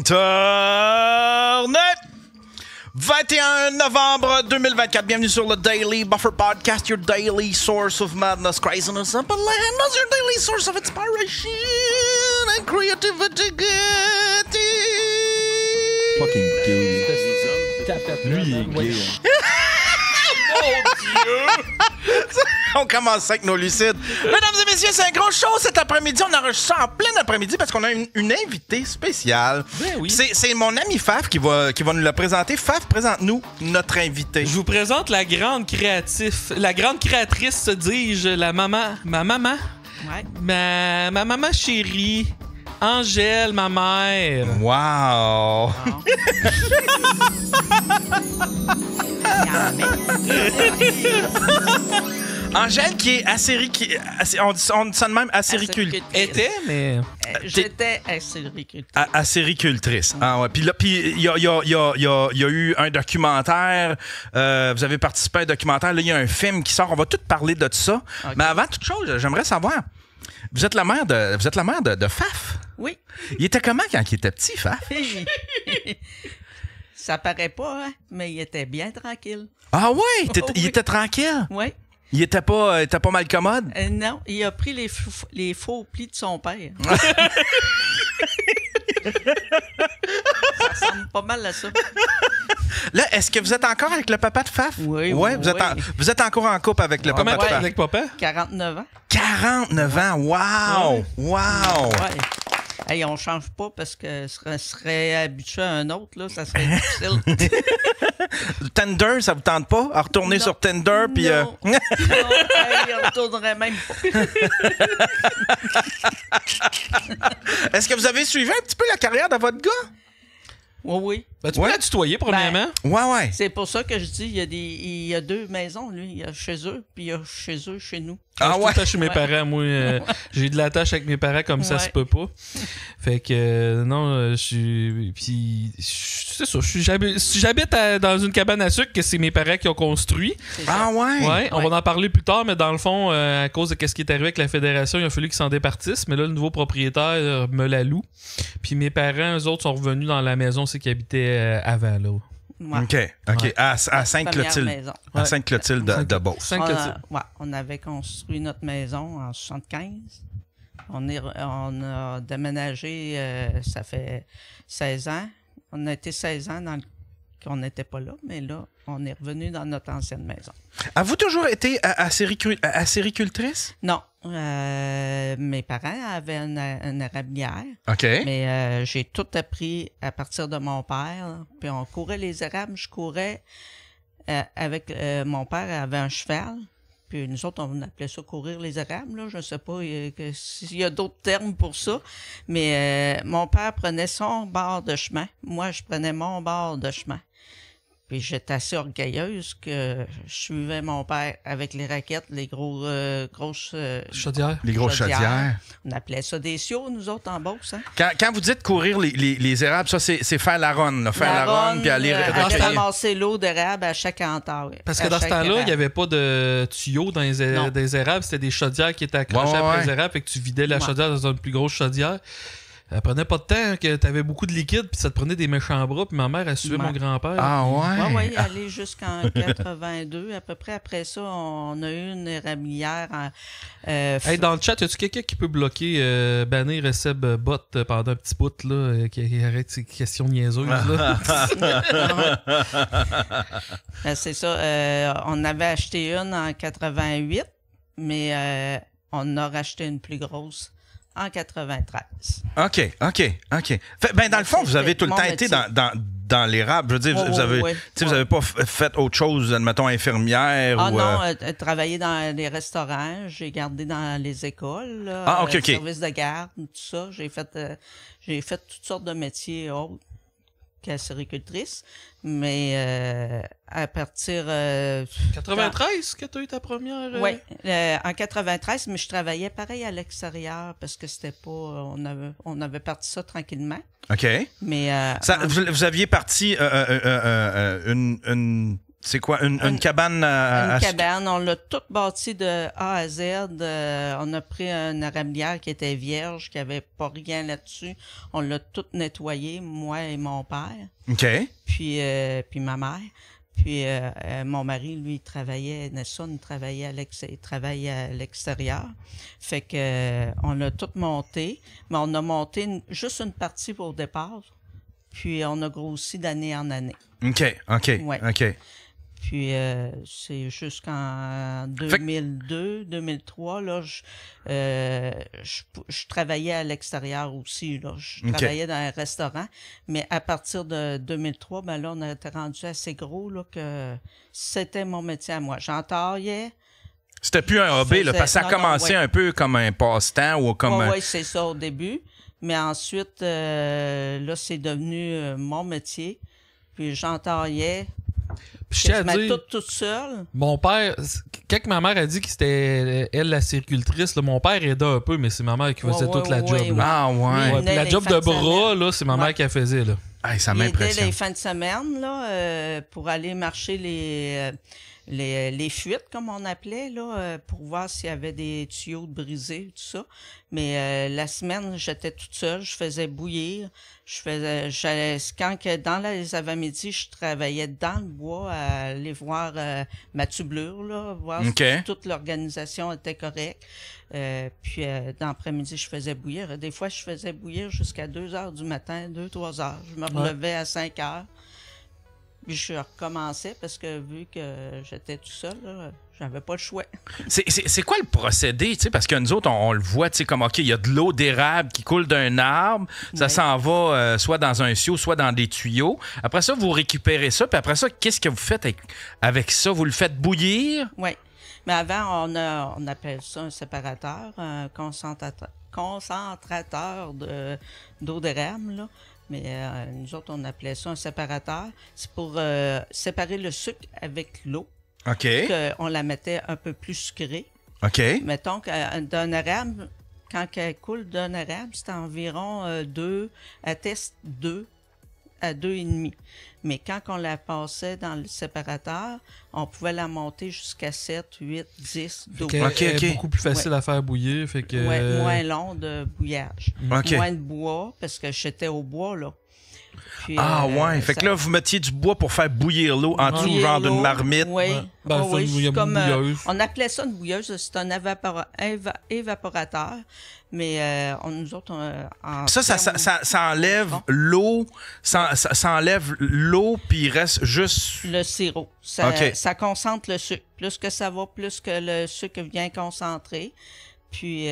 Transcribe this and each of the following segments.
Internet! 21 novembre 2024. Bienvenue sur le Daily Buffer Podcast, your daily source of madness, craziness, and bananas, your daily source of inspiration and creativity. Fucking gay. Lui, il est gay. Mon Dieu! On commence avec nos lucides. Mesdames et messieurs, c'est un gros show cet après-midi. On enregistre ça en plein après-midi parce qu'on a une invitée spéciale. Ben oui. C'est mon ami Faf qui va nous la présenter. Faf, présente-nous notre invitée. Je vous présente la grande créatrice, se dis-je, ma maman. Ouais. Ma maman chérie, Angèle, ma mère. Wow! Angèle qui est on dit ça de même, acéricultrice. Était, mais... J'étais acéricultrice. Acéricultrice. Ah ouais. Puis là, il y a eu un documentaire. Vous avez participé à un documentaire. Là, il y a un film qui sort. On va tout parler de ça. Okay. Mais avant toute chose, j'aimerais savoir. Vous êtes la mère de Faf? Oui. Il était comment quand il était petit, Faf? Ça paraît pas, hein? Mais il était bien tranquille. Ah ouais? Il était tranquille? Oui. Il était pas mal commode? Non, il a pris les faux plis de son père. Ça ressemble pas mal à ça. Là, est-ce que vous êtes encore avec le papa de Faf? Oui. Ouais, vous êtes encore en couple avec le papa de Faf? Avec papa? 49 ans. 49 ans, wow! Ouais. Wow! Ouais. Hey, on change pas parce que serait habitué à un autre, là, ça serait difficile. Tinder, ça vous tente pas? À retourner sur Tinder, puis... Non, hey, on retournerait même pas. Est-ce que vous avez suivi un petit peu la carrière de votre gars? Oui. Ben, tu peux la tutoyer, premièrement. Ouais. C'est pour ça que je dis, il y a deux maisons, lui. Il y a chez eux, puis il y a chez eux, chez nous. Ah ouais? Chez mes parents, moi. J'ai de l'attache avec mes parents comme ça se peut pas. Fait que, non, je suis... Puis, c'est ça, j'habite dans une cabane à sucre que c'est mes parents qui ont construit. Ah ouais? Ouais, on va en parler plus tard, mais dans le fond, à cause de ce qui est arrivé avec la fédération, il a fallu qu'ils s'en départissent. Mais là, le nouveau propriétaire me la loue. Puis mes parents, eux autres, sont revenus dans la maison, c'est qu'ils habitaient avant, là. Ouais. OK. Ouais. À Sainte-Clotilde. À Sainte-Clotilde de Beauce. On avait construit notre maison en 75. On a déménagé, ça fait 16 ans. On a été 16 ans qu'on n'était pas là, mais là, on est revenu dans notre ancienne maison. Avez-vous toujours été acéricultrice? Non. Mes parents avaient une érablière. OK. Mais j'ai tout appris à partir de mon père. Puis on courait les érables. Je courais avec... mon père avait un cheval. Puis nous autres, on appelait ça courir les érables. Là. Je ne sais pas s'il y a d'autres termes pour ça. Mais mon père prenait son bord de chemin. Moi, je prenais mon bord de chemin. Puis j'étais assez orgueilleuse que je suivais mon père avec les raquettes, les grosses chaudières. Les grosses chaudières. On appelait ça des siots, nous autres, en Beauce. Hein? Quand vous dites courir les érables, ça, c'est faire la ronde. Là. Faire la ronde, puis aller ramasser l'eau d'érable à chaque entaille. Parce que dans ce temps-là, il n'y avait pas de tuyaux dans des érables. C'était des chaudières qui étaient accrochées après les érables et que tu vidais la chaudière dans une plus grosse chaudière. Ça prenait pas de temps, que tu avais beaucoup de liquide, puis ça te prenait des méchants bras, puis ma mère a suivi mon grand-père. Ah ouais? Oui, aller jusqu'en 82. À peu près après ça, on a eu une érablière. Hey, dans le chat, y a-tu quelqu'un qui peut bloquer, bannir Seb Bot pendant un petit bout, là, qui arrête ses questions niaiseuses, là? C'est ça. On avait acheté une en 88, mais on a racheté une plus grosse en 93. OK. Dans le fond, vous avez tout le temps été dans l'érable. Je veux dire, vous avez pas fait autre chose, admettons, infirmière ou... non, travailler dans les restaurants, j'ai gardé dans les écoles, là, service de garde, tout ça. J'ai fait toutes sortes de métiers autres qu'acéricultrice, mais à partir... 93 que tu as eu ta première... Oui, en 93, mais je travaillais pareil à l'extérieur parce que c'était pas... On avait parti ça tranquillement. OK. Mais... vous aviez parti une C'est quoi, une cabane Une cabane. On l'a toute bâtie de A à Z. On a pris une érablière qui était vierge, qui avait pas rien là-dessus. On l'a toute nettoyée, moi et mon père. OK. Puis ma mère. Puis mon mari, lui, Nelson travaillait à l'extérieur. Fait que on l'a tout monté. Mais on a monté juste une partie au départ. Puis on a grossi d'année en année. OK. Ouais. OK. Puis c'est jusqu'en 2002, 2003, là, je travaillais à l'extérieur aussi, là. Je travaillais dans un restaurant, mais à partir de 2003, ben là, on était rendu assez gros, là, que c'était mon métier à moi. J'en taillais. C'était plus un hobby, là, parce que ça a commencé un peu comme un passe-temps ou comme... Oui, c'est ça au début. Mais ensuite, là, c'est devenu mon métier. Puis j'en taillais. Je mets tout toute seule. Mon père, quand ma mère a dit que c'était elle la séricultrice, là, mon père aidait un peu, mais c'est ma mère qui faisait toute la job. Ouais. Ah ouais. Puis la job de bras, là, c'est ma mère qui la faisait. Là. Hey, ça Il m'impressionne. aidait les fins de semaine là, pour aller marcher les fuites, comme on appelait, là, pour voir s'il y avait des tuyaux brisés, tout ça. Mais la semaine, j'étais toute seule, je faisais bouillir. Dans les avant-midi, je travaillais dans le bois à aller voir ma tublure, là, voir si toute l'organisation était correcte. Puis dans l'après-midi, je faisais bouillir. Des fois, je faisais bouillir jusqu'à 2 heures du matin, 2-3 heures. Je me relevais à 5 heures. Puis je recommençais parce que vu que j'étais tout seul, là, j'avais pas le choix. C'est quoi le procédé? Parce que nous autres, on le voit comme, OK, il y a de l'eau d'érable qui coule d'un arbre. Ça s'en va soit dans un seau, soit dans des tuyaux. Après ça, vous récupérez ça. Puis après ça, qu'est-ce que vous faites avec ça? Vous le faites bouillir? Oui. Mais avant, on appelle ça un séparateur, un concentrateur d'eau d'érable, là. Mais nous autres, on appelait ça un séparateur. C'est pour séparer le sucre avec l'eau. OK. On la mettait un peu plus sucrée. OK. Mettons d'un érable, quand elle coule d'un érable, c'est environ 2 à 2,5. Mais quand on la passait dans le séparateur, on pouvait la monter jusqu'à 7, 8, 10, 12. OK. Beaucoup plus facile à faire bouillir. Fait que... moins long de bouillage. Okay. Moins de bois, parce que j'étais au bois, là. Puis, fait que là, vous mettiez du bois pour faire bouillir l'eau en dessous, genre d'une marmite. Oui. C'est comme, on appelait ça une bouilleuse. C'est un évaporateur. Mais nous autres, ça enlève l'eau, ça enlève l'eau, puis il reste juste... Le sirop. Ça concentre le sucre. Plus que ça va, plus que le sucre vient concentrer. Puis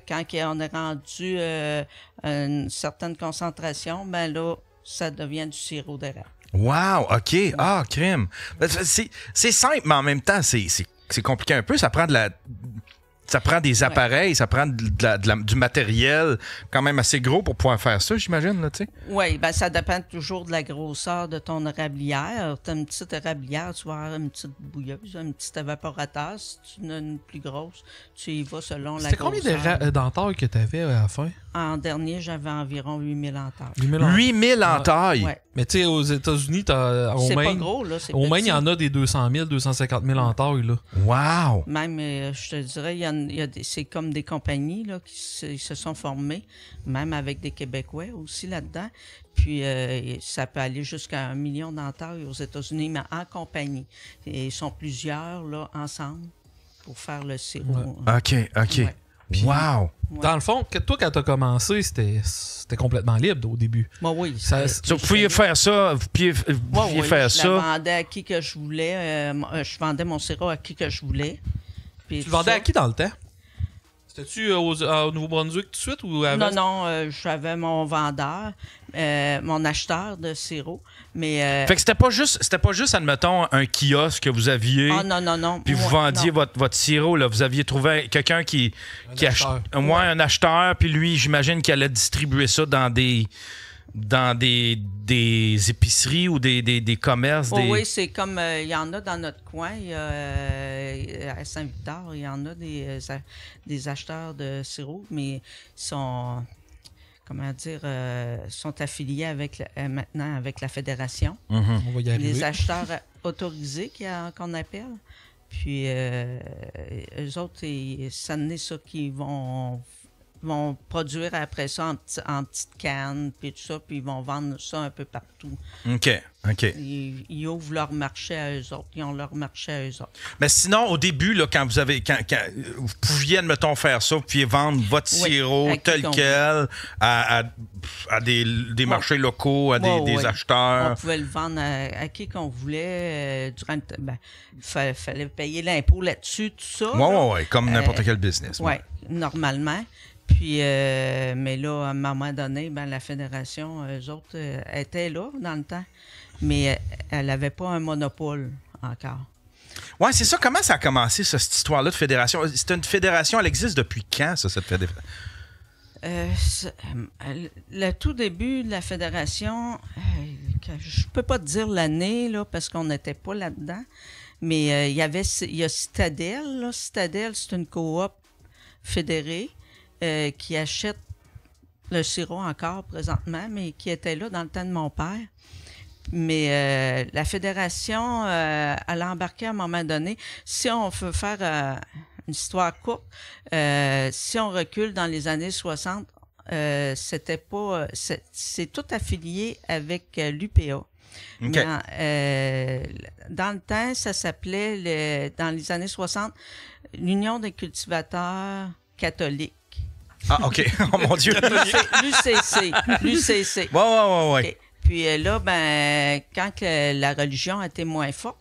quand on est rendu à une certaine concentration, ben là, ça devient du sirop d'érable. Wow, OK. Ah, crème. C'est simple, mais en même temps, c'est compliqué un peu. Ça prend des appareils, ça prend du matériel quand même assez gros pour pouvoir faire ça, j'imagine, là, tu sais. Oui, ben ça dépend toujours de la grosseur de ton érablière. Tu as une petite érablière, tu vas avoir une petite bouilleuse, un petit évaporateur. Si tu as une plus grosse, tu y vas selon la grosseur. C'était combien d'entailles que tu avais à la fin? En dernier, j'avais environ 8000 entailles. 8000 entailles? Ouais. Mais tu sais, aux États-Unis, c'est pas gros, là. Au Maine, il y en a des 200 000, 250 000 entailles, là. Wow! Même, je te dirais, c'est comme des compagnies, là, qui se sont formées, même avec des Québécois aussi là-dedans. Puis, ça peut aller jusqu'à 1 million d'entailles aux États-Unis, mais en compagnie. Et ils sont plusieurs, là, ensemble, pour faire le sirop. OK. Ouais. Puis, wow! Dans le fond, toi, quand tu as commencé, c'était complètement libre au début. Oui. Vous pouviez faire ça, vous pouviez faire ça. Je la vendais à qui que je voulais. Je vendais mon sirop à qui que je voulais. Puis tu le vendais à qui dans le temps? C'était-tu au Nouveau-Brunswick tout de suite? Ou avant? Non, j'avais mon vendeur, mon acheteur de sirop. Mais, fait que c'était pas juste, admettons, un kiosque que vous aviez. Ah non. Puis vous vendiez votre sirop, là. Vous aviez trouvé quelqu'un qui achetait. Un acheteur, puis lui, j'imagine qu'il allait distribuer ça dans des épiceries ou des commerces. Oui, c'est comme il y en a dans notre coin. À Saint-Victor, il y en a des acheteurs de sirop, mais ils sont, sont affiliés maintenant avec la fédération. On va y arriver. Les acheteurs autorisés qu'on appelle. Puis, eux autres, ça n'est ça qu'ils vont produire après ça en petites cannes, puis tout ça, puis ils vont vendre ça un peu partout. OK. Ils ouvrent leur marché à eux autres. Ils ont leur marché à eux autres. Mais sinon, au début, là, quand vous pouviez, admettons, faire ça, vous pouviez vendre votre sirop tel quel à des marchés locaux, à des acheteurs. On pouvait le vendre à qui qu'on voulait. Fallait payer l'impôt là-dessus, tout ça. Oui, comme n'importe quel business. Oui, normalement. Puis, mais là, à un moment donné, la fédération, eux autres, étaient là dans le temps, mais elle n'avait pas un monopole encore. Oui, c'est ça. Comment ça a commencé, cette histoire-là de fédération? C'est une fédération, elle existe depuis quand, ça, cette fédération? Le tout début de la fédération, je peux pas te dire l'année, là, parce qu'on n'était pas là-dedans, mais il y a Citadel. Là. Citadel, c'est une coop fédérée. Qui achète le sirop encore présentement, mais qui était là dans le temps de mon père. Mais la fédération, elle a embarqué à un moment donné. Si on veut faire une histoire courte, si on recule dans les années 60, c'était pas... C'est tout affilié avec l'UPA. Okay. Dans le temps, ça s'appelait, dans les années 60, l'Union des cultivateurs catholiques. Ah, OK. Oh, mon Dieu. L'UCC. Ouais. Okay. Puis là, quand la religion était moins forte,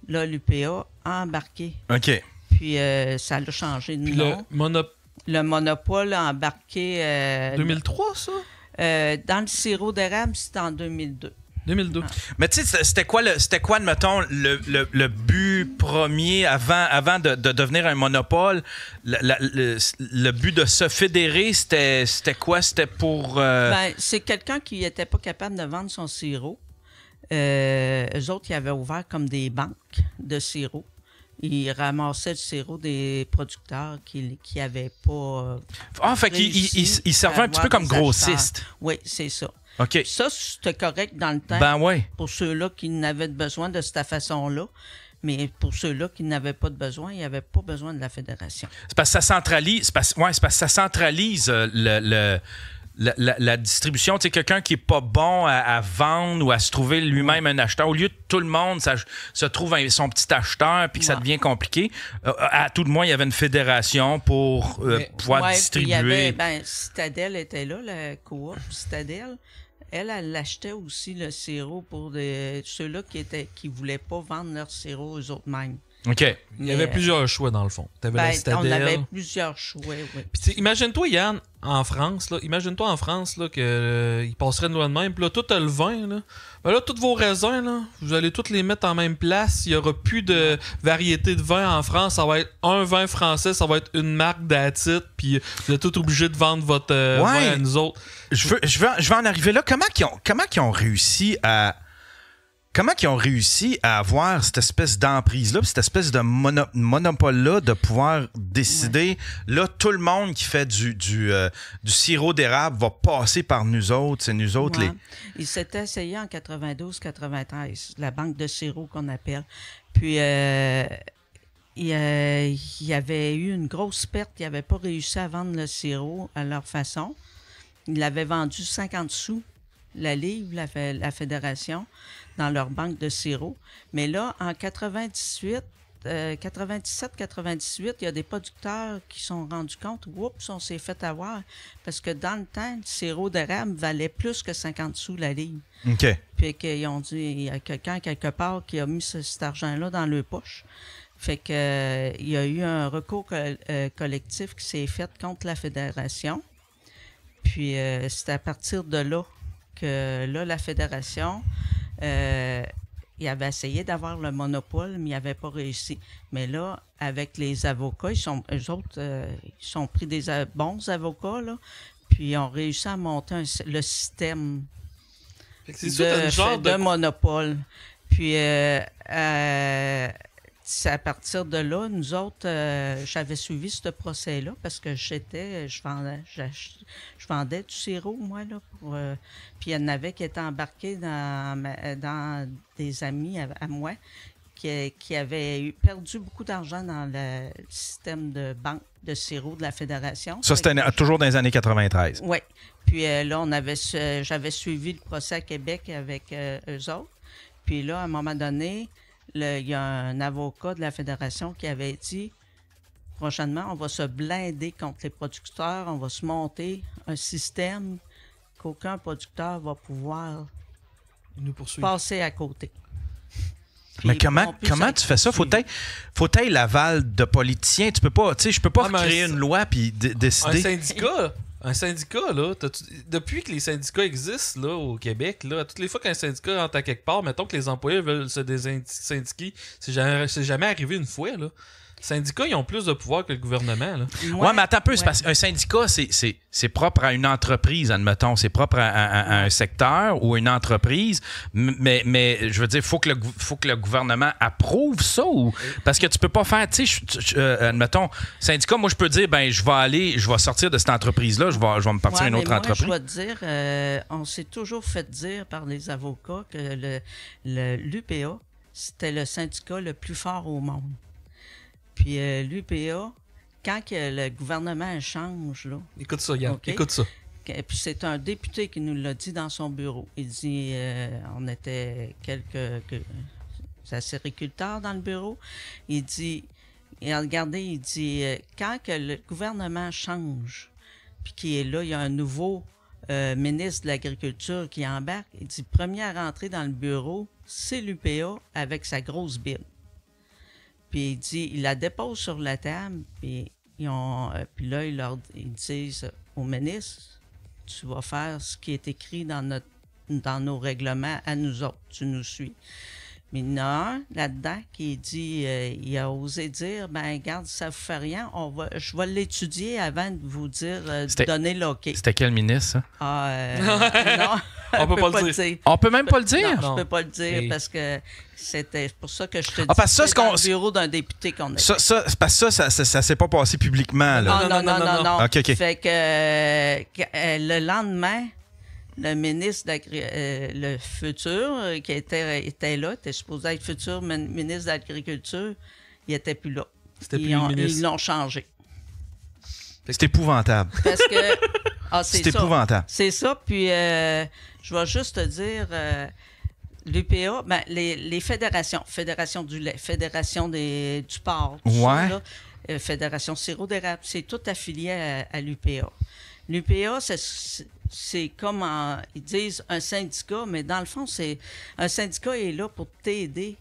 là, l'UPA a embarqué. OK. Puis ça a changé de nom. Le monopole a embarqué... 2003, ça? Dans le sirop d'érable, c'était en 2002. 2002. Mais tu sais, c'était quoi, admettons, le but premier avant de devenir un monopole? Le but de se fédérer, c'était quoi? C'était pour... c'est quelqu'un qui n'était pas capable de vendre son sirop. Eux autres, ils avaient ouvert comme des banques de sirop. Ils ramassaient le sirop des producteurs qui n'avaient pas... fait qu'ils servaient un petit peu comme grossistes. Oui, c'est ça. OK. Ça, c'était correct dans le temps. Ouais. Pour ceux-là qui n'avaient besoin de cette façon-là. Mais pour ceux-là qui n'avaient pas de besoin, ils n'avaient pas besoin de la fédération. C'est parce que ça centralise... C'est parce que ça centralise la distribution. Tu sais, quelqu'un qui n'est pas bon à vendre ou à se trouver lui-même un acheteur, au lieu de tout le monde se trouve son petit acheteur puis que ça devient compliqué, à tout de moins, il y avait une fédération pour pouvoir distribuer. Il y avait, Citadel était là, la coop Citadel. Elle achetait aussi le sirop pour ceux-là qui voulaient pas vendre leur sirop aux autres mêmes. OK. Il y avait plusieurs choix, dans le fond. T'avais la Citadel. On avait plusieurs choix, oui. Puis imagine-toi, Yann, en France, là, qu'ils passeraient une loi de même. Puis là, tout le vin, là. Ben là, tous vos raisins, là, vous allez tous les mettre en même place. Il n'y aura plus de variété de vin en France. Ça va être un vin français, ça va être une marque d'attitude. Puis vous êtes tous obligés de vendre votre vin à nous autres. Je vais en arriver là. Comment ils ont réussi à... Comment ils ont réussi à avoir cette espèce d'emprise-là, cette espèce de monopole-là, de pouvoir décider, là, tout le monde qui fait du sirop d'érable va passer par nous autres, c'est nous autres les... Il s'était essayé en 92-93, la banque de sirop qu'on appelle. Puis, il y avait eu une grosse perte, ils n'avaient pas réussi à vendre le sirop à leur façon. Ils l'avaient vendu 50 sous la livre, la fédération, dans leur banque de sirop. Mais là, en 97-98, il y a des producteurs qui se sont rendus compte, oups, on s'est fait avoir, parce que dans le temps, le sirop d'érable valait plus que 50 sous la livre. OK. Puis qu'ils ont dit, il y a quelqu'un quelque part qui a mis cet argent-là dans leur poche. Fait que il y a eu un recours collectif qui s'est fait contre la fédération. Puis c'est à partir de là que la fédération, il avait essayé d'avoir le monopole, mais il n'avait pas réussi. Mais là, avec les avocats, eux autres, ils sont pris des bons avocats, là, puis ils ont réussi à monter le système de monopole. Puis, tu c'est à partir de là, nous autres, j'avais suivi ce procès-là parce que je vendais du sirop, moi, là. Puis il y en avait qui étaient embarqués dans des amis à moi qui avaient perdu beaucoup d'argent dans le système de banque de sirop de la Fédération. Ça, c'était toujours dans les années 93. Oui. Puis là, j'avais suivi le procès à Québec avec eux autres. Puis là, à un moment donné, il y a un avocat de la Fédération qui avait dit prochainement, on va se blinder contre les producteurs, on va se monter un système qu'aucun producteur va pouvoir passer à côté. Puis mais comment tu fais ça? Faut être l'aval de politiciens. Tu peux pas, je peux pas créer une loi puis décider. Un syndicat, là, depuis que les syndicats existent là, au Québec, là, toutes les fois qu'un syndicat entre à quelque part, mettons que les employés veulent se désyndiquer, c'est jamais arrivé une fois, là. Les syndicats, ils ont plus de pouvoir que le gouvernement. Là. Ouais, mais attends un peu. C'est parce qu'un syndicat, c'est propre à une entreprise, admettons. C'est propre à un secteur ou une entreprise. Mais je veux dire, faut que le gouvernement approuve ça. Parce que tu peux pas faire, admettons, syndicat, moi, je peux dire, je vais sortir de cette entreprise-là, je vais me partir à une autre entreprise. Je vais te dire, on s'est toujours fait dire par les avocats que l'UPA, c'était le syndicat le plus fort au monde. Puis l'UPA, quand que le gouvernement change, là... Écoute ça, Yann, écoute ça. Puis c'est un député qui nous l'a dit dans son bureau. Il dit, on était quelques acériculteurs dans le bureau. Il dit, et regardez, il dit, quand que le gouvernement change, puis qu'il est là, il y a un nouveau ministre de l'Agriculture qui embarque, il dit, premier à rentrer dans le bureau, c'est l'UPA avec sa grosse Bible. Puis il dit, il la dépose sur la table, puis là, ils disent au ministre, tu vas faire ce qui est écrit dans nos règlements à nous autres, tu nous suis. Mais il y en a un là-dedans qui dit, il a osé dire, regarde, ça ne vous fait rien, je vais l'étudier avant de vous dire, de donner l'OK. C'était quel ministre, ça? Non, on peut pas le dire. On peut même pas le dire? Non, je peux pas le dire parce que c'était pour ça que je te dis parce que c'est dans le bureau d'un député qu'on a. Parce que ça s'est pas passé publiquement, là. Non. Okay. Fait que le lendemain, le ministre le futur qui était là, était supposé être futur ministre de l'Agriculture, il était plus là. Ils l'ont changé. C'est épouvantable. Parce que c'est épouvantable. C'est ça, puis je vais juste te dire l'UPA, les fédérations, Fédération du lait, Fédération du porc, Fédération sirop d'érable, c'est tout affilié à l'UPA. L'UPA, c'est comme ils disent un syndicat, mais dans le fond, un syndicat est là pour t'aider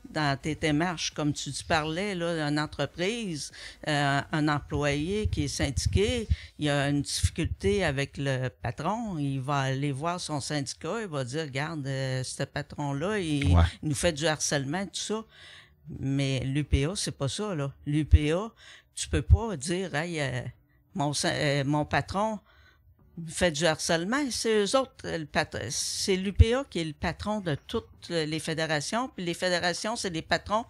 dans tes démarches, comme tu parlais, là, une entreprise, un employé qui est syndiqué, il a une difficulté avec le patron, il va aller voir son syndicat, il va dire, regarde, ce patron-là, il nous fait du harcèlement, tout ça. Mais l'UPA, c'est pas ça, là. L'UPA, tu peux pas dire, hey, mon patron fait du harcèlement, c'est eux autres, c'est l'UPA qui est le patron de toutes les fédérations, puis les fédérations, c'est les patrons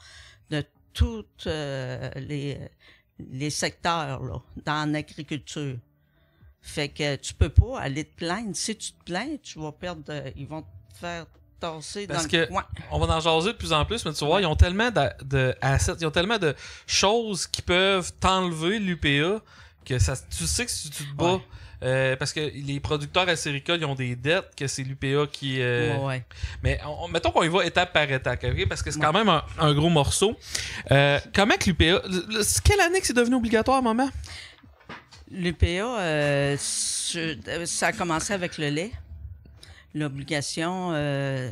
de tous les secteurs là, dans l'agriculture. Fait que tu peux pas aller te plaindre. Si tu te plains, tu vas perdre, ils vont te faire tasser dans le coin. On va en jaser de plus en plus, mais tu vois, ils ont tellement d'assets, ils ont tellement de choses qui peuvent t'enlever l'UPA que tu sais que si tu te bats... parce que les producteurs acéricoles, ils ont des dettes, que c'est l'UPA qui... Mais mettons qu'on y va étape par étape, okay? Parce que c'est quand même un gros morceau. Comment que l'UPA... Quelle année que c'est devenu obligatoire, maman? L'UPA, ça a commencé avec le lait. L'obligation,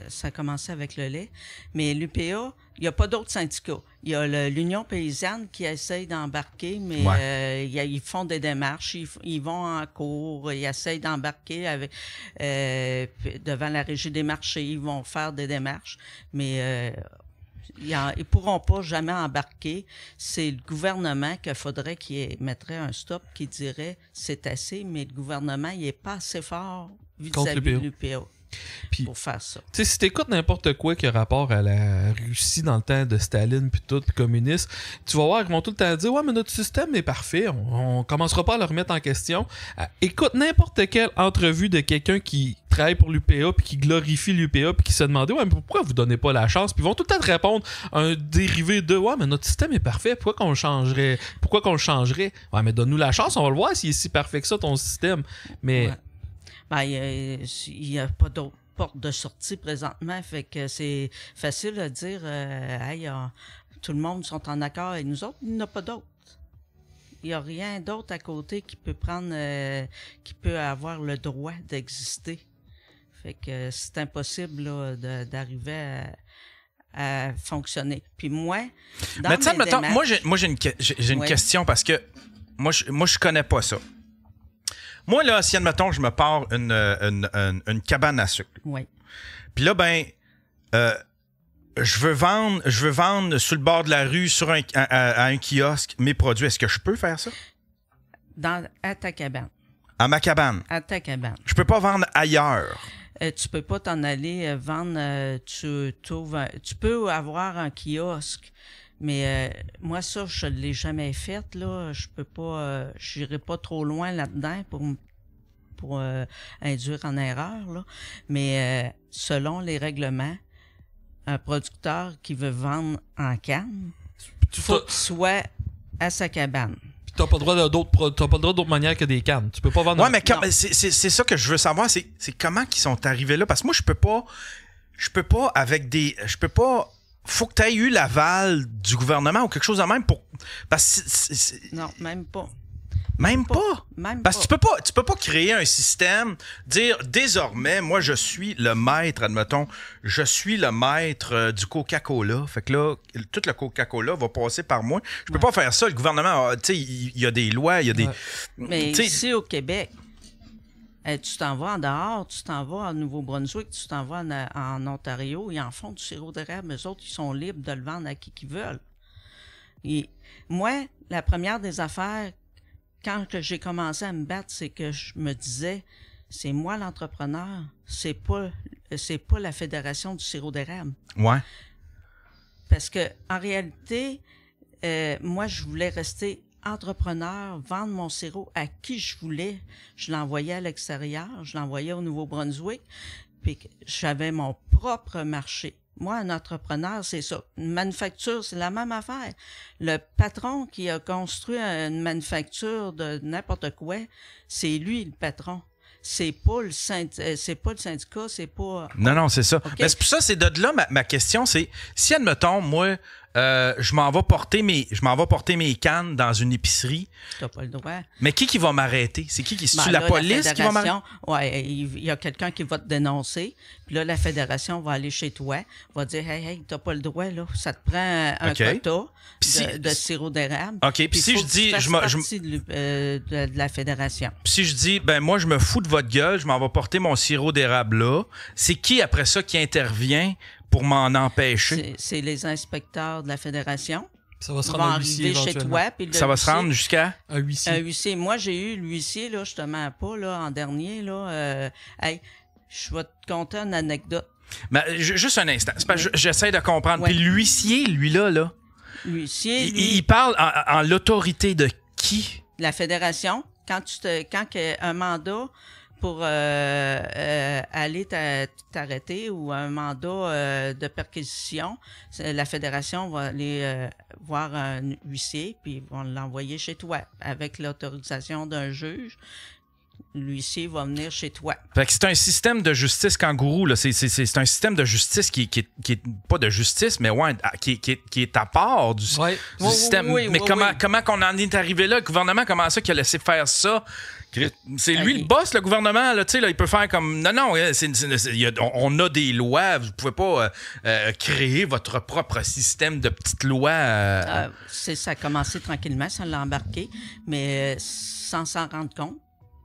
ça a commencé avec le lait. Mais l'UPA, il n'y a pas d'autres syndicats. Il y a l'Union paysanne qui essaye d'embarquer, mais ils font des démarches. Ils vont en cours, ils essayent d'embarquer avec devant la Régie des marchés. Ils vont faire des démarches, mais ils pourront pas jamais embarquer. C'est le gouvernement qu'il faudrait qu'il mettrait un stop, qui dirait c'est assez, mais le gouvernement il est pas assez fort vis-à-vis de l'UPA. pour faire ça. Tu sais, si t'écoutes n'importe quoi qui a rapport à la Russie dans le temps de Staline puis tout, puis communiste, tu vas voir qu'ils vont tout le temps dire « Ouais, mais notre système est parfait, on commencera pas à le remettre en question. » Écoute n'importe quelle entrevue de quelqu'un qui travaille pour l'UPA puis qui glorifie l'UPA puis qui se demande « Ouais, mais pourquoi vous donnez pas la chance? » Puis ils vont tout le temps te répondre un dérivé de « Ouais, mais notre système est parfait, pourquoi qu'on le changerait? Pourquoi qu'on le changerait? Ouais, mais donne-nous la chance, on va le voir s'il est si parfait que ça, ton système. » Mais... Ouais. Ben, il y a pas d'autre porte de sortie présentement, fait que c'est facile de dire hey, tout le monde sont en accord avec nous autres, il n'y en a pas d'autre. Il n'y a rien d'autre à côté qui peut prendre qui peut avoir le droit d'exister. Fait que c'est impossible là, d'arriver à fonctionner. Puis moi, dans mais tu sais, mettons, démarches, moi j'ai une question parce que moi je connais pas ça. Moi, là, si, admettons, je me pars une cabane à sucre. Oui. Puis là, ben, je veux vendre sur le bord de la rue, à un kiosque, mes produits. Est-ce que je peux faire ça? À ta cabane. À ma cabane? À ta cabane. Je peux pas vendre ailleurs. Tu peux pas t'en aller vendre. Tu peux avoir un kiosque. Mais moi, ça, je ne l'ai jamais fait, là. Je peux pas... j'irai pas trop loin là-dedans pour induire en erreur, là. Mais selon les règlements, un producteur qui veut vendre en canne, il faut qu'il soit à sa cabane. Puis t'as pas le droit d'autre manière que des cannes. Tu peux pas vendre... Ouais, mais c'est ça que je veux savoir, c'est comment ils sont arrivés là. Parce que moi, je peux pas avec des... Je peux pas... Faut que tu aies eu l'aval du gouvernement ou quelque chose de même pour... Parce que non, même pas. Même pas? Même Parce pas. que tu peux pas créer un système, dire désormais, moi je suis le maître, admettons, je suis le maître du Coca-Cola. Fait que là, tout le Coca-Cola va passer par moi. Je peux pas faire ça. Le gouvernement, tu sais, il y a des lois, il y a des... Mais ici au Québec, tu t'en vas en dehors, tu t'en vas en Nouveau-Brunswick, tu t'en vas en Ontario, ils en font du sirop d'érable. Eux autres, ils sont libres de le vendre à qui qu'ils veulent. Et moi, la première des affaires, quand que j'ai commencé à me battre, c'est que je me disais, c'est moi l'entrepreneur, c'est pas la Fédération du sirop d'érable. Ouais. Parce que en réalité, moi, je voulais rester entrepreneur, vendre mon sirop à qui je voulais. Je l'envoyais à l'extérieur, je l'envoyais au Nouveau-Brunswick, puis j'avais mon propre marché. Moi, un entrepreneur, c'est ça. Une manufacture, c'est la même affaire. Le patron qui a construit une manufacture de n'importe quoi, c'est lui le patron. C'est pas le syndicat, c'est pas... Non, c'est ça. Okay. Mais c'est pour ça, c'est de là ma question, c'est si, admettons, moi, je m'en vais porter mes cannes dans une épicerie. T'as pas le droit. Mais qui va m'arrêter? C'est c'est la là, police qui va m'arrêter? Ouais, il y a quelqu'un qui va te dénoncer. Puis là, la fédération va aller chez toi, va dire hey, t'as pas le droit, là. Ça te prend un quota de sirop d'érable. OK. Puis si je dis. de la fédération. Puis si je dis, ben moi, je me fous de votre gueule, je m'en vais porter mon sirop d'érable là, c'est qui après ça qui intervient pour m'en empêcher? C'est les inspecteurs de la fédération. Ça va se rendre à l'huissier chez toi. Puis ça va se rendre jusqu'à? Un huissier. Un huissier. Moi, j'ai eu l'huissier, là, justement, pas, là, en dernier, là. Hey, je vais te conter une anecdote. Mais, juste un instant. C'est parce que j'essaie de comprendre. Ouais. Puis l'huissier, lui, là. L'huissier, il parle en l'autorité de qui? La fédération. Quand un mandat pour aller t'arrêter ou un mandat de perquisition, la fédération va aller voir un huissier puis ils vont l'envoyer chez toi avec l'autorisation d'un juge. L'huissier va venir chez toi. Fait que c'est un système de justice kangourou, là. C'est un système de justice qui est pas de justice, mais ouais, qui est à part du système. Mais comment qu'on en est arrivé là? Le gouvernement, comment ça qu'il a laissé faire ça? C'est lui le boss, le gouvernement, là, tu sais, là, il peut faire comme... Non, on a des lois, vous pouvez pas créer votre propre système de petites lois. Ça a commencé tranquillement, ça l'a embarqué, mais sans s'en rendre compte,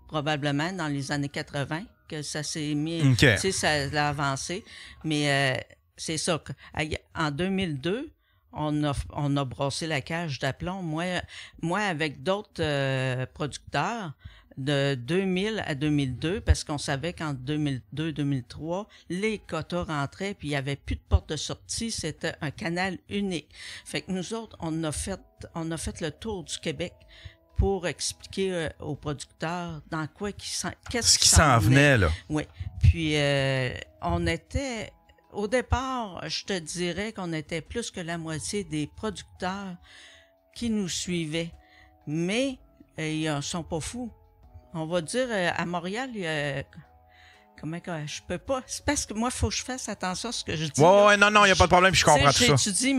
probablement dans les années 80, que ça s'est mis... Tu sais, ça a avancé, mais c'est ça. En 2002... On a brassé la cage d'aplomb. Moi avec d'autres producteurs de 2000 à 2002, parce qu'on savait qu'en 2002-2003, les quotas rentraient, puis il n'y avait plus de porte de sortie, c'était un canal unique. Fait que nous autres, on a fait le tour du Québec pour expliquer aux producteurs dans quoi qu'est-ce qui s'en venait, là. Oui. Puis on était... Au départ, je te dirais qu'on était plus que la moitié des producteurs qui nous suivaient. Mais ils sont pas fous. On va dire, à Montréal, il y a... Comment que je peux pas... C'est parce que moi, il faut que je fasse attention à ce que je dis. Ouais, non, il n'y a pas de problème, je comprends tout ça. J'étudie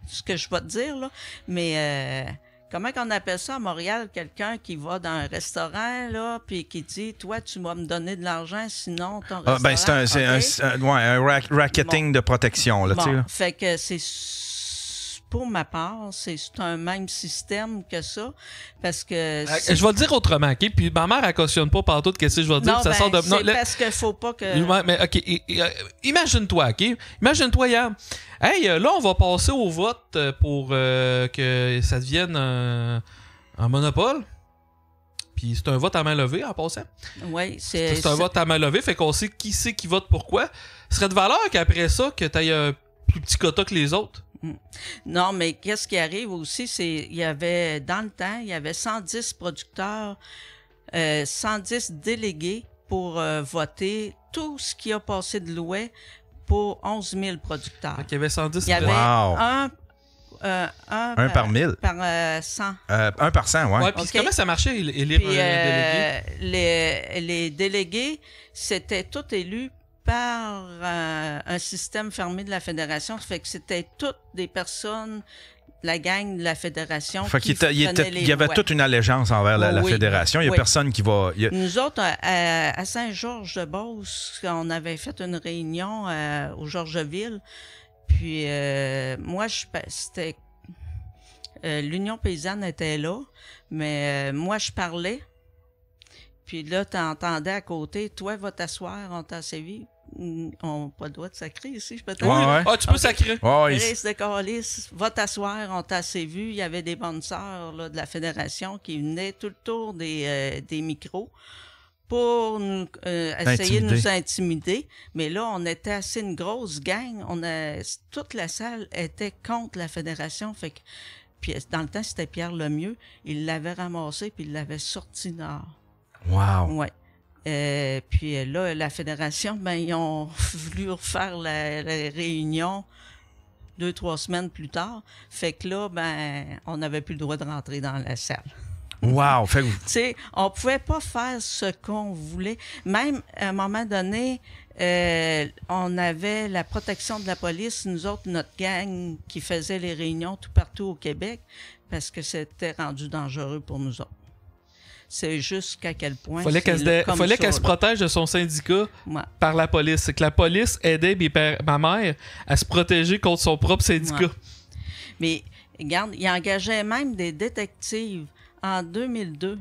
ce que je vais te dire, là. Mais... comment qu'on appelle ça à Montréal? Quelqu'un qui va dans un restaurant, là, puis qui dit, toi, tu vas me donner de l'argent, sinon ton restaurant... c'est un racketing de protection, là, tu sais. Fait que pour ma part, c'est un même système que ça, parce que... Je vais le dire autrement, OK? Puis ma mère, elle cautionne pas partout qu'est-ce que je vais dire. Non, ça sort de... c'est parce qu'il faut pas que... Ouais, mais OK, imagine-toi, OK? Imagine-toi, hier, hey, là, on va passer au vote pour que ça devienne un monopole. Puis c'est un vote à main levée, en passant. Oui, c'est un vote à main levée, fait qu'on sait qui c'est qui vote pourquoi. Ce serait de valeur qu'après ça, que tu aies un plus petit quota que les autres. Non, mais qu'est-ce qui arrive aussi, il y avait, dans le temps, il y avait 110 producteurs, 110 délégués pour voter tout ce qui a passé de loi pour 11 000 producteurs. Fait qu'il y avait 110. Il y avait un par 1000? Par 100. Un par 100, ouais. Ouais, puis comment ça marchait, élire un délégué? Les délégués, c'était tout élu par un système fermé de la fédération. Ça fait que c'était toutes des personnes, la gang de la fédération. Fait qu'il y avait toute une allégeance envers la fédération. Il n'y a personne qui va... Nous autres, à Saint-Georges-de-Beauce, on avait fait une réunion au Georgeville. Puis moi, c'était... l'Union paysanne était là, mais moi, je parlais. Puis là, tu entendais à côté, toi, va t'asseoir, on t'a servi. On n'a pas le droit de sacrer ici, peut-être. Ouais. Ah, tu peux sacrer. Reste de calice, va t'asseoir, on t'a assez vu. Il y avait des bonnes sœurs là, de la fédération qui venaient tout le tour des micros pour nous, essayer de nous intimider. Mais là, on était assez une grosse gang. Toute la salle était contre la fédération. Fait que, puis dans le temps, c'était Pierre Lemieux. Il l'avait ramassé puis il l'avait sorti dehors. Wow! Ouais. Puis là, la fédération, ils ont voulu refaire la réunion 2-3 semaines plus tard. Fait que là, on n'avait plus le droit de rentrer dans la salle. Wow! Tu sais, on pouvait pas faire ce qu'on voulait. Même, à un moment donné, on avait la protection de la police, nous autres, notre gang qui faisait les réunions tout partout au Québec, parce que c'était rendu dangereux pour nous autres. C'est juste qu'à quel point... Fallait qu'elle se protège de son syndicat par la police. C'est que la police aidait ma mère à se protéger contre son propre syndicat. Ouais. Mais, regarde, il engageait même des détectives en 2002.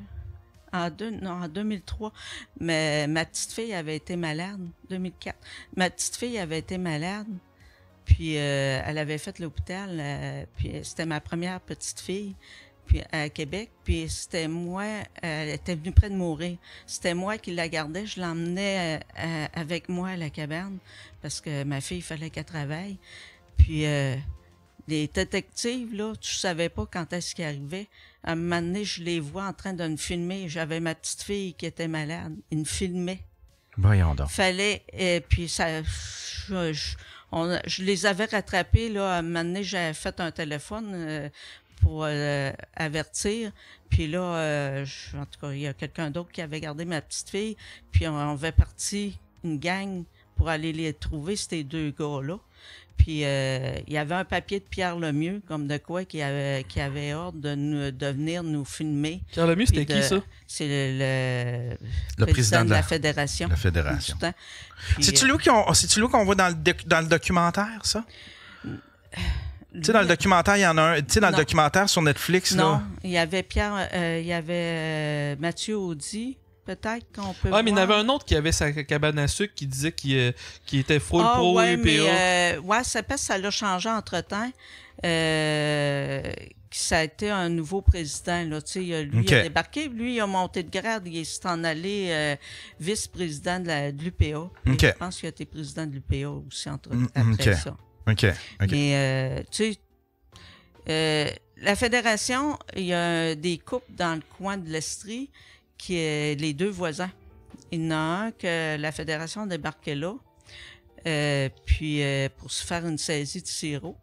En 2003. Mais ma petite fille avait été malade. 2004. Ma petite fille avait été malade. Puis, elle avait fait l'hôpital. Puis, c'était ma première petite fille. Puis à Québec, puis c'était moi, elle était venue près de mourir. C'était moi qui la gardais, je l'emmenais avec moi à la cabane parce que ma fille, il fallait qu'elle travaille. Puis les détectives, là, tu savais pas quand est-ce qu'ils arrivaient. À un moment donné, je les vois en train de me filmer. J'avais ma petite fille qui était malade. Ils me filmaient. Voyons donc. Fallait, puis ça... Je les avais rattrapés, là. À un moment donné, j'avais fait un téléphone... pour avertir. Puis là, en tout cas, il y a quelqu'un d'autre qui avait gardé ma petite fille. Puis on avait parti une gang pour aller les trouver, ces deux gars-là. Puis il y avait un papier de Pierre Lemieux, comme de quoi, qui avait ordre de venir nous filmer. Pierre Lemieux, c'était qui, ça? C'est le président de la fédération. La fédération. Puis, c'est-tu lui qu'on voit dans le documentaire, ça? Tu sais, dans le documentaire, il y en a un. Tu sais, dans le documentaire sur Netflix, là. Non, il y avait Mathieu Audy, peut-être qu'on peut voir. Mais il y en avait un autre qui avait sa cabane à sucre qui disait qu'il était full pro ouais, EPA. Mais, ça l'a changé entre-temps. ça a été un nouveau président. Là. Lui, il a débarqué. Lui, il a monté de grade. Il s'est en allé vice-président de l'UPA. Je pense qu'il a été président de l'UPA aussi après ça. Mais, la fédération, il y a des couples dans le coin de l'Estrie qui est les deux voisins. Il y en a un que la fédération débarquait là, pour se faire une saisie de sirop.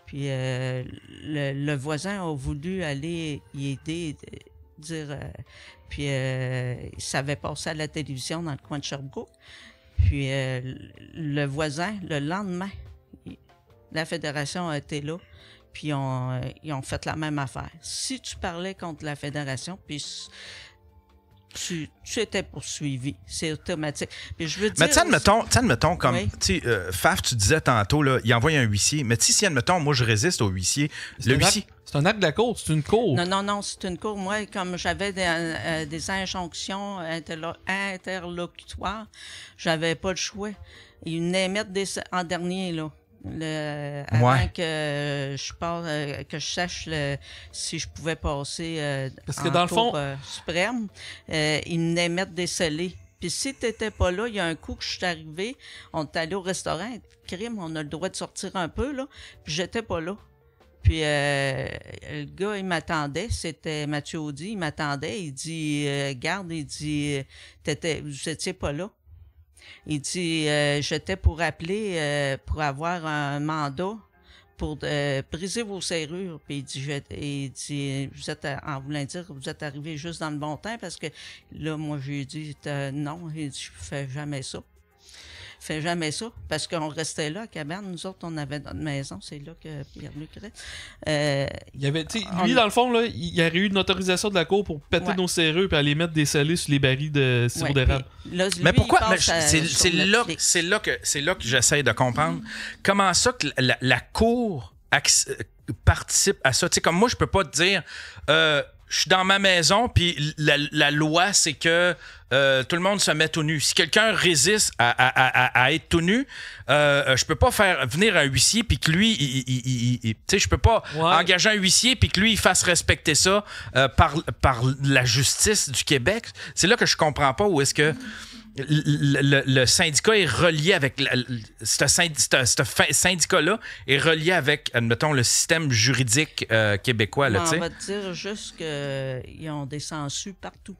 Puis le voisin a voulu aller y aider, ça avait passé à la télévision dans le coin de Sherbrooke. Puis le voisin, le lendemain, la fédération a été là, puis ils ont fait la même affaire. Si tu parlais contre la fédération, puis tu étais poursuivi. C'est automatique. Puis je veux dire, mais admettons comme, Faf, tu disais tantôt, là, il envoie un huissier. Mais si, admettons, moi, je résiste au huissier, huissier... C'est un acte de la cour, c'est une cour. Non, c'est une cour. Moi, comme j'avais des injonctions interlocutoires, j'avais pas le choix. Ils venaient mettre en dernier, là. Avant que je sache si je pouvais passer parce que dans le fond suprême, ils venaient mettre des scellés. Puis si t'étais pas là, il y a un coup que je suis arrivé, on est allé au restaurant, crime, on a le droit de sortir un peu, là, puis j'étais pas là. Puis le gars, il m'attendait, c'était Mathieu Audy, il m'attendait, il dit garde, il dit vous étiez pas là. Il dit j'étais pour appeler pour avoir un mandat pour briser vos serrures. Puis il dit vous êtes en voulant dire que vous êtes arrivé juste dans le bon temps parce que là, moi j'ai dit non, il dit je fais jamais ça. Fait jamais ça, parce qu'on restait là à Cabane. Nous autres, on avait notre maison. C'est là que Pierre-Luc reste. Il y avait, lui, dans le fond, là, il y aurait eu une autorisation de la cour pour péter nos serrures et aller mettre des scellés sur les barils de sirop d'érable. Mais pourquoi? C'est là que j'essaie de comprendre. Comment ça que la cour participe à ça? Tu sais, comme moi, je peux pas te dire... je suis dans ma maison, puis la loi, c'est que tout le monde se met tout nu. Si quelqu'un résiste à être tout nu, je peux pas faire venir un huissier, puis que lui, tu sais, je peux pas engager un huissier, puis que lui, il fasse respecter ça par la justice du Québec. C'est là que je comprends pas où est-ce que le syndicat est relié avec... Ce syndicat-là est relié avec, admettons, le système juridique québécois. Là, on va te dire juste qu'ils ont des sangsues partout.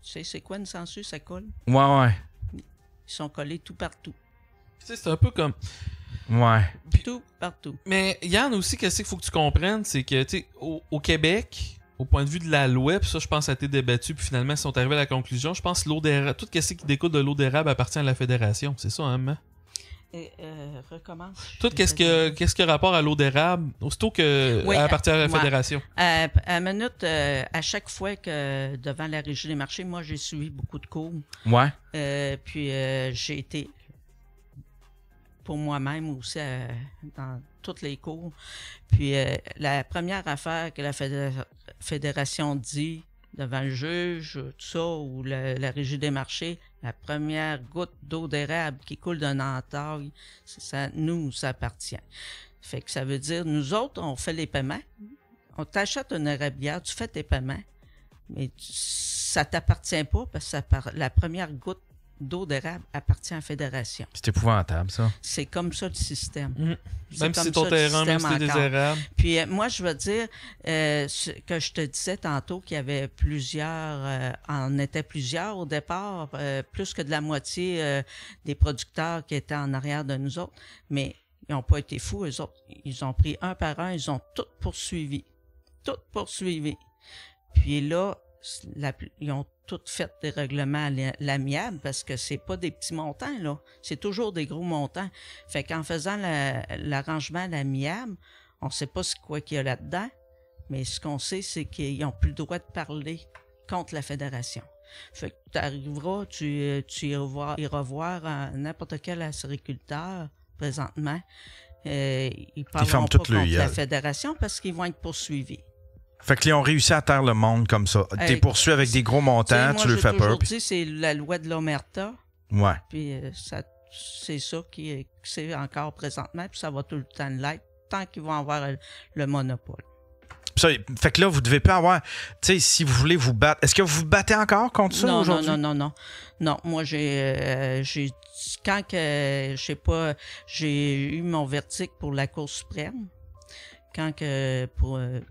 Tu sais, c'est quoi une sangsue? Ça colle. Ouais. Ils sont collés tout partout. Tu sais, c'est un peu comme... Ouais. Tout partout. Mais Yann aussi, qu'est-ce qu'il faut que tu comprennes, c'est que, tu sais, au Québec... Au point de vue de la loi, puis ça, je pense, ça a été débattu, puis finalement, ils sont arrivés à la conclusion. Je pense que l'eau d'érable, tout ce qui découle de l'eau d'érable appartient à la fédération. C'est ça, hein, maman? Recommence. Tout qu'est-ce qui a rapport à l'eau d'érable, aussitôt que elle appartient à la fédération. À minute, à chaque fois que devant la Régie des marchés, moi, j'ai suivi beaucoup de cours. Ouais. Puis j'ai été pour moi-même aussi dans toutes les cours. Puis la première affaire que la fédération dit devant le juge, tout ça, ou la Régie des marchés, la première goutte d'eau d'érable qui coule d'un entaille, ça nous appartient. Fait que ça veut dire, nous autres, on fait les paiements. On t'achète une érablière, tu fais tes paiements, mais ça t'appartient pas parce que la première goutte d'eau d'érable appartient à la fédération. C'est épouvantable, ça. C'est comme ça le système. Même si c'est ton terrain, même si c'est des érables. Puis moi, je veux dire que je te disais tantôt qu'il y avait plusieurs, en était plusieurs au départ, plus que de la moitié des producteurs qui étaient en arrière de nous autres, mais ils n'ont pas été fous, eux autres. Ils ont pris un par un, ils ont tout poursuivi. Tout poursuivi. Puis là, ils ont toutes fait des règlements à l'amiable parce que c'est pas des petits montants, là. C'est toujours des gros montants. Fait qu'en faisant l'arrangement à l'amiable, on sait pas c'est quoi qu'il y a là-dedans, mais ce qu'on sait, c'est qu'ils n'ont plus le droit de parler contre la fédération. Fait que tu arriveras, tu iras voir n'importe quel acériculteur présentement. Ils parleront pas contre la fédération parce qu'ils vont être poursuivis. Fait qu'ils ont réussi à taire le monde comme ça. T'es poursuivi avec des gros montants, tu leur fais peur. Aujourd'hui, c'est la loi de l'Omerta. Ouais. Puis c'est ça qui c'est encore présentement, puis ça va tout le temps l'être, tant qu'ils vont avoir le monopole. Fait que là, vous devez pas avoir... Tu sais, si vous voulez vous battre... Est-ce que vous vous battez encore contre ça aujourd'hui? Non, moi, quand que, je sais pas, j'ai eu mon verdict pour la Cour suprême, quand que,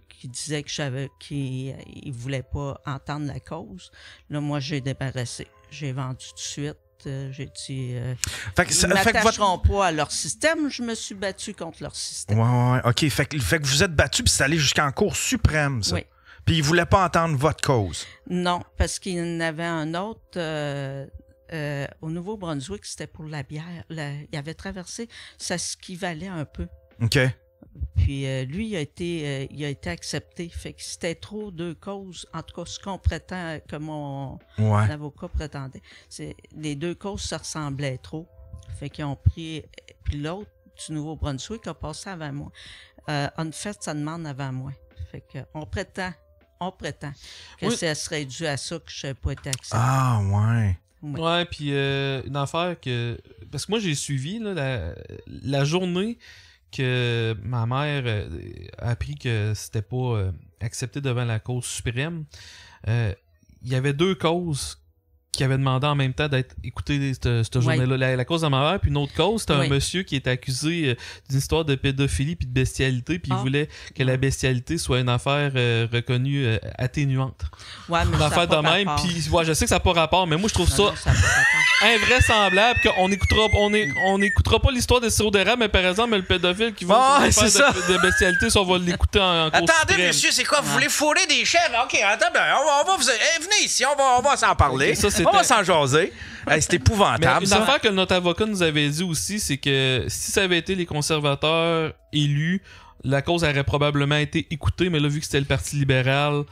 qui disait qu'il voulait pas entendre la cause, là, moi, j'ai débarrassé. J'ai vendu tout de suite. J'ai dit, ils ne m'attacheront pas à leur système. Je me suis battu contre leur système. Ouais. OK. Fait que vous êtes battu puis c'est allé jusqu'en Cour suprême, ça. Oui. Puis ils ne voulaient pas entendre votre cause. Non, parce qu'il y en avait un autre au Nouveau-Brunswick, c'était pour la bière. Il avait traversé, ça s'équivalait un peu. OK. Puis lui, il a été accepté. Fait que c'était trop deux causes. En tout cas, ce qu'on prétend, que mon avocat prétendait. Les deux causes se ressemblaient trop. Fait qu'ils ont pris... Puis l'autre du Nouveau-Brunswick a passé avant moi. On fait sa demande avant moi. Fait que on prétend que ça serait dû à ça que je n'ai pas été accepté. Ah, ouais. Ouais, puis une affaire que... Parce que moi, j'ai suivi là, la journée que ma mère a appris que c'était pas accepté devant la Cour suprême. Il y avait deux causes qui avaient demandé en même temps d'être écoutées cette journée-là. La cause de ma mère, puis une autre cause, c'était un monsieur qui était accusé d'une histoire de pédophilie puis de bestialité, puis il voulait que la bestialité soit une affaire reconnue atténuante. Ouais, mais une affaire de même, puis je sais que ça n'a pas rapport, mais moi je trouve ça invraisemblable qu'on n'écoutera pas l'histoire des sirop d'érable, mais par exemple le pédophile qui va faire de bestialité, ça on va l'écouter en cause Attendez, suprême. monsieur, c'est quoi? Vous voulez fourrer des chèvres? OK, attends, venez ici, on va s'en parler. Okay, on va s'en jaser. C'est épouvantable. Mais une affaire que notre avocat nous avait dit aussi, c'est que si ça avait été les conservateurs élus, la cause aurait probablement été écoutée, mais là, vu que c'était le Parti libéral,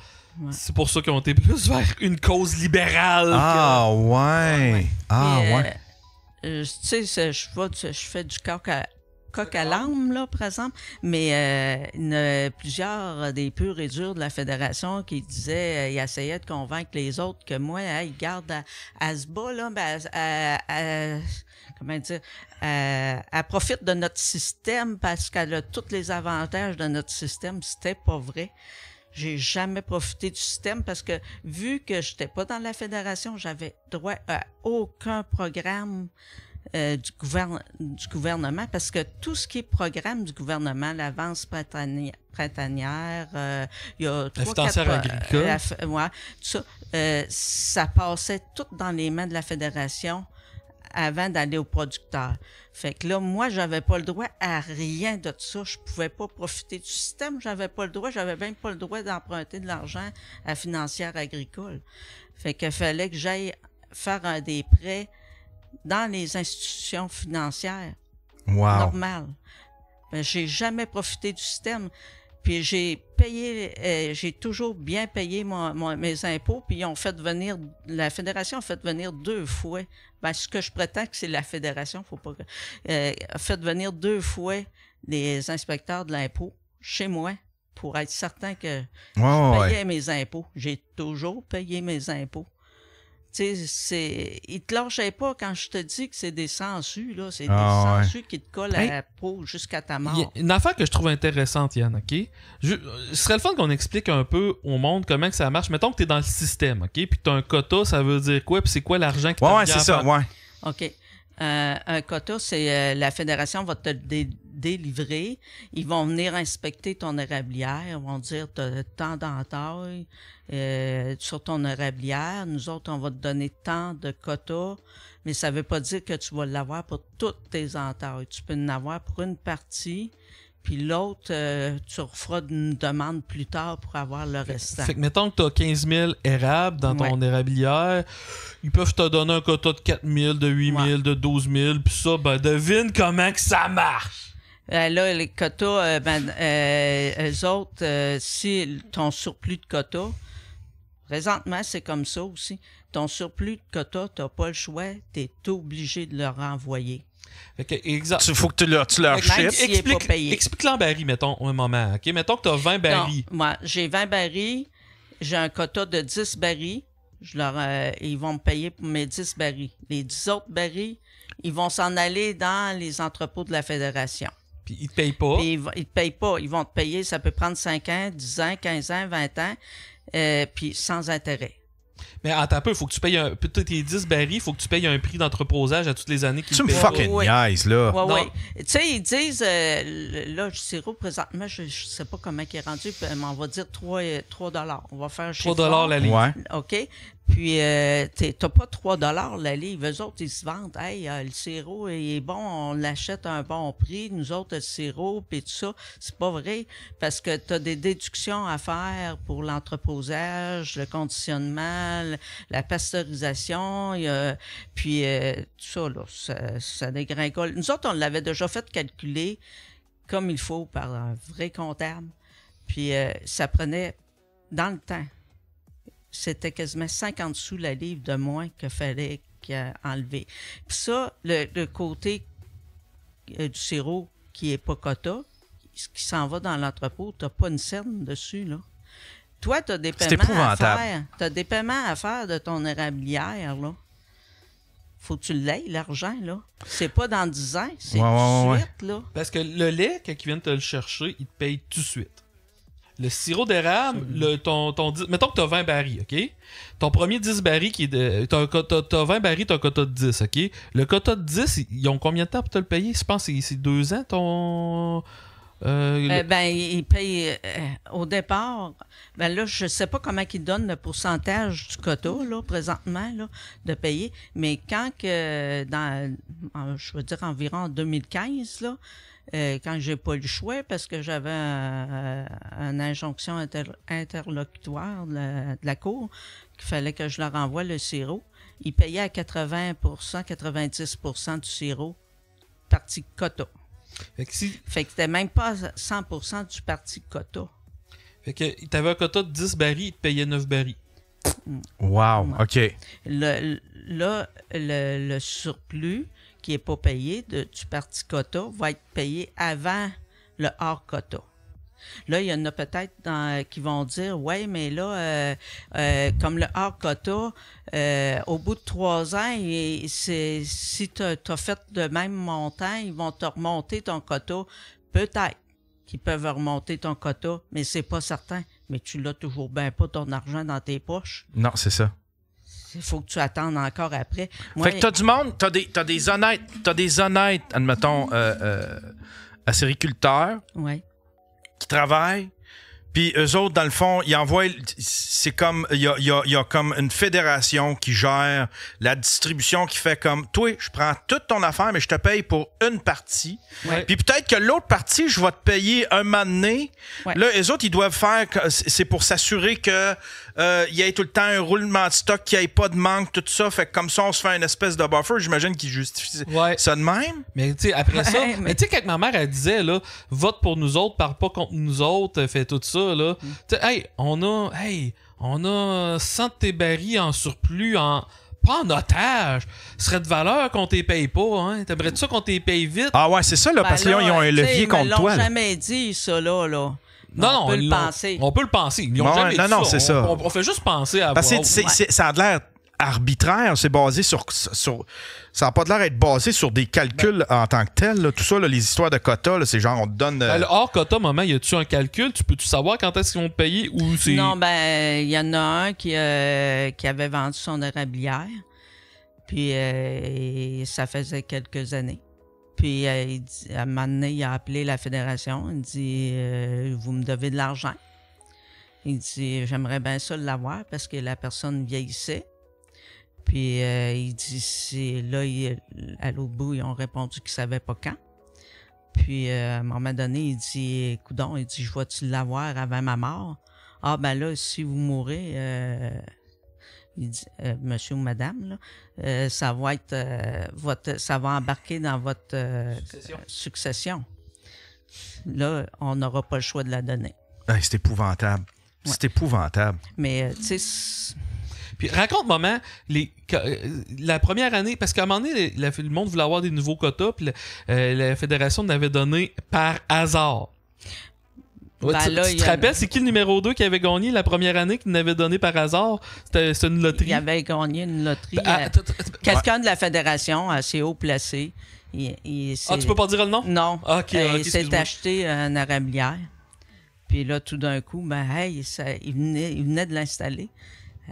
c'est pour ça qu'ils ont été plus vers une cause libérale. Ah, ouais. Ah, ouais. Tu sais, je fais du coq à l'âme, là, par exemple, mais il y a plusieurs des purs et durs de la Fédération qui disaient, ils essayaient de convaincre les autres que moi, ils gardent à ce bas, là, comment dire, elle profite de notre système parce qu'elle a tous les avantages de notre système. C'était pas vrai. J'ai jamais profité du système parce que vu que j'étais pas dans la Fédération, j'avais droit à aucun programme du gouvernement, parce que tout ce qui est programme du gouvernement, l'avance printanière, il y a la financière agricole, tout ça, ça passait tout dans les mains de la Fédération avant d'aller aux producteurs. Fait que là, moi, j'avais pas le droit à rien de ça. Je pouvais pas profiter du système. J'avais même pas le droit d'emprunter de l'argent à Financière agricole. Fait qu'il fallait que j'aille faire des prêts dans les institutions financières normales. Mais j'ai jamais profité du système. Puis j'ai toujours bien payé mes impôts, puis la Fédération a fait venir 2 fois. Ce que je prétends que c'est la Fédération, faut pas a fait venir 2 fois les inspecteurs de l'impôt chez moi pour être certain que je payais mes impôts. J'ai toujours payé mes impôts. Tu sais, ils te lâchaient pas quand je te dis que c'est des sangsues, là. C'est des sangsues qui te collent à la peau jusqu'à ta mort. Il y a une affaire que je trouve intéressante, Yann, OK? Ce serait le fun qu'on explique un peu au monde comment que ça marche. Mettons que tu es dans le système, OK? Puis que tu as un quota, ça veut dire quoi? Puis c'est quoi l'argent qui c'est ça, OK. Un quota, c'est la Fédération va te délivrer. Ils vont venir inspecter ton érablière. Ils vont dire tu as tant d'entailles sur ton érablière. Nous autres, on va te donner tant de quotas, mais ça veut pas dire que tu vas l'avoir pour toutes tes entailles. Tu peux en avoir pour une partie, puis l'autre, tu referas une demande plus tard pour avoir le restant. Fait que mettons que tu as 15 000 érables dans ton érablière, ils peuvent te donner un quota de 4 000, de 8 000, de 12 000, puis ça, devine comment que ça marche! Là, les quotas, eux autres, si ton surplus de quotas, présentement, c'est comme ça aussi. Ton surplus de quotas, tu n'as pas le choix, tu es obligé de le renvoyer. Il faut que tu leur shippes. Explique-le en barils, mettons, un moment. Okay? Mettons que tu as 20 barils. Non, moi, j'ai 20 barils, j'ai un quota de 10 barils. Ils vont me payer pour mes 10 barils. Les 10 autres barils, ils vont s'en aller dans les entrepôts de la Fédération. Puis ils te payent pas. Puis ils te payent pas. Ils vont te payer, ça peut prendre 5 ans, 10 ans, 15 ans, 20 ans, puis sans intérêt. Mais attends un peu, il faut que tu payes peut-être tes 10 barils, il faut que tu payes un prix d'entreposage à toutes les années qu'ils Tu me payent. fucking niaises, là. Oui. Tu sais, ils disent, là, le sirop, présentement, je sais pas comment il est rendu, mais on va dire 3 $. On va faire un chiffre. $3 la livre. Ouais. OK. Puis, t'as pas 3 $ la livre. Eux autres, ils se vendent. Hey, le sirop, il est bon, on l'achète à un bon prix. Nous autres, le sirop, puis tout ça. C'est pas vrai. Parce que t'as des déductions à faire pour l'entreposage, le conditionnement, la pasteurisation. Puis, tout ça, là, ça dégringole. Nous autres, on l'avait déjà fait calculer comme il faut par un vrai comptable. Puis, ça prenait dans le temps. C'était quasiment 50 sous la livre de moins qu'il fallait enlever. Puis ça, le côté du sirop qui est pas quota, qui s'en va dans l'entrepôt, t'as pas une scène dessus, là. Toi, t'as des paiements à faire. T'as des paiements à faire de ton érablière, là. Faut que tu l'aies, l'argent, là. C'est pas dans 10 ans, c'est tout de suite, là. Parce que le lait, quand ils viennent te le chercher, ils te payent tout de suite. Le sirop d'érable, mettons que tu as 20 barils, OK? Ton premier 10 barils qui est de. T'as 20 barils, t'as un quota de 10, OK? Le quota de 10, ils ont combien de temps pour te le payer? Je pense que c'est 2 ans ton. Ils payent au départ. Ben là, je sais pas comment ils donnent le pourcentage du quota, là, présentement, là, de payer. Mais quand que je veux dire environ en 2015, là, quand j'ai pas eu le choix parce que j'avais une injonction interlocutoire de la Cour qu'il fallait que je leur envoie le sirop. Ils payaient à 80%, 90% du sirop parti quota. Fait que c'était même pas 100% du parti quota. Fait que t'avais un quota de 10 barils, ils te payaient 9 barils. Wow, OK. Le surplus qui n'est pas payé du parti quota va être payé avant le hors quota. Là, il y en a peut-être qui vont dire « Ouais, mais là, comme le hors quota, au bout de 3 ans, si tu as fait le même montant, ils vont te remonter ton quota. Peut-être qu'ils peuvent remonter ton quota, mais c'est pas certain. Mais tu l'as toujours bien pas, ton argent dans tes poches. » Non, c'est ça. Il faut que tu attendes encore après. Fait que t'as du monde, t'as des honnêtes, admettons, acériculteurs qui travaillent, puis eux autres, dans le fond, ils envoient, c'est comme, il y a comme une fédération qui gère la distribution qui fait comme, toi, je prends toute ton affaire, mais je te paye pour une partie. Ouais. Puis peut-être que l'autre partie, je vais te payer un moment donné. Ouais. Là, eux autres, ils doivent faire, c'est pour s'assurer que il y ait tout le temps un roulement de stock, qu'il n'y ait pas de manque, tout ça. Fait que comme ça, on se fait une espèce de buffer. J'imagine qu'ils justifient ça de même. Mais tu sais, après ça, mais tu sais, quand ma mère, elle disait, là, vote pour nous autres, parle pas contre nous autres, fait tout ça, là. Tu sais, on a 100 de tes barils en surplus, pas en otage. Ce serait de valeur qu'on t'y paye pas, hein. T'aimerais-tu ça qu'on t'y paye vite? Ah ouais, c'est ça, là, parce qu'ils ont un levier contre toi. Ils l'ont jamais dit, ça, là. Non, on peut le penser. On peut le penser. Ils ont jamais dit ça. C'est ça. On fait juste penser à parce que ça a l'air arbitraire, c'est basé sur ça n'a pas l'air d'être basé sur des calculs en tant que tel. Là. Tout ça, là, les histoires de quotas, là, c'est genre on te donne. Le hors quota, maman, y a-tu un calcul? Peux-tu savoir quand est-ce qu'ils vont te payer ou c'est. Non, il y en a un qui avait vendu son érablière. Puis ça faisait quelques années. Puis à un moment donné, il a appelé la fédération. Il dit vous me devez de l'argent. Il dit j'aimerais bien ça l'avoir parce que la personne vieillissait. Puis il dit là, à l'autre bout, ils ont répondu qu'ils ne savaient pas quand. Puis à un moment donné, il dit coudonc, il dit je vais-tu l'avoir avant ma mort? Ah ben là, si vous mourrez, il dit monsieur ou madame, là, ça va être ça va embarquer dans votre succession. Là, on n'aura pas le choix de la donner. Hey, c'est épouvantable. Ouais. C'est épouvantable. Mais tu sais. Puis raconte, maman, la première année, parce qu'à un moment donné, le monde voulait avoir des nouveaux quotas, puis la fédération n'avait donné par hasard. Ouais, tu te rappelles, c'est qui le numéro 2 qui avait gagné la première année, qui n'avait donné par hasard? C'était une loterie. Il avait gagné une loterie. Quelqu'un de la fédération, assez haut placé, Tu peux pas dire le nom? Non. Okay, il s'est acheté une arablière. Puis là, tout d'un coup, il venait de l'installer.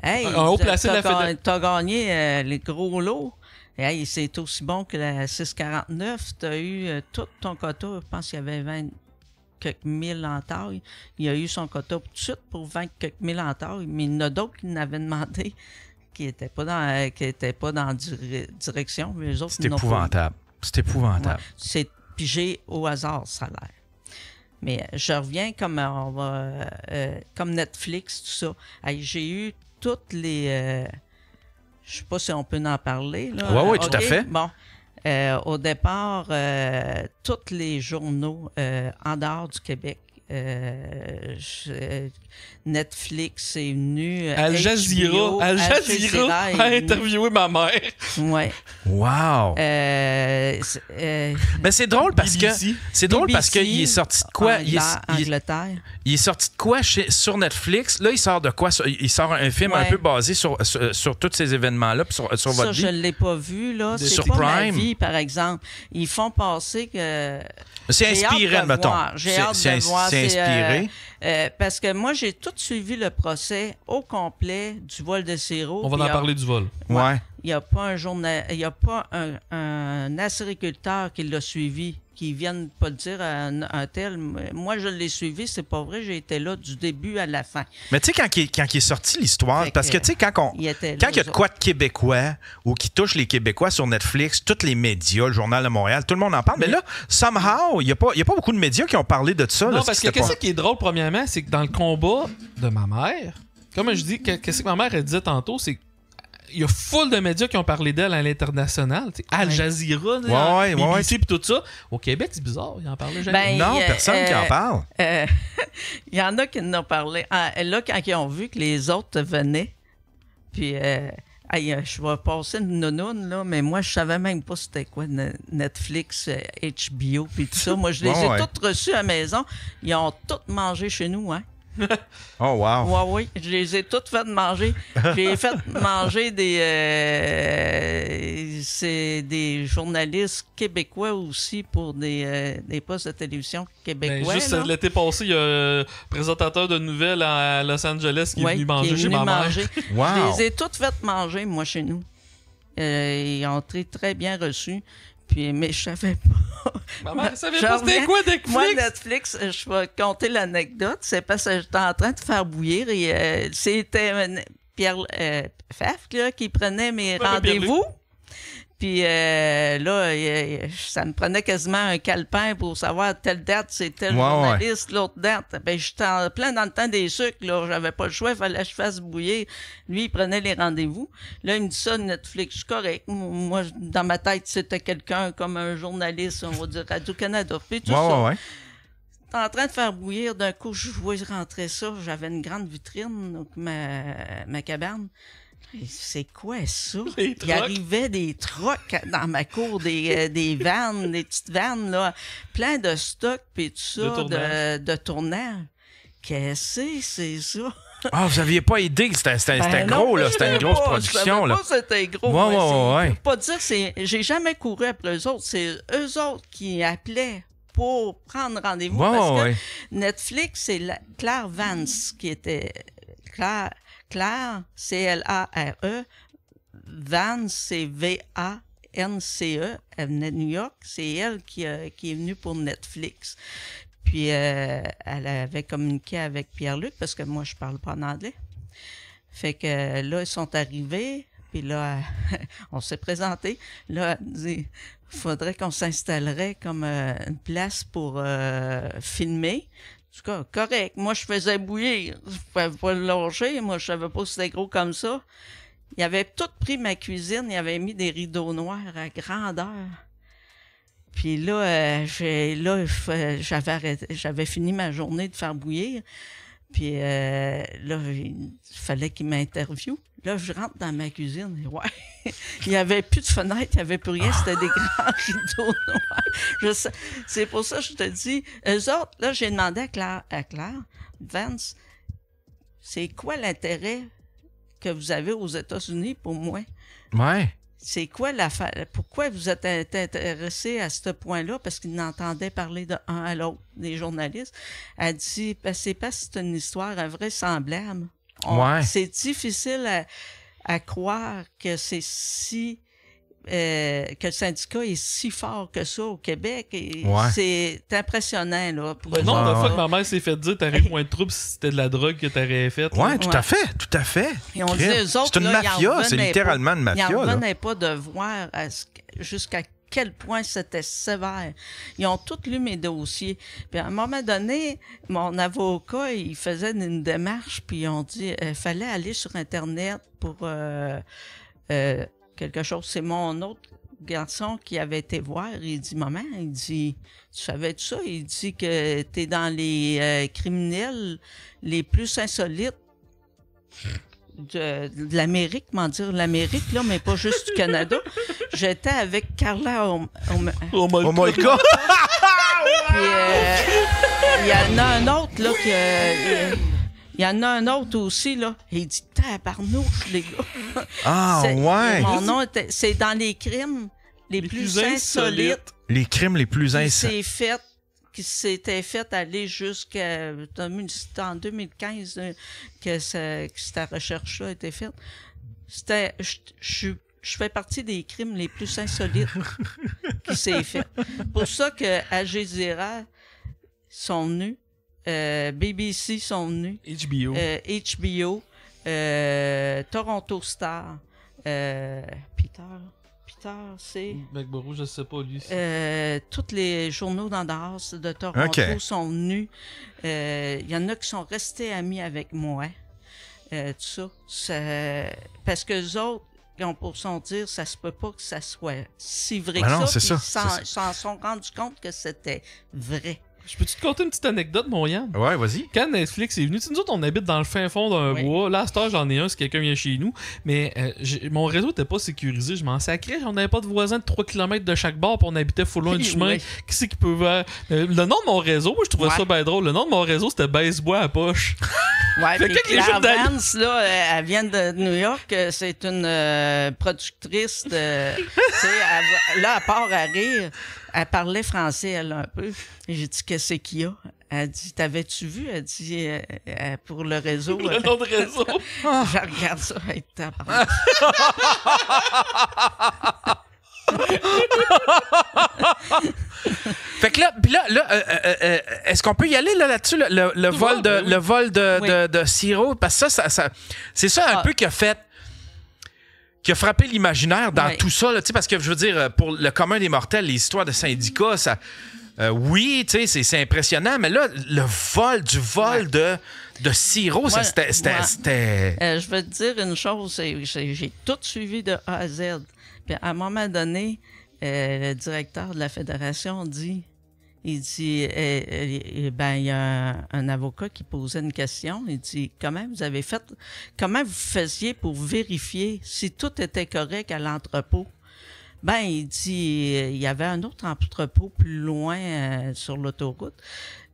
Hey, un haut placé de la fédération. T'as gagné les gros lots. Hey, c'est aussi bon que la 649. T'as eu tout ton quota. Je pense qu'il y avait 20 quelques mille en taille. Il a eu son quota tout de suite pour 20 quelques mille en taille. Mais il y en a d'autres qui n'avaient demandé qui n'étaient pas dans direction. Mais les autres, c'est épouvantable. C'est épouvantable. Ouais, c'est pigé au hasard, ça a l'air. Mais je reviens comme Netflix, tout ça. Hey, j'ai eu toutes les... je sais pas si on peut en parler. Oui, tout à fait. Bon, au départ, tous les journaux en dehors du Québec, Netflix est venu. Al Jazeera a interviewé ma mère. Ouais. Wow. Mais c'est drôle parce BBC, qu'il est sorti de quoi? Angleterre. Il est sorti de quoi sur Netflix? Là, il sort de quoi? Il sort un film un peu basé sur tous ces événements-là, sur votre vie. Ça, je ne l'ai pas vu, là. C'est sur pas Prime. ma vie, par exemple. Ils font passer que... C'est inspiré, mettons. J'ai hâte de voir. C'est inspiré. Parce que moi, j'ai tout suivi le procès au complet du vol de sirop. On va en parler du vol. Ouais. Il n'y a pas un acériculteur qui l'a suivi, qui vienne pas le dire à un tel. Moi, je l'ai suivi, c'est pas vrai, j'ai été là du début à la fin. Mais tu sais, quand il est sorti l'histoire, parce que tu sais, quand il y a de quoi de québécois ou qui touche les Québécois sur Netflix, tous les médias, le Journal de Montréal, tout le monde en parle. Mais là, somehow, il n'y a pas beaucoup de médias qui ont parlé de ça. Non, là, parce que qu'est-ce qui est drôle, premièrement, c'est que dans le combat de ma mère, comme je dis, qu'est-ce que ma mère elle disait tantôt, c'est il y a full de médias qui ont parlé d'elle à l'international. Al Jazeera, BBC et tout ça. Au Québec, c'est bizarre. Ils en parlaient jamais. Non, personne qui en parle. Il y en a qui en ont parlé. Là, quand ils ont vu que les autres venaient, puis je vais passer une nounoune, là, mais moi, je savais même pas c'était quoi Netflix, HBO, puis tout ça. Moi, je les ai toutes reçus à la maison. Ils ont toutes mangé chez nous, hein. Oh, wow! Oui, je les ai toutes faites manger. J'ai fait manger des journalistes québécois aussi pour des postes de télévision québécois. Juste l'été passé, il y a un présentateur de nouvelles à Los Angeles qui est venu manger chez ma mère. Wow. Je les ai toutes faites manger, moi, chez nous. Ils ont été très bien reçus. Mais je savais pas. Maman, elle savait pas c'était quoi Netflix? Moi, Netflix, je vais compter l'anecdote. C'est parce que j'étais en train de faire bouillir et c'était Pierre Faf qui prenait mes rendez-vous. Puis là, ça me prenait quasiment un calepin pour savoir telle date, c'est tel journaliste, l'autre date. Ben, j'étais en plein dans le temps des sucres, là. J'avais pas le choix, il fallait que je fasse bouillir. Lui, il prenait les rendez-vous. Là, il me dit ça, Netflix, correct. Moi, dans ma tête, c'était quelqu'un comme un journaliste, on va dire Radio-Canada. Puis tout ça. J'étais en train de faire bouillir. D'un coup, je voyais rentrer ça. J'avais une grande vitrine, donc ma cabane. C'est quoi ça? Il arrivait des trucks dans ma cour, des vannes, des petites vannes, là, plein de stocks puis tout ça, de tournage. Qu'est-ce que c'est ça? Ah, vous aviez pas idée que c'était gros, là. C'était une grosse production, là. Je savais pas c'était gros. Je peux pas dire, j'ai jamais couru après eux autres. C'est eux autres qui appelaient pour prendre rendez-vous. Parce que Netflix, c'est Claire Vance qui était... Claire, C-L-A-R-E, Vance, c'est V-A-N-C-E, elle venait de New York, c'est elle qui est venue pour Netflix. Puis elle avait communiqué avec Pierre-Luc, parce que moi, je parle pas en anglais. Fait que là, ils sont arrivés, puis là, on s'est présenté. Là, elle dit, il faudrait qu'on s'installerait comme une place pour filmer. En tout cas, correct. Moi, je faisais bouillir. Je pouvais pas le loger. Moi, je savais pas si c'était gros comme ça. Il avait tout pris ma cuisine. Il avait mis des rideaux noirs à grandeur. Puis là, j'avais fini ma journée de faire bouillir. Puis là, il fallait qu'il m'interviewe. Là, je rentre dans ma cuisine. Et il n'y avait plus de fenêtre, il n'y avait plus rien. C'était des grands rideaux noirs. C'est pour ça que je te dis, eux autres, là, j'ai demandé à Claire Vance, c'est quoi l'intérêt que vous avez aux États-Unis pour moi? Ouais. c'est quoi l'affaire? Pourquoi vous êtes intéressé à ce point-là? Parce qu'ils n'entendaient parler de un à l'autre, des journalistes. Elle dit, c'est parce que c'est une histoire invraisemblable. C'est difficile à croire que c'est si... que le syndicat est si fort que ça au Québec. C'est impressionnant, là. Le nombre de fois que ma mère s'est fait dire t'aurais moins de troubles si c'était de la drogue que t'aurais fait. Oui, tout à fait, tout à fait. Et on disait, eux autres, c'est une mafia, c'est littéralement une mafia. Ils n'en revenaient pas de voir jusqu'à quel point c'était sévère. Ils ont tous lu mes dossiers. Puis à un moment donné, mon avocat, il faisait une démarche, puis ils ont dit il fallait aller sur Internet pour... quelque chose. C'est mon autre garçon qui avait été voir. Il dit, maman, il dit, tu savais tout ça? Il dit que t'es dans les criminels les plus insolites de l'Amérique, comment dire, l'Amérique, là, mais pas juste du Canada. J'étais avec Carla Oh my God! Puis, il y en a un autre, là, il y en a un autre aussi, là. Il dit, tabarnouche, les gars. Ah, ouais. Mon nom était, c'est dans les crimes les plus insolites. Les crimes les plus insolites. Qui s'était fait aller jusqu'à... C'était en 2015 que cette recherche-là a été faite. Je fais partie des crimes les plus insolites qui s'est fait. Pour ça que Al Jazeera sont venus. BBC sont venus. HBO. Toronto Star. Peter, c'est... McBorough, je sais pas, lui. Tous les journaux d'Andas de Toronto sont venus. Il y en a qui sont restés amis avec moi. Tout ça. Parce que les autres, on peut s'en dire, ça se peut pas que ça soit si vrai que ça. Ils s'en sont rendus compte que c'était vrai. Je peux-tu te conter une petite anecdote, mon Yann? Ouais, vas-y. Quand Netflix est venu, nous autres, on habite dans le fin fond d'un bois. Là, à cette heure, j'en ai un si quelqu'un vient chez nous. Mais mon réseau n'était pas sécurisé. Je m'en sacrais. On n'avait pas de voisins de 3 km de chaque bord, puis on habitait full loin du chemin. Qui c'est qui pouvait... le nom de mon réseau, moi, je trouvais ça bien drôle. Le nom de mon réseau, c'était Baisse-Bois à poche. Ouais, puis Claire Vance, là, elle vient de New York. C'est une productrice de... là, à part à rire, elle parlait français, elle, un peu. Et j'ai dit, qu'est-ce qu'il y a? Elle dit, t'avais-tu vu? Elle dit, pour le réseau. Le nom de réseau. Je regarde ça. Fait que là, est-ce qu'on peut y aller là-dessus, le vol de sirop? Parce que ça c'est ça un peu qui a frappé l'imaginaire dans tout ça, là, parce que je veux dire, pour le commun des mortels, les histoires de syndicats, ça, oui, c'est impressionnant, mais là, le vol de sirop, c'était... je vais te dire une chose, j'ai tout suivi de A à Z. Puis à un moment donné, le directeur de la fédération dit, il y a un avocat qui posait une question. Il dit, comment vous faisiez pour vérifier si tout était correct à l'entrepôt? Il dit, il y avait un autre entrepôt plus loin sur l'autoroute.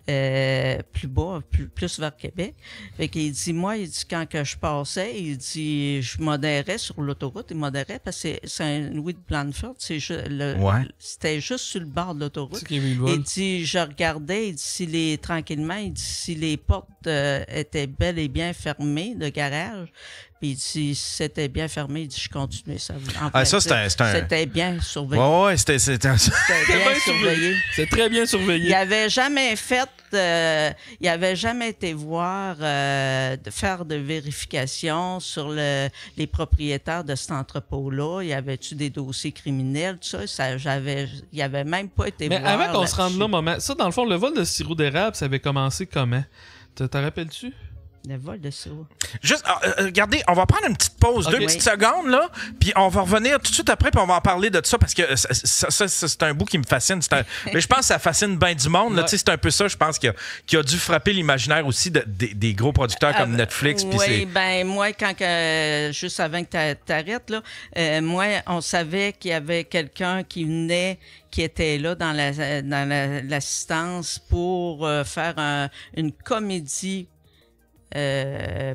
Plus bas, plus vers Québec. Fait qu'il dit, moi, quand que je passais, il dit, je modérais sur l'autoroute, il modérait parce que c'est Saint-Louis de Blandford, c'était juste sur le bord de l'autoroute. Il dit, je regardais, il dit, tranquillement, il dit, si les portes étaient bel et bien fermées de garage, puis il dit, si c'était bien fermé, il dit, je continuais ça. C'était bien surveillé. Ouais, c'était bien surveillé. C'est très bien surveillé. Il avait jamais été voir de faire de vérification sur les propriétaires de cet entrepôt-là. Il y avait-tu des dossiers criminels, tout ça? Il avait même pas été voir. Mais avant qu'on se rende là, moment, ça, dans le fond, le vol de sirop d'érable, ça avait commencé comment? T'en rappelles-tu? Le vol de sirop. Juste, regardez, on va prendre une petite pause, 2 petites secondes, là, puis on va revenir tout de suite après, puis on va en parler de ça, parce que ça c'est un bout qui me fascine. Mais je pense que ça fascine bien du monde. Là, c'est un peu ça, je pense, qui a dû frapper l'imaginaire aussi des gros producteurs comme Netflix. Oui, moi, juste avant que t'arrêtes, là, moi, on savait qu'il y avait quelqu'un qui venait, qui était là dans l'assistance pour faire une comédie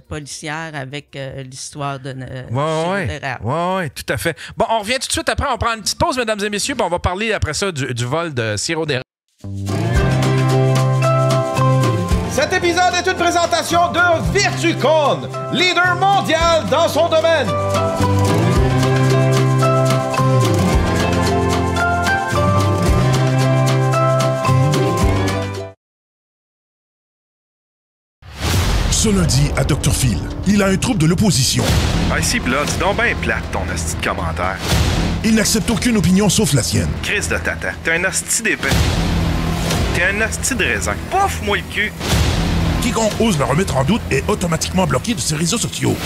policière avec l'histoire de Oui, tout à fait. Bon, on revient tout de suite après. On prend une petite pause, mesdames et messieurs, puis on va parler après ça du vol de sirop d'érable. Cet épisode est une présentation de Virtucon, leader mondial dans son domaine. Ce lundi, à Dr. Phil, il a un trouble de l'opposition. Ici, Blood, c'est donc bien plate ton hostie de commentaire. Il n'accepte aucune opinion sauf la sienne. Crise de tata, t'es un hostie d'épais. T'es un hostie de raisin. Pouf-moi le cul. Quiconque ose le remettre en doute est automatiquement bloqué de ses réseaux sociaux.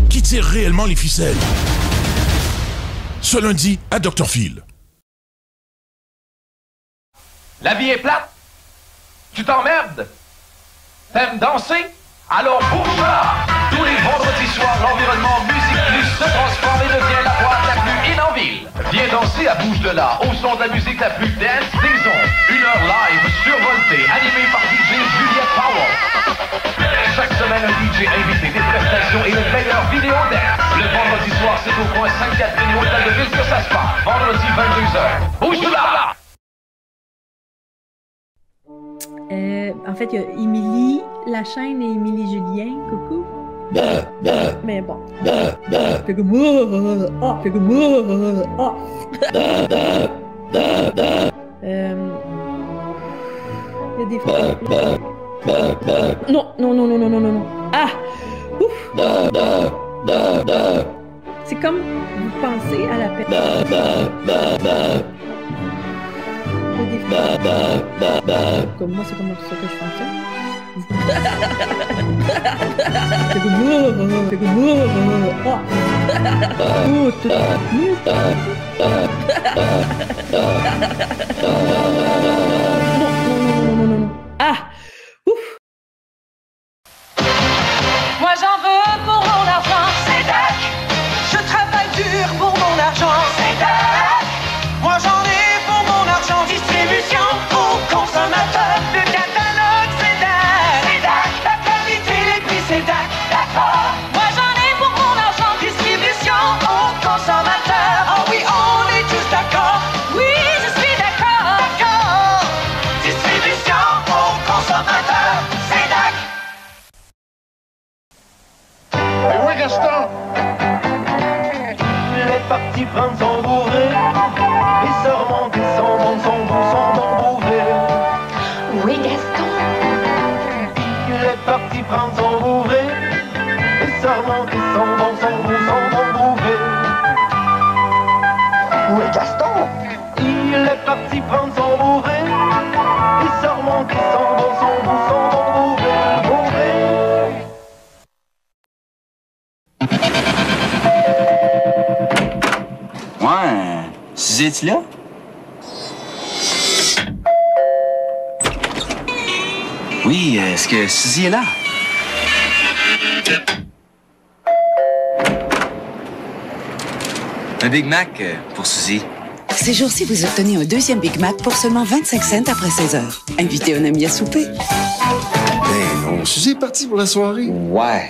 Qui tire réellement les ficelles? Ce lundi, à Dr. Phil. La vie est plate. Tu t'emmerdes. T'aimes danser? Alors bouge-là! Tous les vendredis soirs, l'environnement Musique Plus se transforme et devient la boîte la plus in en ville. Viens danser à Bouge de là, au son de la musique la plus dance des ondes. 1 heure live, survoltée, animée par DJ Juliette Powell. Chaque semaine, un DJ invité, des prestations et le meilleur vidéo dance. Le vendredi soir, c'est au coin Sainte-Catherine et Hôtel de Ville que ça se passe. Vendredi 22h. Bouge de là! En fait, il y a Émilie Lachaine et Émilie Julien. Coucou. Mais bon. Fait comme fait comme il y a des fois. Non. Ah! Ouf! C'est comme vous pensez à la personne. Comme moi, c'est comme ça que je fonctionne. Non. Ah! Ouf! Moi j'en veux pour mon argent, c'est dac. Je travaille dur pour mon argent, c'est dac. Moi j'en ai pour mon argent, distribution aux consommateurs. Le catalogue, c'est dac. C'est dac. La qualité, les prix, c'est dac. D'accord. Moi j'en ai pour mon argent, distribution aux consommateurs. Oh oui, on est tous d'accord. Oui, je suis d'accord. D'accord. Distribution aux consommateurs, c'est dac. Mais oui, Gaston! Il est parti prendre son bourré. Il se remonte, son bon bourré. Oui, Gaston. Il est parti prendre son bourré. Il se remonte, son bon bourré. Oui, Gaston! Il est parti prendre son bourré. Il se remonte, son bon bourré. Ouais, Suzy, es-tu là? Oui, est-ce que Suzy est là? Un Big Mac pour Suzy. Ces jours-ci, vous obtenez un deuxième Big Mac pour seulement 25 cents après 16 heures. Invitez un ami à souper. Ben non, Suzy est partie pour la soirée. Ouais.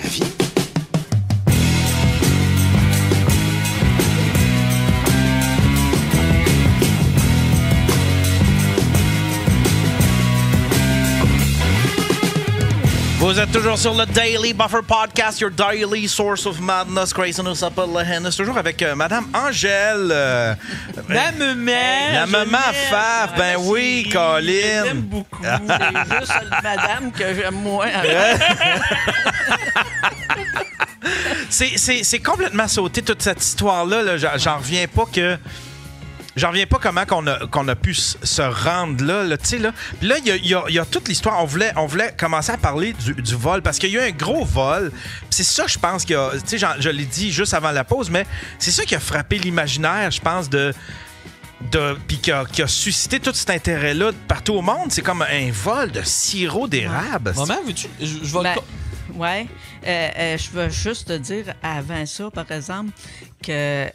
Vous êtes toujours sur le Daily Buffer Podcast, your daily source of madness, craziness, up the hennes. Toujours avec Madame Angèle. La maman Faf, ben oui, Colin. Je l'aime beaucoup. C'est juste Madame que j'aime moins. C'est complètement sauté toute cette histoire-là. Là. J'en reviens pas que... J'en reviens pas comment qu'on a pu se rendre là, tu sais, là. Puis là, il y a toute l'histoire. On voulait commencer à parler du vol parce qu'il y a eu un gros vol. C'est ça, je pense, tu sais, je l'ai dit juste avant la pause, mais c'est ça qui a frappé l'imaginaire, je pense, puis qui a suscité tout cet intérêt-là partout au monde. C'est comme un vol de sirop d'érable. Maman, veux-tu... Je vais ouais. Je veux juste te dire avant ça, par exemple, que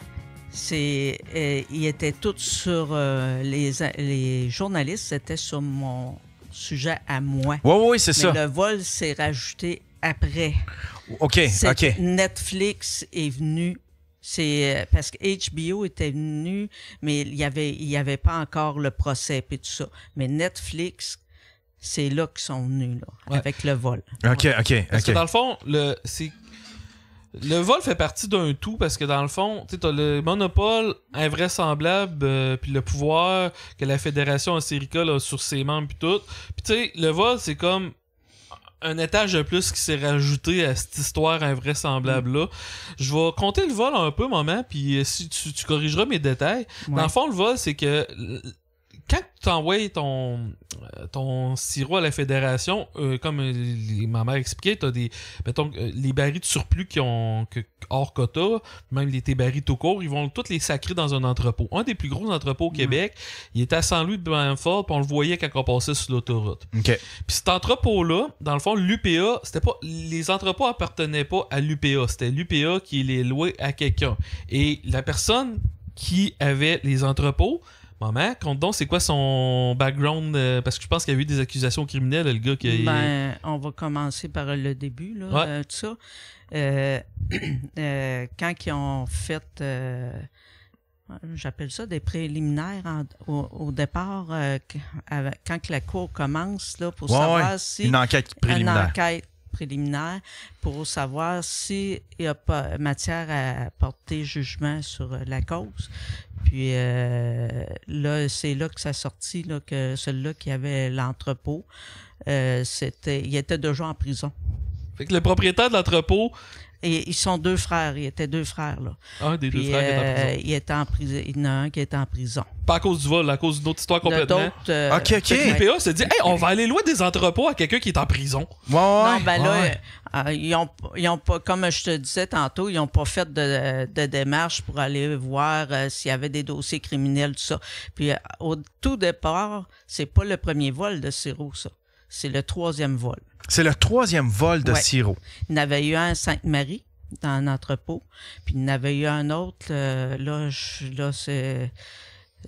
ils étaient tous sur les journalistes étaient sur sujet à moi. Oui, c'est ça. Mais le vol s'est rajouté après. OK. Netflix est venu. C'est parce que HBO était venu, mais il y avait pas encore le procès et tout ça. Mais Netflix, c'est là qu'ils sont venus, là, avec le vol. OK. Parce que dans le fond, le vol fait partie d'un tout, parce que dans le fond, tu as le monopole invraisemblable, puis le pouvoir que la Fédération océricole a sur ses membres, puis tout. Puis tu sais, le vol, c'est comme un étage de plus qui s'est rajouté à cette histoire invraisemblable-là. Je vais compter le vol un peu, maman, puis si tu corrigeras mes détails. Ouais. Dans le fond, le vol, c'est que quand tu envoies ton sirop à la Fédération, comme ma mère expliquait, t'as des, mettons, les barils de surplus hors quota, même tes barils tout court, ils vont tous les sacrer dans un entrepôt. Un des plus gros entrepôts au Québec, il était à Saint-Louis-de-Blanford, puis on le voyait quand on passait sur l'autoroute. Okay. Puis cet entrepôt-là, dans le fond, l'UPA, c'était pas, les entrepôts appartenaient pas à l'UPA, c'était l'UPA qui les louait à quelqu'un. Et la personne qui avait les entrepôts, maman, compte donc, c'est quoi son background? Parce que je pense qu'il y a eu des accusations criminelles, le gars qui a... on va commencer par le début, là, tout ça. Quand ils ont fait, j'appelle ça des préliminaires au départ, quand la cour commence, là, pour savoir si... Une enquête préliminaire pour savoir s'il n'y a pas matière à porter jugement sur la cause. Puis là, c'est là que ça sortit, là, que celui-là qui avait l'entrepôt, il était déjà en prison. Fait que le propriétaire de l'entrepôt... Et ils sont deux frères, ils étaient deux frères, là. Un des deux frères qui est en prison. Il était en prison. Il y en a un qui était en prison. Pas à cause du vol, à cause d'une autre histoire complètement. OK. L'UPA s'est dit, hey, on va aller louer des entrepôts à quelqu'un qui est en prison. Non, ben là, ils ont pas, comme je te disais tantôt, ils n'ont pas fait de démarche pour aller voir s'il y avait des dossiers criminels, tout ça. Puis au tout départ, c'est pas le premier vol de sirop, ça. C'est le 3e vol. C'est le 3e vol de sirop. Il y en avait eu un à Sainte-Marie, dans un entrepôt. Puis il y en avait eu un autre, là c'est...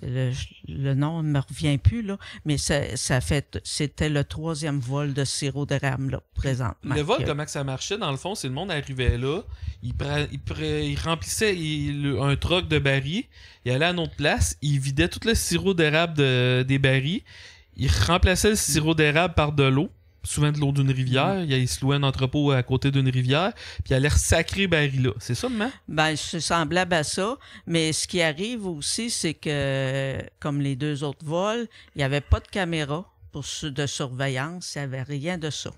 Le nom ne me revient plus, là, mais c'était le 3e vol de sirop d'érable, là, présentement. Le vol, comment que ça marchait, dans le fond, c'est le monde arrivait là, il remplissait un troc de barils, il allait à une autre place, il vidait tout le sirop d'érable des barils, il remplaçait le sirop d'érable par de l'eau, souvent de l'eau d'une rivière. Il se louait un entrepôt à côté d'une rivière, puis il allait ressacrer baril-là. C'est ça, maman? Ben, c'est semblable à ça. Mais ce qui arrive aussi, c'est que, comme les deux autres vols, il n'y avait pas de caméra de surveillance. Il n'y avait rien de ça.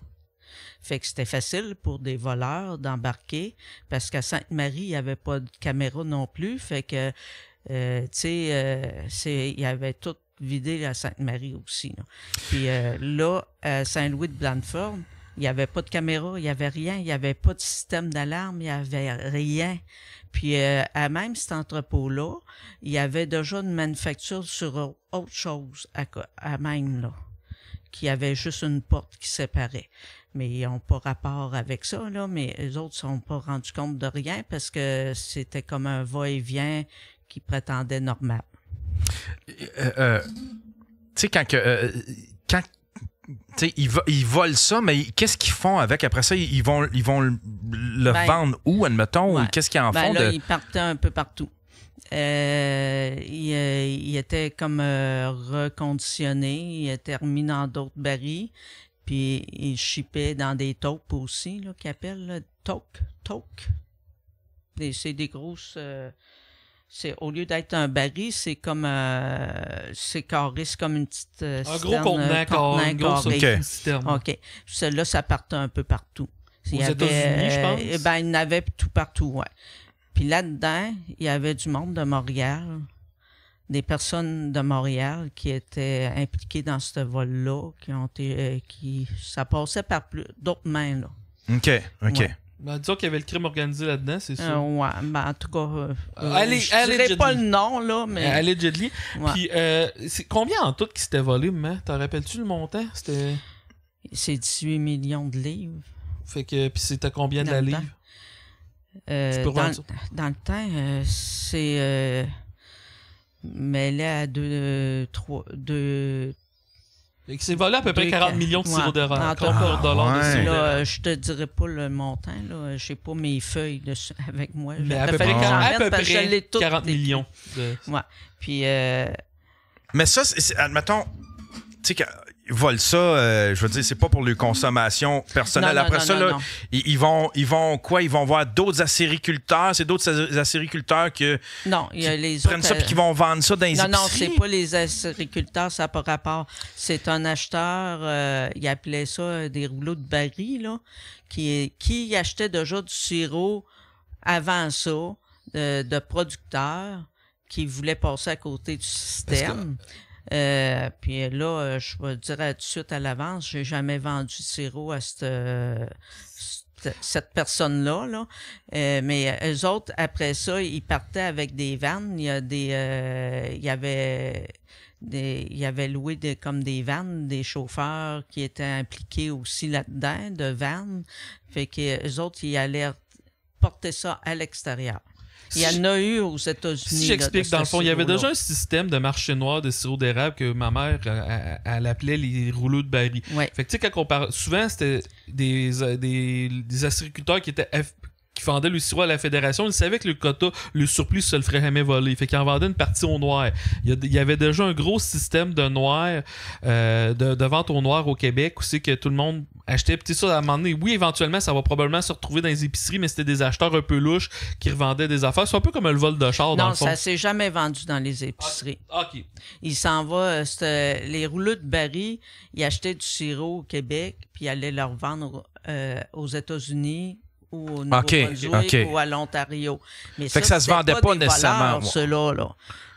Fait que c'était facile pour des voleurs d'embarquer, parce qu'à Sainte-Marie, il n'y avait pas de caméra non plus. Fait que, tu sais, il y avait tout vidé à Sainte-Marie aussi. Là. Puis là, à Saint-Louis-de-Blanford, il n'y avait pas de caméra, il n'y avait rien, il n'y avait pas de système d'alarme, il n'y avait rien. Puis à même cet entrepôt-là, il y avait déjà une manufacture sur autre chose à même, là, qui avait juste une porte qui séparait. Mais ils n'ont pas rapport avec ça, là, mais les autres ne sont pas rendus compte de rien parce que c'était comme un va-et-vient qui prétendait normal. Tu sais, quand ils volent ça, mais qu'est-ce qu'ils font avec? Après ça, ils vont le vendre où, admettons? Ouais. Ou qu'est-ce qu'ils en font? Là, ils partaient un peu partout. Il était comme reconditionné, il était remis dans d'autres barils, puis il shippait dans des taupes aussi, là, qu'ils appellent, là, toques. C'est des grosses... au lieu d'être un baril, c'est comme c'est carré, c'est comme une petite un citerne, gros contenant carré. OK. Celle-là, ça partait un peu partout. Aux États-Unis, je pense? Ben, il y en avait tout partout, ouais. Puis là-dedans, il y avait du monde de Montréal, des personnes de Montréal qui étaient impliquées dans ce vol-là, ça passait par d'autres mains, là. OK. Ouais. Ben, disons qu'il y avait le crime organisé là-dedans, c'est ça? Ouais, ben, en tout cas, je dirais pas le nom, là, mais... Allegedly. Ouais. Puis, c'est combien en tout qui s'était volé, maman? T'en rappelles-tu le montant? C'est 18 millions de livres. Puis c'était combien de la livre? Dans le temps, c'est mêlé à 2 Et que c'est volé à peu près 40 millions de sirop d'érable. Là, je te dirais pas le montant. Là. Je n'ai pas mes feuilles avec moi. Mais à peu près 40 millions. Ouais. Puis... Mais ça, admettons, tu sais, ils volent ça, je veux dire, c'est pas pour leur consommation personnelle. Après ça, là, ils vont quoi? Ils vont voir d'autres acériculteurs. C'est d'autres acériculteurs qui prennent ça et qui vont vendre ça dans les épiceries. Non, c'est pas les acériculteurs, ça n'a pas rapport. C'est un acheteur, il appelait ça des rouleaux de baril, là, qui achetait déjà du sirop avant ça, de producteurs qui voulaient passer à côté du système. Puis là, je vais dire tout de suite à l'avance, j'ai jamais vendu de sirop à cette personne-là. Là. Mais eux autres, après ça, ils partaient avec des vannes. Il y avait loué comme des vannes, des chauffeurs qui étaient impliqués aussi là-dedans, de vannes. Fait que eux autres, ils allaient porter ça à l'extérieur. Il y en a eu aux États-Unis. Si j'explique, dans le fond, il y avait déjà un système de marché noir de sirop d'érable que ma mère, elle appelait les rouleaux de baril. Ouais. Fait que tu sais, quand on parle, souvent, c'était des acériculteurs qui vendaient le sirop à la fédération. Ils savaient que le quota, le surplus, se le ferait jamais voler. Fait qu'ils en vendaient une partie au noir. Il y avait déjà un gros système de noir, de vente au noir au Québec, où c'est que tout le monde achetait. Puis ça, à un moment donné, oui, éventuellement, ça va probablement se retrouver dans les épiceries, mais c'était des acheteurs un peu louches qui revendaient des affaires. C'est un peu comme le vol de char, dans le fond. Non, ça s'est jamais vendu dans les épiceries. OK. Il s'en va, les rouleaux de baril, ils achetaient du sirop au Québec, puis ils allaient le revendre aux États-Unis, ou au Nouveau-Brunswick ou à l'Ontario. Mais fait que ça se vendait pas nécessairement. Là.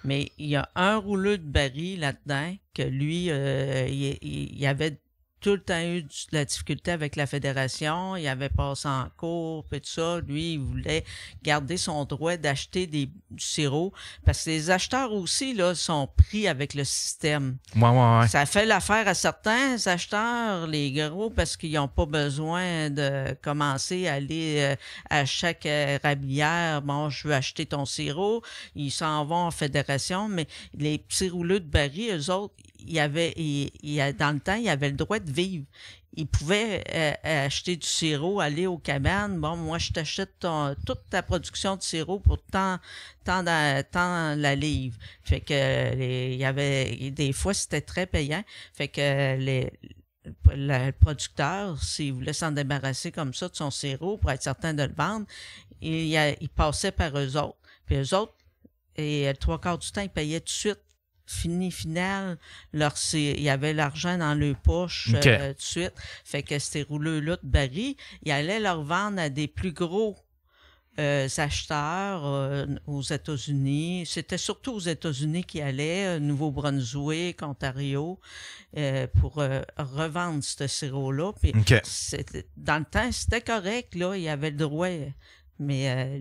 Mais il y a un rouleau de baril là-dedans que lui, il avait tout le temps eu de la difficulté avec la fédération. Il avait passé en cours et tout ça. Lui, il voulait garder son droit d'acheter du sirop parce que les acheteurs aussi là, sont pris avec le système. Ouais. Ça fait l'affaire à certains acheteurs, les gros, parce qu'ils n'ont pas besoin de commencer à aller à chaque érablière. Bon, je veux acheter ton sirop. Ils s'en vont en fédération, mais les petits rouleaux de baril, eux autres, dans le temps, il avait le droit de vivre. Il pouvait acheter du sirop, aller aux cabanes. Bon, moi, je t'achète toute ta production de sirop pour tant la livre. Fait que il y avait des fois, c'était très payant. Fait que le producteur, s'il voulait s'en débarrasser comme ça de son sirop pour être certain de le vendre, il passait par eux autres. Puis eux autres, et 3/4 du temps, ils payaient tout de suite. Final, il y avait l'argent dans leur poche tout de suite. Fait que ces rouleaux-là de baril, ils allaient leur vendre à des plus gros acheteurs aux États-Unis. C'était surtout aux États-Unis qu'ils allaient, Nouveau-Brunswick, Ontario, pour revendre ce sirop-là. Puis dans le temps, c'était correct, là, il y avait le droit. Mais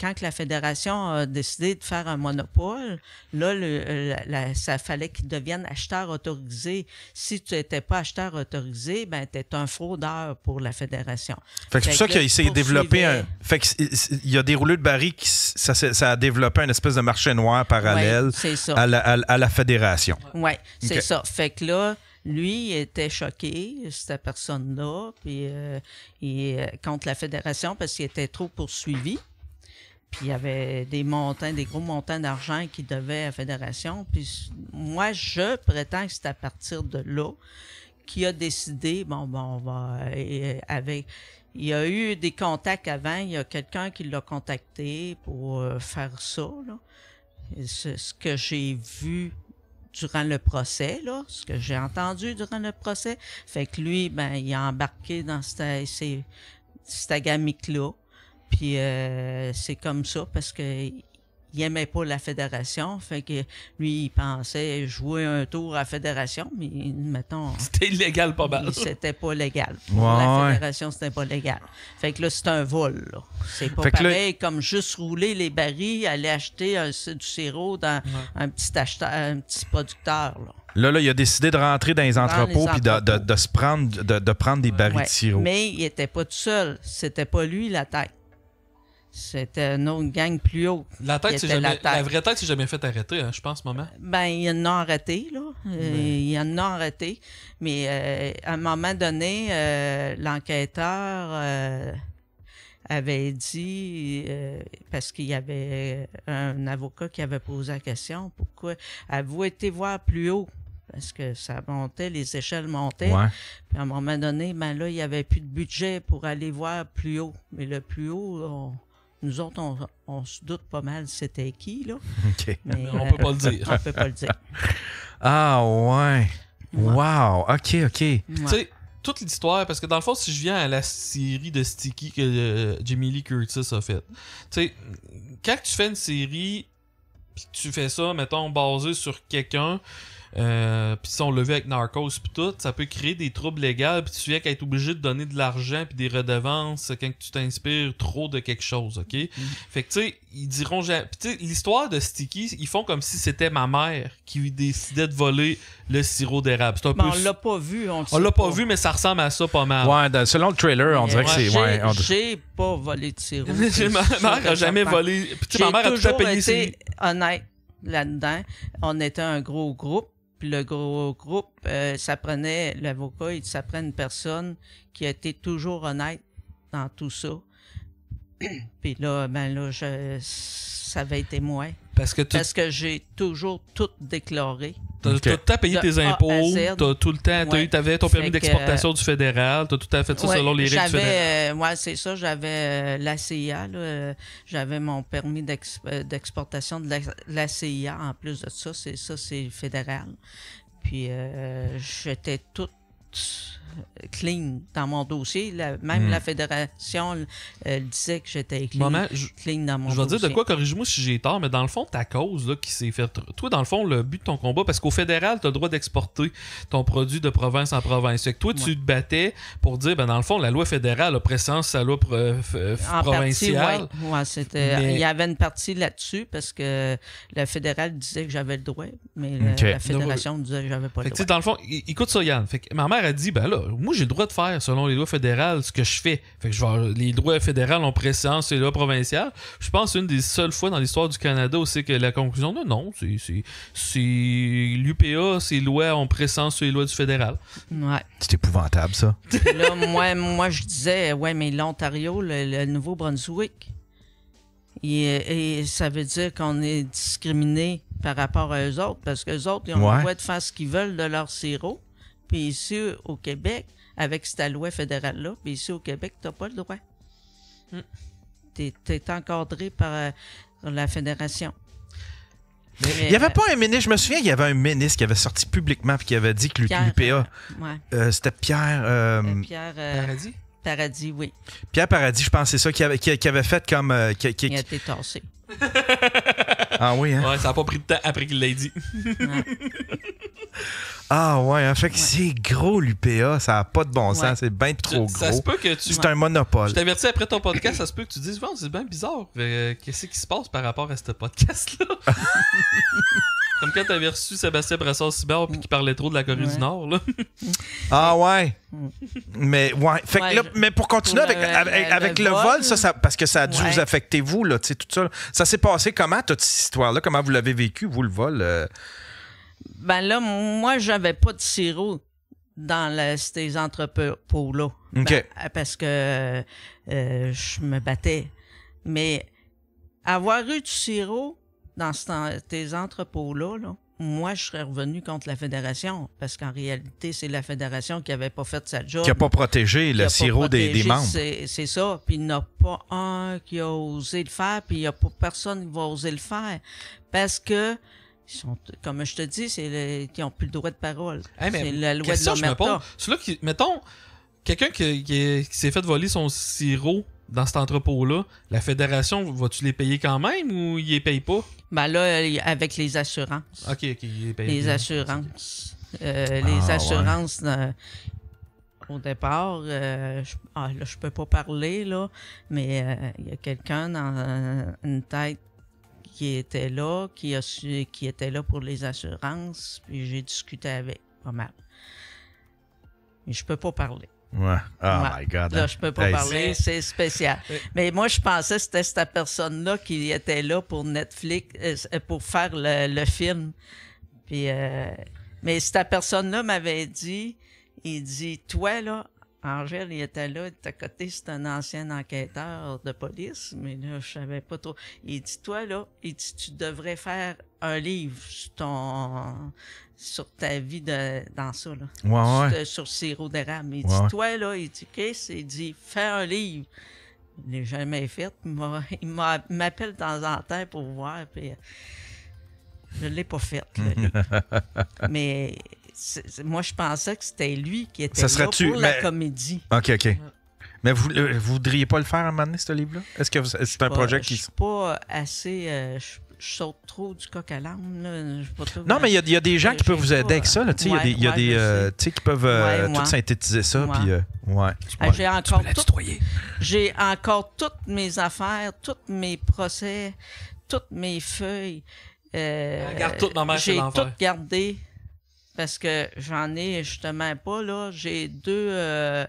quand la fédération a décidé de faire un monopole, là, ça fallait qu'ils deviennent acheteurs autorisés. Si tu n'étais pas acheteur autorisé, ben tu étais un fraudeur pour la fédération. Fait que c'est pour ça qu'il s'est développé Fait que il y a des rouleaux de baril qui ça a développé une espèce de marché noir parallèle à la fédération. Oui, c'est ça. Fait que là, lui, il était choqué, cette personne-là, puis contre la fédération parce qu'il était trop poursuivi. Puis il y avait des gros montants d'argent qu'il devait à la fédération. Puis moi, je prétends que c'est à partir de là qu'il a décidé, on va il y a eu des contacts avant, il y a quelqu'un qui l'a contacté pour faire ça, là. C'est ce que j'ai vu durant le procès, là, ce que j'ai entendu durant le procès. Fait que lui, il a embarqué dans cette gamique-là. Puis c'est comme ça parce que il aimait pas la fédération. Fait que lui, il pensait jouer un tour à la fédération, mais mettons... C'était illégal pas mal. C'était pas légal. Pour la fédération, c'était pas légal. Fait que là, c'est un vol, là. C'est pas pareil comme juste rouler les barils, aller acheter du sirop dans un petit producteur, là. Là, il a décidé de rentrer dans les entrepôts puis de prendre des barils de sirop. Mais il était pas tout seul. C'était pas lui la tête. C'était une autre gang plus haut. La vraie tête, c'est jamais fait arrêter, hein, je pense, maman. Ben, il y en a arrêté, là. Il y en a arrêté. Mais à un moment donné, l'enquêteur avait dit, parce qu'il y avait un avocat qui avait posé la question, pourquoi avez-vous été voir plus haut? Parce que ça montait, les échelles montaient. Ouais. Puis à un moment donné, ben là, il n'y avait plus de budget pour aller voir plus haut. Mais le plus haut, nous autres, on se doute pas mal c'était qui, là. OK. Mais on peut pas le dire. On peut pas le dire. Ah, ouais. Wow. OK. Tu sais, toute l'histoire, parce que dans le fond, si je viens à la série de Sticky que Jamie Lee Curtis a faite, tu sais, quand tu fais une série, puis tu fais ça, mettons, basé sur quelqu'un, puis si on l'a vu avec Narcos pis tout, ça peut créer des troubles légaux, puis tu viens qu'à être obligé de donner de l'argent puis des redevances quand tu t'inspires trop de quelque chose, ok? Fait que tu sais, ils diront jamais. Pis tu sais, l'histoire de Sticky, ils font comme si c'était ma mère qui décidait de voler le sirop d'érable. C'est un peu... On l'a pas vu, on l'a pas vu, mais ça ressemble à ça pas mal. Ouais, selon le trailer, on dirait que c'est... J'ai pas volé de sirop. Ma mère a jamais volé. Puis ma mère a tout payé. J'ai été honnête là-dedans. On était un gros groupe. Puis le gros groupe, ça prenait l'avocat, ça prenait une personne qui a été toujours honnête dans tout ça. Puis là, ça avait été moi. Parce que j'ai toujours tout déclaré. T'as payé tes impôts, t'as tout le temps, t'avais ton permis d'exportation du fédéral, t'as tout à fait ça selon les règles du fédéral. Ouais, c'est ça, j'avais la CIA, j'avais mon permis d'exportation de la CIA en plus de ça, c'est fédéral. Puis j'étais toute clean dans mon dossier. Même la fédération disait que j'étais clean dans mon dossier. Je vais dire de quoi, corrige-moi si j'ai tort, mais dans le fond, ta cause là, qui s'est fait... Toi, dans le fond, le but de ton combat, parce qu'au fédéral, tu as le droit d'exporter ton produit de province en province. Fait que toi, tu te battais pour dire, ben dans le fond, la loi fédérale a préséance sur la loi provinciale. Il y avait une partie là-dessus, parce que le fédéral disait que j'avais le droit, mais la fédération disait que j'avais pas le droit. Dans le fond, écoute ça, Yann. Fait que ma mère a dit, ben là, moi, j'ai le droit de faire, selon les lois fédérales, ce que je fais. Fait que les lois fédérales ont préséance sur les lois provinciales. Je pense que c'est une des seules fois dans l'histoire du Canada où c'est que la conclusion de non, c'est l'UPA, ces lois ont préséance sur les lois du fédéral. Ouais. C'est épouvantable, ça. Là, moi, je disais, ouais, mais l'Ontario, le Nouveau-Brunswick, et ça veut dire qu'on est discriminé par rapport à eux autres, parce qu'eux autres, ils ont le droit de faire ce qu'ils veulent de leur sirop. Puis ici, au Québec, avec cette loi fédérale-là, puis ici, au Québec, t'as pas le droit. T'es encadré par la fédération. Il n'y avait pas un ministre, je me souviens, il y avait un ministre qui avait sorti publiquement et qui avait dit que l'UPA, c'était Pierre... Paradis? Paradis, oui. Pierre Paradis, je pense, c'est ça, qui avait fait comme... Il a été tassé. Ah oui, hein? Ouais, ça n'a pas pris de temps après qu'il l'ait dit. Ah ouais, hein? Fait que c'est gros l'UPA, ça n'a pas de bon sens, c'est bien trop gros. Ça se peut que c'est un monopole. Je t'avertis après ton podcast, ça se peut que tu dises, bon, c'est bien bizarre. Qu'est-ce qui se passe par rapport à ce podcast-là? Comme quand t'avais reçu Sébastien Brassard-Sibert puis qui parlait trop de la Corée du Nord, là. Ah ouais. Mais ouais. Fait que là, mais pour continuer avec le vol, ça, parce que ça a dû vous affecter, vous, là, tu sais, tout ça. Ça s'est passé comment, toute cette histoire-là? Comment vous l'avez vécu, vous, le vol? Ben là, moi, j'avais pas de sirop dans ces entrepôts-là. OK. Parce que je me battais. Mais avoir eu du sirop dans tes entrepôts-là, moi, je serais revenu contre la Fédération. Parce qu'en réalité, c'est la Fédération qui n'avait pas fait sa job. Qui n'a pas protégé le sirop des membres. C'est ça. Puis il n'y en a pas un qui a osé le faire. Puis il n'y a pas personne qui va oser le faire. Parce que, comme je te dis, ils n'ont plus le droit de parole. C'est la loi de l'Omerta. Mettons, quelqu'un qui s'est fait voler son sirop dans cet entrepôt-là, la Fédération, vas-tu les payer quand même ou ils les payent pas? Ben là, avec les assurances. OK, ils les payent. Les assurances. Les assurances, au départ, je peux pas parler, là, mais il y a quelqu'un dans une tête qui était là, qui était là pour les assurances, puis j'ai discuté avec, pas mal. Mais je peux pas parler. Ouais. Oh my God. Là, je peux pas parler, c'est spécial. Mais moi, je pensais que c'était cette personne-là qui était là pour Netflix, pour faire le film. Puis, mais cette personne-là m'avait dit, il dit, toi, là, Angèle, il était là, il était à côté, c'est un ancien enquêteur de police, mais là, je savais pas trop. Il dit, toi, là, il dit, tu devrais faire un livre sur ta vie dans ça, là. Sur sirop d'érable. Il dit, toi, là, il dit, Chris, il dit, fais un livre. Il ne l'a jamais fait. Il m'appelle de temps en temps pour voir, puis je l'ai pas fait, le livre. Mais moi, je pensais que c'était lui qui était là pour la comédie. OK. Mais vous voudriez pas le faire à un moment donné, ce livre-là? Est-ce que c'est un projet qui... Je suis pas assez... je saute trop du coq à l'âne. Non, mais il y a des gens qui peuvent vous aider avec ça. Il y a des qui peuvent tout synthétiser ça. J'ai encore toutes mes affaires, tous mes procès, toutes mes feuilles. Regarde tout, ma mère, j'ai tout gardé parce que j'en ai justement pas. Là. J'ai deux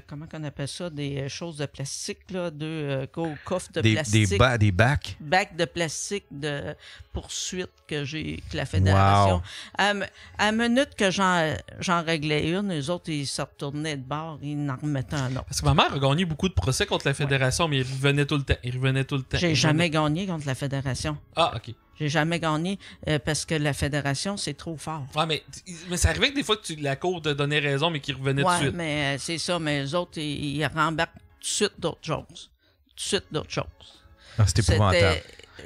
comment qu'on appelle ça, des choses de plastique, là, deux coffres de plastique. Des bacs? Bacs de plastique de poursuite que la Fédération. Wow. À la minute que j'en réglais une, les autres, ils se retournaient de bord, ils en remettaient un autre. Parce que ma mère a gagné beaucoup de procès contre la Fédération, mais il revenait tout le temps. J'ai jamais gagné contre la Fédération. Ah, OK. J'ai jamais gagné parce que la Fédération, c'est trop fort. Ouais, mais ça arrivait que des fois que la Cour te donnait raison, mais qu'ils revenaient tout de suite. Ouais, mais c'est ça. Mais les autres, ils rembarquent tout de suite d'autres choses. Ah, c'est épouvantable.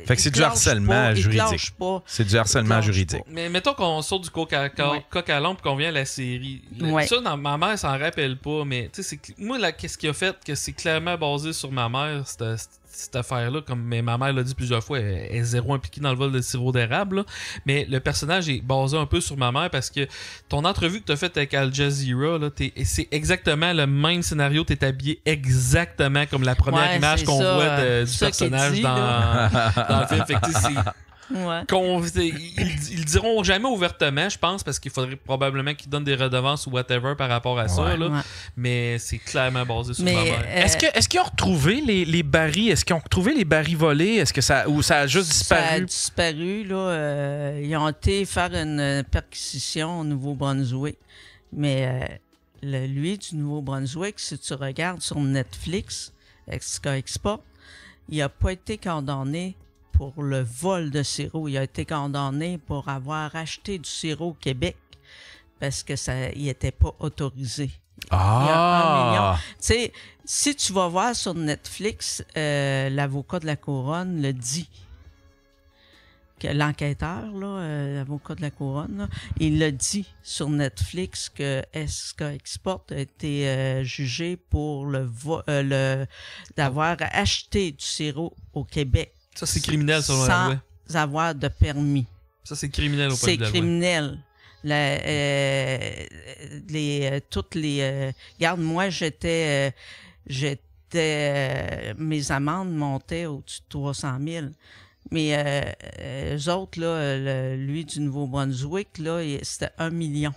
Fait que c'est du harcèlement juridique. C'est du harcèlement juridique. Mais mettons qu'on sort du coq à l'âne et qu'on vient à la série. Ça, ma mère s'en rappelle pas, mais moi, qu'est-ce qui a fait que c'est clairement basé sur ma mère, cette affaire-là, comme ma mère l'a dit plusieurs fois, elle est zéro impliquée dans le vol de sirop d'érable, là. Mais le personnage est basé un peu sur ma mère parce que ton entrevue que tu as faite avec Al Jazeera, là, c'est exactement le même scénario, tu es habillé exactement comme la première image qu'on voit du personnage dans le film. Fait que ils le diront jamais ouvertement, je pense, parce qu'il faudrait probablement qu'ils donnent des redevances ou whatever par rapport à ça. Là. Mais c'est clairement basé sur ma mère. Est-ce qu'ils ont retrouvé les barils? Est-ce qu'ils ont retrouvé les barils volés? Est-ce que ça a juste disparu? Ça a disparu. Là, ils ont été faire une perquisition au Nouveau-Brunswick. Mais lui du Nouveau-Brunswick, si tu regardes sur Netflix, SK Export, il n'a pas été condamné pour le vol de sirop. Il a été condamné pour avoir acheté du sirop au Québec parce que il n'était pas autorisé. Ah! Il y a 1 million. Tu sais, si tu vas voir sur Netflix, l'avocat de la Couronne le dit. Que l'enquêteur, l'avocat de la Couronne, là, il le dit sur Netflix que SK Export a été jugé pour d'avoir acheté du sirop au Québec. Ça, c'est criminel, selon la loi. Sans avoir de permis. Ça, c'est criminel au pays de la loi. C'est criminel. Toutes les... Regarde, moi, mes amendes montaient au-dessus de 300 000. Mais eux autres, là, lui du Nouveau-Brunswick, là, c'était 1 million.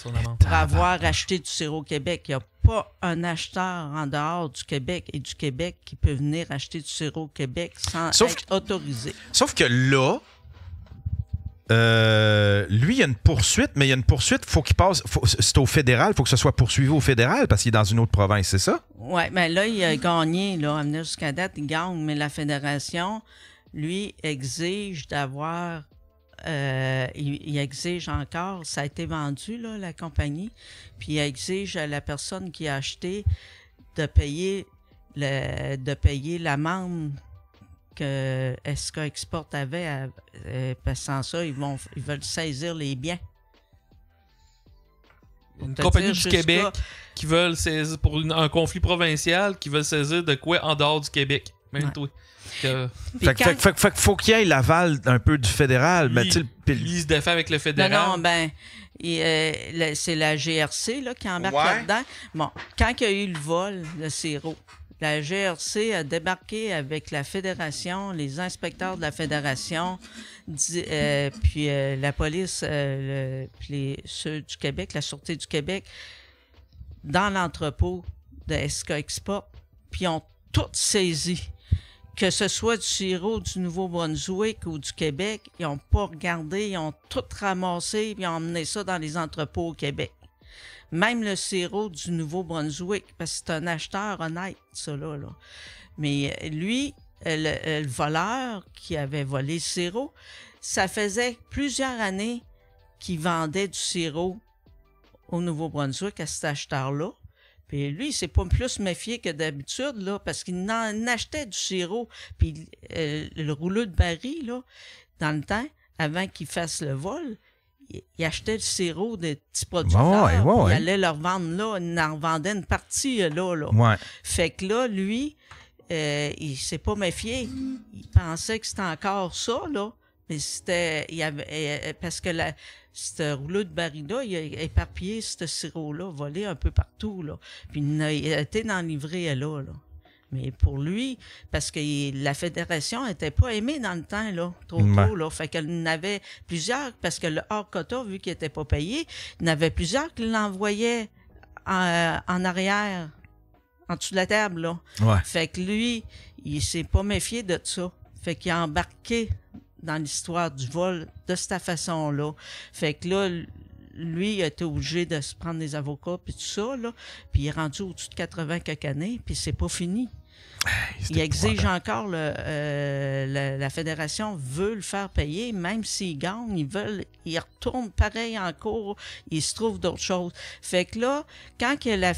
Pour avoir acheté du sirop au Québec. Il n'y a pas un acheteur en dehors du Québec et du Québec qui peut venir acheter du sirop au Québec sans être autorisé. Sauf que là, lui, il y a une poursuite, mais il y a une poursuite, faut qu'il passe. C'est au fédéral, il faut que ce soit poursuivi au fédéral parce qu'il est dans une autre province, c'est ça? Oui, mais là, il a gagné, là, à venir jusqu'à date, il gagne, mais la fédération, lui, exige d'avoir. Il exige encore, ça a été vendu, là, la compagnie, puis il exige à la personne qui a acheté de payer l'amende que SK Export avait, parce que sans ça, ils veulent saisir les biens. Une compagnie du Québec qui veulent saisir pour un conflit provincial, qui veulent saisir de quoi en dehors du Québec. Même toi. Fait qu'il faut qu'il y ait l'aval un peu du fédéral. Lui, il se défait avec le fédéral. C'est la GRC là, qui embarque là-dedans. Bon, quand il y a eu le vol de sirop, la GRC a débarqué avec la fédération, les inspecteurs de la fédération, puis la police, puis ceux du Québec, la Sûreté du Québec. dans l'entrepôt de SK Export, puis ils ont tout saisi. Que ce soit du sirop du Nouveau-Brunswick ou du Québec, ils n'ont pas regardé, ils ont tout ramassé, puis ils ont emmené ça dans les entrepôts au Québec. Même le sirop du Nouveau-Brunswick, parce que c'est un acheteur honnête, ça là. Mais lui, le voleur qui avait volé le sirop, ça faisait plusieurs années qu'il vendait du sirop au Nouveau-Brunswick à cet acheteur-là. Puis lui, il s'est pas plus méfié que d'habitude, là, parce qu'il en achetait du sirop. Puis le rouleau de baril, là, dans le temps, avant qu'il fasse le vol, il achetait le sirop des petits producteurs. Il allait leur vendre là. Il en vendait une partie là. Ouais. Fait que là, lui, il s'est pas méfié. Il pensait que c'était encore ça, là. Mais c'était... parce que ce rouleau de baril-là, il a éparpillé ce sirop-là, volé un peu partout, là. Puis il a été dans le livret là. Mais pour lui, parce que la fédération n'était pas aimée dans le temps, là, trop tôt, là. Fait qu'elle en avait plusieurs, parce que le hors-quota, vu qu'il n'était pas payé, il y en avait plusieurs qui l'envoyaient en arrière, en dessous de la table, là. Ouais. Fait que lui, il s'est pas méfié de ça. Fait qu'il a embarqué dans l'histoire du vol de cette façon-là. Fait que là, lui, il a été obligé de se prendre des avocats puis tout ça, là. Puis il est rendu au-dessus de 80 quelques années, puis c'est pas fini. Il exige encore, la fédération veut le faire payer, même s'il gagne, il retourne pareil en cours, il se trouve d'autres choses. Fait que là, quand la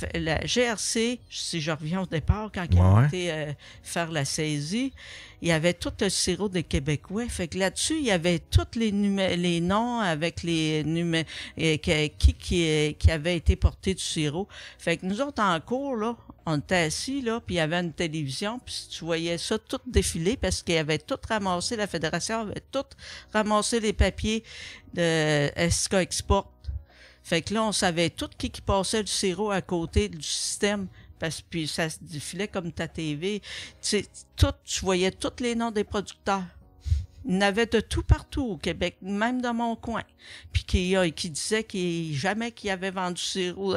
GRC, si je reviens au départ, quand il a été faire la saisie, il y avait tout le sirop des Québécois. Fait que là-dessus, il y avait tous les noms avec les numéros qui avaient été portés du sirop. Fait que nous autres, en cours, là, on était assis, là, puis il y avait une télévision, puis tu voyais ça tout défiler parce qu'il avait tout ramassé, la fédération avait tout ramassé les papiers de SK Export. Fait que là, on savait tout qui passait du sirop à côté du système. Parce que ça se défilait comme ta TV. Tu voyais tous les noms des producteurs. Il y en avait de tout partout au Québec, même dans mon coin. Puis qui disait jamais qu'il avait vendu sirop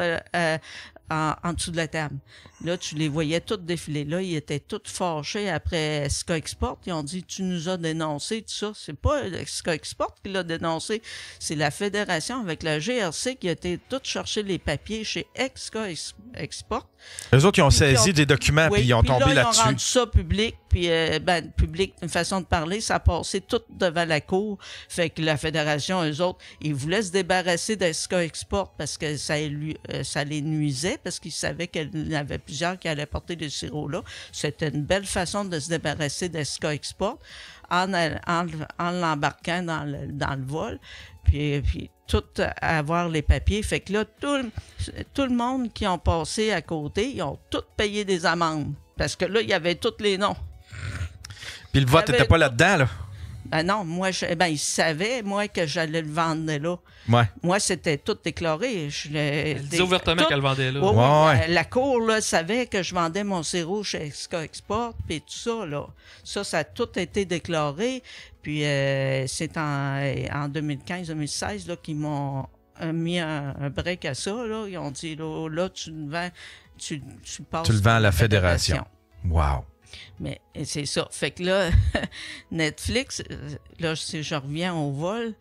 en dessous de la table. Là, tu les voyais tous défiler. Là, ils étaient tous fâchés après SK Export. Ils ont dit, tu nous as dénoncé, tout ça. C'est pas SK Export qui l'a dénoncé. C'est la fédération avec la GRC qui a été tout chercher les papiers chez SK Export. Eux autres, ils ont saisi des documents puis ils ont tombé là-dessus. Ils ont rendu ça public. Puis, public, une façon de parler, ça a passé tout devant la cour. Fait que la fédération, eux autres, ils voulaient se débarrasser de SK Export parce que ça les nuisait, parce qu'ils savaient qu'il y avait plusieurs qui allaient porter le sirop là. C'était une belle façon de se débarrasser de SK Export en l'embarquant dans le vol. Puis tout avoir les papiers. Fait que là, tout le monde qui ont passé à côté, ils ont tous payé des amendes. Parce que là, il y avait tous les noms. Puis le vote n'était pas là-dedans, là? Ben non, moi, ils savaient, moi, que j'allais le vendre là. Ouais. Moi, c'était tout déclaré. Elle disait ouvertement qu'elle vendait là. La cour, là, savait que je vendais mon sirop chez SK Export, puis tout ça, là. Ça a tout été déclaré. Puis c'est en 2015-2016, là, qu'ils m'ont mis un break à ça, là. Ils ont dit, là, tu le vends, tu passes... Tu le vends à la fédération. Wow. Mais c'est ça. Fait que là, Netflix, là, si je reviens au vol,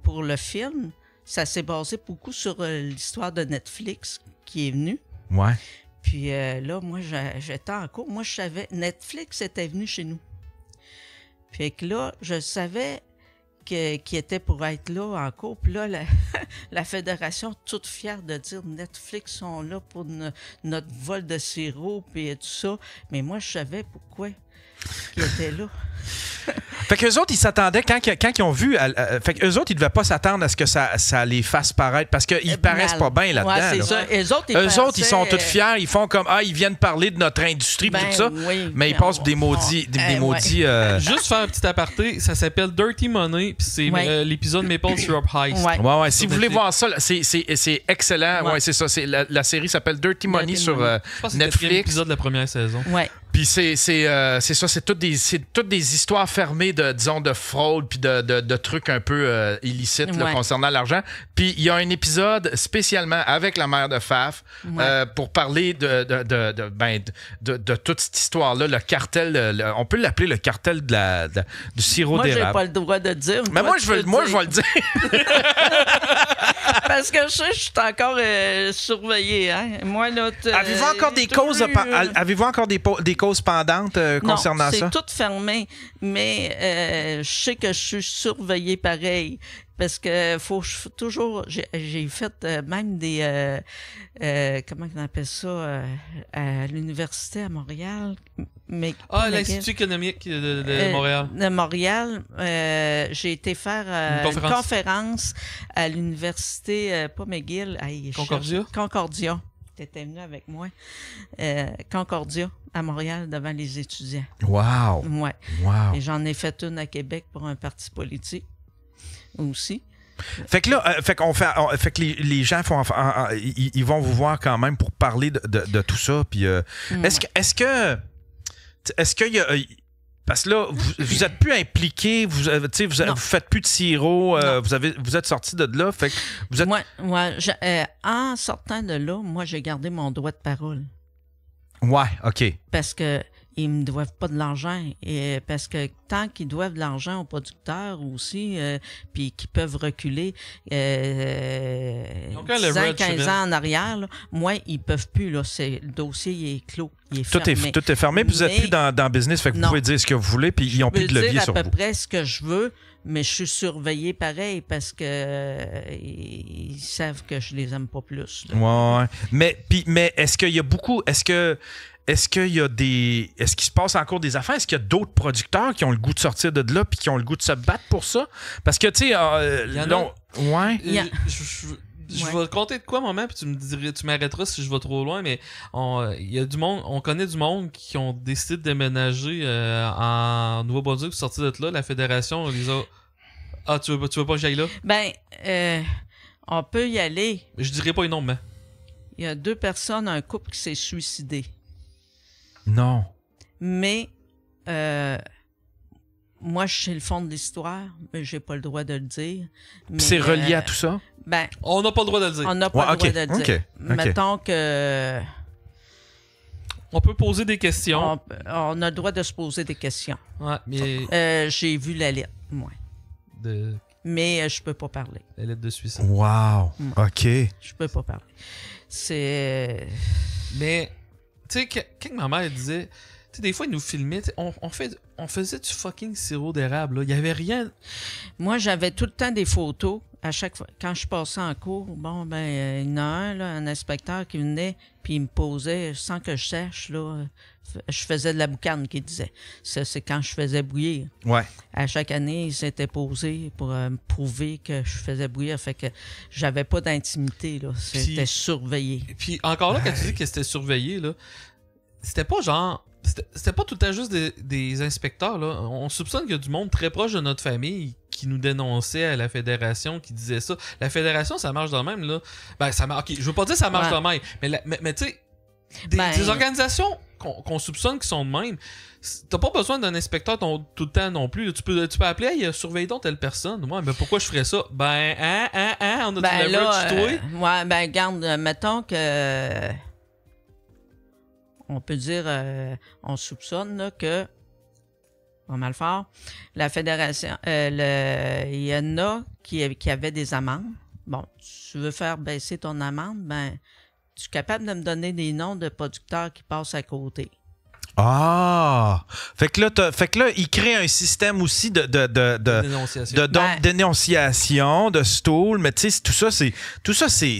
pour le film, ça s'est basé beaucoup sur l'histoire de Netflix qui est venue. Ouais. Puis là, moi, j'étais en cours. Moi, je savais, Netflix était venu chez nous. Fait que là, je savais qui était pour être là en cours. Puis là, la fédération, toute fière de dire Netflix sont là pour notre vol de sirop et tout ça. Mais moi, je savais pourquoi ils étaient là. Fait qu'eux autres, ils s'attendaient, quand ils ont vu... fait qu'eux autres, ils devaient pas s'attendre à ce que ça les fasse paraître, parce qu'ils paraissent pas bien là-dedans. Ouais, c'est là. ça. Eux autres, ils sont tous fiers, ils font comme, ils viennent parler de notre industrie, tout ça, oui, mais ils passent des maudits... Juste faire un petit aparté, ça s'appelle Dirty Money, puis c'est l'épisode Maple Syrup Heist. Ouais. Si vous voulez voir ça, c'est excellent. Ouais, c'est ça. La série s'appelle Dirty Money sur Netflix. C'est l'épisode de la première saison. Ouais. Puis c'est ça, c'est toutes des histoires fermées disons, de fraude puis de trucs un peu illicites là, concernant l'argent. Puis il y a un épisode spécialement avec la mère de Faf pour parler de toute cette histoire-là, le cartel, on peut l'appeler le cartel du sirop d'érable. Moi, j'ai pas le droit de dire. Mais moi, je vais le dire. Parce que je suis encore surveillé. Hein? Moi, là, avez-vous encore des causes avez-vous encore des causes pendantes concernant ça? Non, c'est tout fermé. Mais je sais que je suis surveillé pareil. Parce que faut toujours... J'ai fait même des... comment on appelle ça? À l'université à Montréal. L'Institut économique de Montréal. De Montréal. J'ai été faire une conférence à l'université, pas McGill. Concordia. Tu étais venu avec moi. Concordia, à Montréal, devant les étudiants. Wow! Ouais. Wow. Et j'en ai fait une à Québec pour un parti politique aussi. Fait que là, fait que les gens ils vont vous voir quand même pour parler de tout ça. Puis est-ce que il y a parce que là, vous êtes plus impliqué, vous faites plus de sirop, vous êtes sorti de là, fait que vous êtes... Moi, en sortant de là, moi, j'ai gardé mon droit de parole. Ouais, OK. Parce que ils me doivent pas de l'argent. Et parce que tant qu'ils doivent de l'argent aux producteurs aussi, puis qu'ils peuvent reculer 10 ans, 15 ans en arrière, là, moi, ils peuvent plus. Là, le dossier il est clos. Il est fermé. Tout est fermé, puis vous n'êtes plus dans le business, fait que vous pouvez dire ce que vous voulez, puis ils n'ont plus de levier sur vous. Je peux dire à peu près ce que je veux, mais je suis surveillé pareil parce que ils savent que je les aime pas plus. Là. Ouais. Mais est-ce qu'il y a beaucoup... Est-ce qu'il se passe encore des affaires? Est-ce qu'il y a d'autres producteurs qui ont le goût de sortir de là puis qui ont le goût de se battre pour ça? Parce que, tu sais... Je vais te compter de quoi, maman, puis tu m'arrêteras si je vais trop loin, mais il y a du monde, on connaît du monde qui ont décidé de déménager en Nouveau-Brunswick, sortir de là. La fédération, on les a... Ah, tu veux pas que j'aille là? Ben, on peut y aller. Je dirais pas les noms, mais... Il y a 2 personnes, un couple qui s'est suicidé. Non. Mais, moi, je sais le fond de l'histoire, mais j'ai pas le droit de le dire. C'est relié à tout ça? Ben, on n'a pas le droit de le dire. On n'a pas le droit de le dire. Okay. Mettons que... On peut poser des questions. On a le droit de se poser des questions. Ouais, mais... j'ai vu la lettre, moi. Mais je peux pas parler. La lettre de suicide. Wow. OK. Je peux pas parler. C'est... Mais, tu sais, quand ma mère disait... Tu sais, des fois, ils nous filmaient. On faisait du fucking sirop d'érable, là. Il y avait rien... Moi, j'avais tout le temps des photos. À chaque fois, quand je passais en cours, bon, ben, il y en a un inspecteur qui venait, puis il me posait, sans que je sache, là, je faisais de la boucane, qu'il disait. Ça, c'est quand je faisais bouillir. Ouais. À chaque année, il s'était posé pour me prouver que je faisais bouillir. Fait que j'avais pas d'intimité, là. C'était surveillé. Puis encore là, quand tu dis que c'était surveillé, là, c'était pas genre... C'était pas tout le temps juste des inspecteurs, là. On soupçonne qu'il y a du monde très proche de notre famille qui nous dénonçait à la fédération, qui disait ça. La fédération, ça marche de même, là. Ben, ça marche... OK, je veux pas dire que ça marche de même, mais tu sais, des organisations qu'on soupçonne qui sont de même, t'as pas besoin d'un inspecteur tout le temps non plus. Tu peux appeler, hey, surveille donc telle personne. Ouais, mais pourquoi je ferais ça? Ben, on a du leverage sur toi. Ouais, ben, regarde, mettons que... On peut dire, on soupçonne là, que, pas mal fort, la fédération, il y en a qui avaient des amendes. Bon, tu veux faire baisser ton amende, ben, tu es capable de me donner des noms de producteurs qui passent à côté. Ah! Fait que là, il crée un système aussi de dénonciation, de stool, mais tu sais, tout ça, c'est...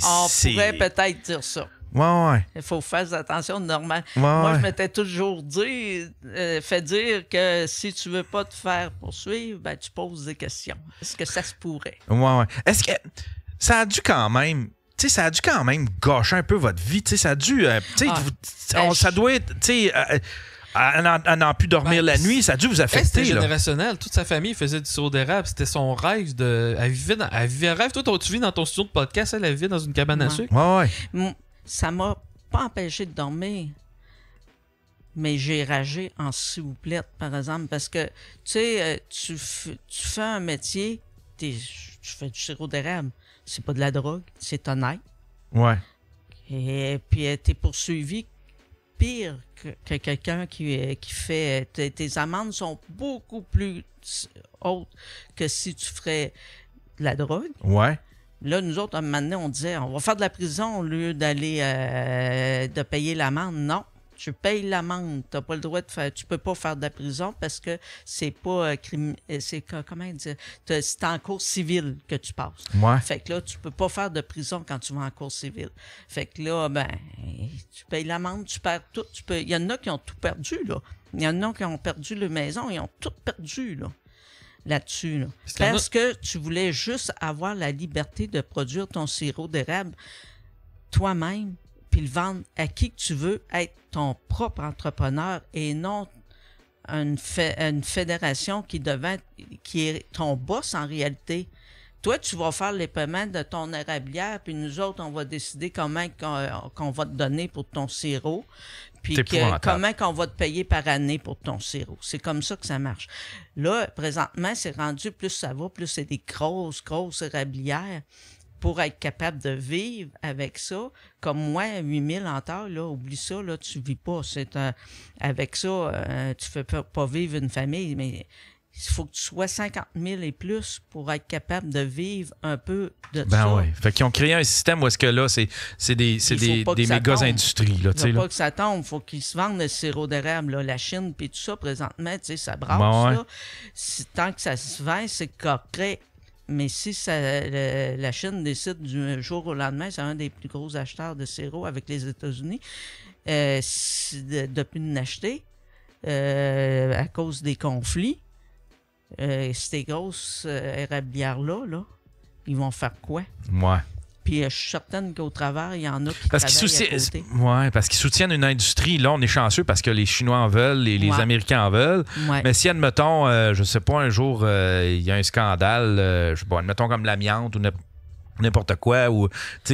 On pourrait peut-être dire ça. Ouais. Il faut faire attention normal. Ouais, moi, je m'étais toujours fait dire que si tu veux pas te faire poursuivre, ben tu poses des questions. Est-ce que ça se pourrait? Ouais. Est-ce que ça a dû quand même... Tu sais, ça a dû quand même gâcher un peu votre vie. Tu sais, ça a dû... ça doit être... Tu sais... à n'en plus dormir la nuit, ça a dû vous affecter. C'était générationnel. Toute sa famille faisait du sirop d'érable. C'était son rêve de... Elle vivait un rêve. Toi, tu vis dans ton studio de podcast, elle vivait dans une cabane à sucre. Ouais. Ça m'a pas empêché de dormir. Mais j'ai ragé en s'il vous plaît, par exemple, parce que, tu sais, tu fais un métier, tu fais du sirop d'érable. C'est pas de la drogue, c'est honnête. Ouais. Et puis, t'es poursuivi pire que quelqu'un qui fait... Tes amendes sont beaucoup plus hautes que si tu ferais de la drogue. Ouais. Là, nous autres, à un moment donné, on disait, on va faire de la prison au lieu d'aller de payer l'amende. Non. Tu payes l'amende, tu n'as pas le droit de faire, tu peux pas faire de la prison parce que c'est pas c'est comment dire, c'est en cour civile que tu passes. Ouais. Fait que là, tu peux pas faire de prison quand tu vas en cour civile. Fait que là, ben, tu payes l'amende, tu perds tout. Il y en a qui ont tout perdu, là. Il y en a qui ont perdu leur maison, ils ont tout perdu, là. Là-dessus, là. Parce que tu voulais juste avoir la liberté de produire ton sirop d'érable toi-même, puis le vendre à qui que tu veux, être ton propre entrepreneur et non une fédération qui est ton boss en réalité. Toi, tu vas faire les paiements de ton érablière, puis nous autres, on va décider comment qu'on va te donner pour ton sirop, puis comment qu'on va te payer par année pour ton sirop. C'est comme ça que ça marche. Là, présentement, c'est rendu, plus ça va, plus c'est des grosses érablières. Pour être capable de vivre avec ça, comme moi, 8000 en terre, là, oublie ça, là, tu vis pas. Avec ça, tu fais pas vivre une famille, mais il faut que tu sois 50 000 et plus pour être capable de vivre un peu de ça. Ben oui. Fait qu'ils ont créé un système où est-ce que là, c'est des méga-industries. Il ne faut pas que ça tombe. Il faut qu'ils se vendent le sirop d'érable. Là. La Chine, puis tout ça, présentement, tu sais, ça brasse. Ben ouais. Là. Tant que ça se vend, c'est correct. Mais si la Chine décide du jour au lendemain, c'est un des plus gros acheteurs de sirop avec les États-Unis, de ne plus l'acheter à cause des conflits, ces grosses érablières-là, ils vont faire quoi? Ouais. Puis je suis certaine qu'au travers, il y en a qui travaillent à côté. Oui, parce qu'ils soutiennent une industrie. Là, on est chanceux parce que les Chinois en veulent, les Américains en veulent. Ouais. Mais si, admettons, je sais pas, un jour, il y a un scandale, je sais pas, admettons comme l'amiante ou n'importe quoi, ou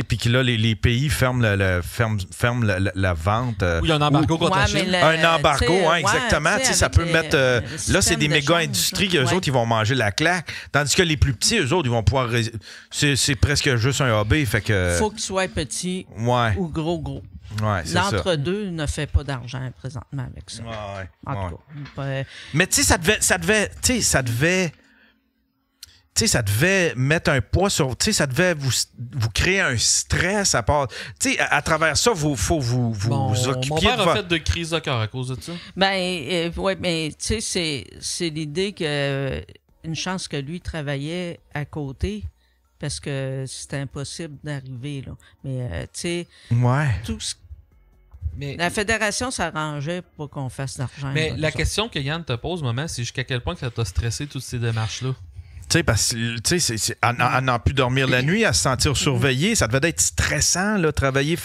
puis que là, les pays ferment la vente. Ou il y a un embargo contre la Chine. Un embargo, hein, exactement. Ça peut mettre... là, c'est des méga-industries qu'eux autres, ils vont manger la claque. Tandis que les plus petits, eux autres, ils vont pouvoir... C'est presque juste un hobby, fait que... Faut qu'ils soient petits ou gros. Ouais, c'est l'entre-deux ne fait pas d'argent présentement avec ça. Ouais, en tout cas. Mais tu sais, ça devait mettre un poids sur... Tu sais, ça devait vous créer un stress à part... Tu sais, à travers ça, faut vous occupiez... Mon père a fait de crise de cœur à cause de ça. Ben, oui, mais tu sais, c'est l'idée que... Une chance que lui travaillait à côté, parce que c'était impossible d'arriver, là. Mais, tu sais... Ouais. Tout ce... La fédération s'arrangeait pour qu'on fasse d'argent. Mais la question que Yann te pose, maman, c'est jusqu'à quel point que ça t'a stressé toutes ces démarches-là? Tu sais, parce que, à n'en plus dormir la nuit, à se sentir surveillé, ça devait être stressant, là, travailler,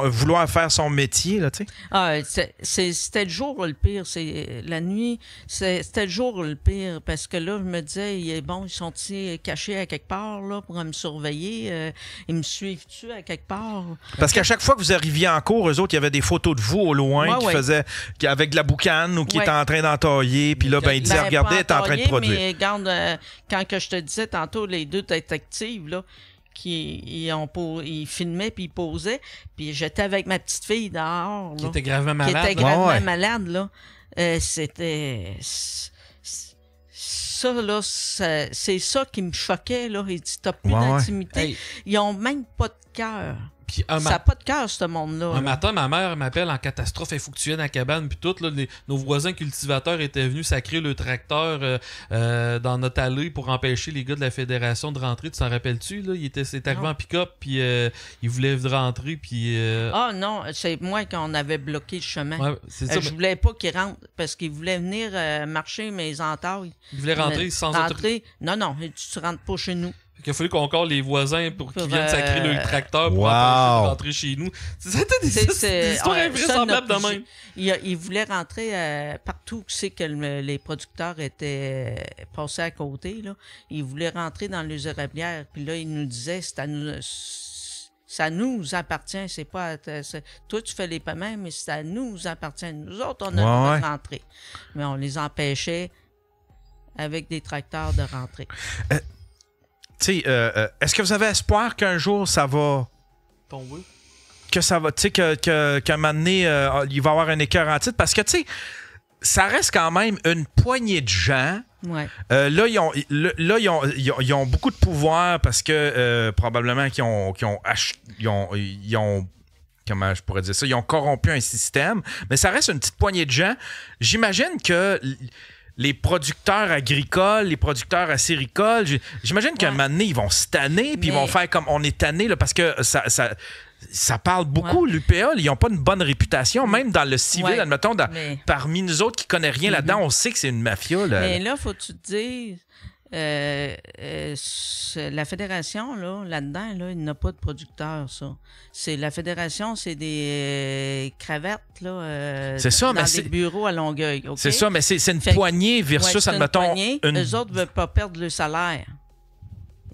vouloir faire son métier, là, tu sais. Ah, c'était le jour le pire. La nuit, c'était le jour le pire, parce que là, je me disais, bon, ils sont-ils cachés à quelque part, là, pour me surveiller? Ils me suivent-tu à quelque part? Parce qu'à chaque fois que vous arriviez en cours, eux autres, il y avait des photos de vous au loin qui faisaient, avec de la boucane ou qui étaient en train d'entailler, puis là, ils disaient, regardez, elle est en train de produire. Mais regarde, quand que je te disais tantôt, les deux détectives, là, ils filmaient puis ils posaient, puis j'étais avec ma petite fille dehors. Là, qui était gravement malade. Qui était gravement malade, là. C'était... Ça, là, c'est ça qui me choquait, là. Il dit, t'as plus d'intimité. Hey. Ils ont même pas de cœur. Ça n'a pas de cœur, ce monde-là. Un matin, ma mère m'appelle en catastrophe. Il faut que tu viennes à la cabane. Puis tout, là, nos voisins cultivateurs étaient venus sacrer le tracteur dans notre allée pour empêcher les gars de la fédération de rentrer. Tu t'en rappelles-tu? Là? C'est arrivé en pick-up, puis ils voulaient rentrer. Puis, Ah non, c'est moi qu'on avait bloqué le chemin. Ouais, je voulais pas qu'ils rentrent parce qu'ils voulaient venir marcher mes entailles. Ils voulaient rentrer sans rentrer. Non, tu rentres pas chez nous. Il a fallu qu'on colle les voisins pour qu'ils viennent sacrer le tracteur pour rentrer chez nous. C'était des histoires invraisemblables de même. Ils voulaient rentrer partout où c'est que les producteurs étaient passés à côté. Là. Ils voulaient rentrer dans les érablières. Puis là, ils nous disaient, Ça nous appartient, c'est pas... toi, tu fais les paiements, mais ça nous appartient. Nous autres, on a le droit de rentrer. Mais on les empêchait avec des tracteurs de rentrer. Est-ce que vous avez espoir qu'un jour, ça va... tomber? Que ça va, tu sais, qu'à un moment donné, il va y avoir un écœur en titre? Parce que, tu sais, ça reste quand même une poignée de gens. Ouais. Là, ils ont beaucoup de pouvoir parce que probablement qu'ils ont comment je pourrais dire ça? Ils ont corrompu un système, mais ça reste une petite poignée de gens. J'imagine que les producteurs agricoles, les producteurs acéricoles, j'imagine qu'à un moment donné, ils vont se tanner, puis ils vont faire comme on est tanné, là, parce que ça parle beaucoup. L'UPA, ils n'ont pas une bonne réputation, même dans le civil, admettons, parmi nous autres qui ne connaissent rien là-dedans, on sait que c'est une mafia. Là. Mais là, faut-tu te dire, la fédération, là-dedans, là, il n'y a pas de producteurs, ça. La fédération, c'est des cravates, là, c'est ça, dans des bureaux à Longueuil. Okay? C'est ça, mais c'est une poignée versus, admettons... Eux autres ne veulent pas perdre le salaire.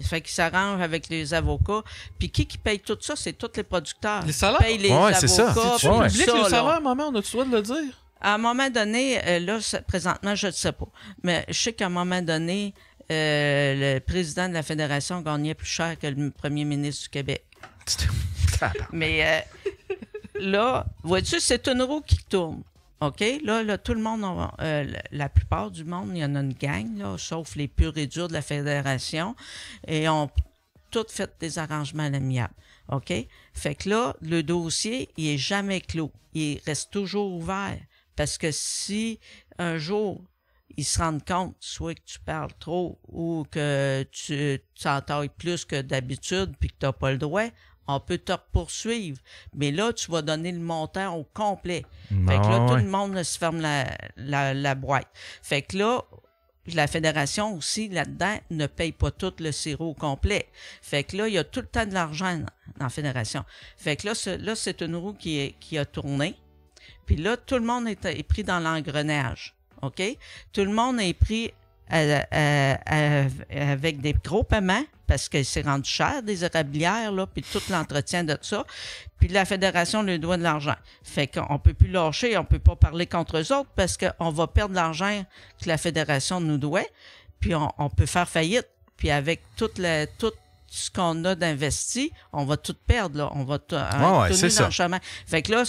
Fait qu'ils s'arrangent avec les avocats. Puis qui paye tout ça? C'est tous les producteurs. Les salaires? Payent les avocats. C'est ça. Tu oublies que les salaires, maman, on a-tu le droit de le dire? À un moment donné, là, présentement, je ne sais pas. Mais je sais qu'à un moment donné, le président de la Fédération gagnait plus cher que le premier ministre du Québec. Mais là, vois-tu, c'est une roue qui tourne. OK? Là, tout le monde, la plupart du monde, il y en a une gang, là, sauf les purs et durs de la Fédération, et ont tous fait des arrangements à l'amiable. OK? Fait que là, le dossier, il est jamais clos. Il reste toujours ouvert. Parce que si un jour, ils se rendent compte, soit que tu parles trop ou que tu t'entailles plus que d'habitude puis que tu n'as pas le droit, on peut te poursuivre. Mais là, tu vas donner le montant au complet. Fait que là, tout le monde se ferme la boîte. Fait que là, la fédération aussi, là-dedans, ne paye pas tout le sirop au complet. Fait que là, il y a tout le temps de l'argent dans la fédération. Fait que là, c'est une roue qui a tourné. Puis là, tout le monde est pris dans l'engrenage. OK? Tout le monde est pris avec des gros paiements parce que c'est rendu cher, des érablières, là, puis tout l'entretien de ça. Puis la fédération lui doit de l'argent. Fait qu'on peut plus lâcher, on peut pas parler contre eux autres parce qu'on va perdre l'argent que la fédération nous doit, puis on peut faire faillite. Puis avec tout ce qu'on a d'investi, on va tout perdre, là. On va tourner dans le chemin. Fait que là,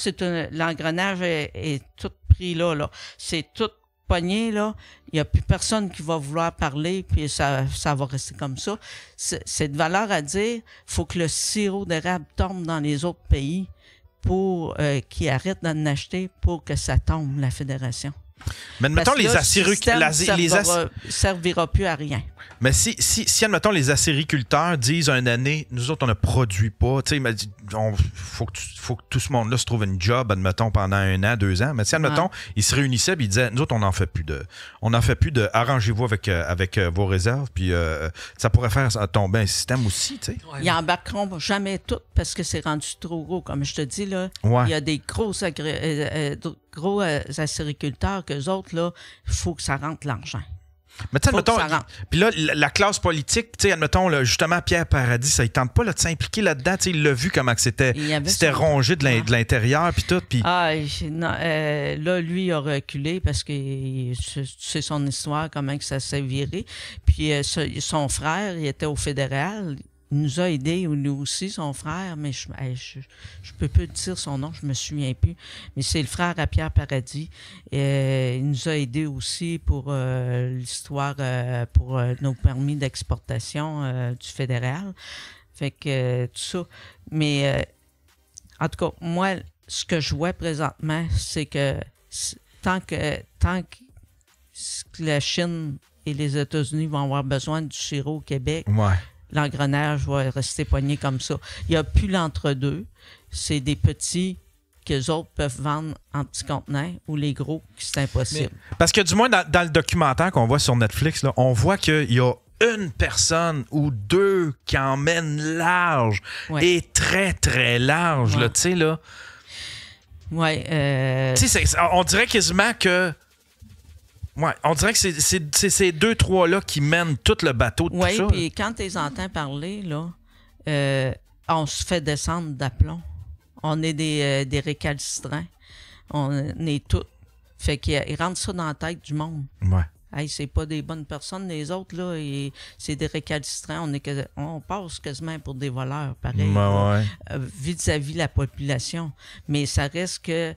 l'engrenage est tout pris là. C'est tout pogné, là. Il n'y a plus personne qui va vouloir parler, puis ça va rester comme ça. C'est de valeur à dire, il faut que le sirop d'érable tombe dans les autres pays pour qu'ils arrêtent d'en acheter pour que ça tombe, la fédération. Mais admettons, les servira plus à rien. Mais si admettons, les acériculteurs disent une année, nous autres, on ne produit pas, tu sais, il faut que tout ce monde-là se trouve une job, admettons, pendant 1 an, 2 ans. Mais si, admettons, ils se réunissaient et ils disaient, nous autres, on n'en fait plus de. Arrangez-vous avec vos réserves, puis ça pourrait faire tomber un système aussi, tu sais. Ils n'embarqueront jamais tout parce que c'est rendu trop gros. Comme je te dis, là, il y a des gros acériculteurs qu'eux autres, là, il faut que ça rentre l'argent. Mais tu sais, admettons, puis là, la classe politique, tu sais, admettons, là, justement, Pierre Paradis, ça ne tente pas là, de s'impliquer là-dedans. Tu sais, il l'a vu comment c'était rongé de l'intérieur, puis tout. Pis... là, lui, il a reculé parce que c'est son histoire, comment que ça s'est viré. Puis son frère, il était au fédéral. Il nous a aidés, nous aussi, son frère, mais je peux plus dire son nom, je me souviens plus. Mais c'est le frère à Pierre Paradis. Il nous a aidés aussi pour l'histoire, pour nos permis d'exportation du fédéral. Fait que tout ça. Mais en tout cas, moi, ce que je vois présentement, c'est que tant que la Chine et les États-Unis vont avoir besoin du sirop au Québec, l'engrenage va rester poigné comme ça. Il n'y a plus l'entre-deux. C'est des petits qu'eux autres peuvent vendre en petits contenants ou les gros, c'est impossible. Parce que du moins, dans le documentaire qu'on voit sur Netflix, là, on voit qu'il y a une personne ou 2 qui emmènent large et très, très large. Tu sais, là. Oui. On dirait quasiment que... Ouais, on dirait que c'est ces 2-3-là qui mènent tout le bateau de tout ça. Oui, puis quand tu les entends parler, là, on se fait descendre d'aplomb. On est des récalcitrants. On est tous. Fait qu'ils rentrent ça dans la tête du monde. Ouais. Hey, c'est pas des bonnes personnes, les autres, là, et c'est des récalcitrants. On passe quasiment pour des voleurs, pareil, vis-à-vis de la population. Mais ça reste que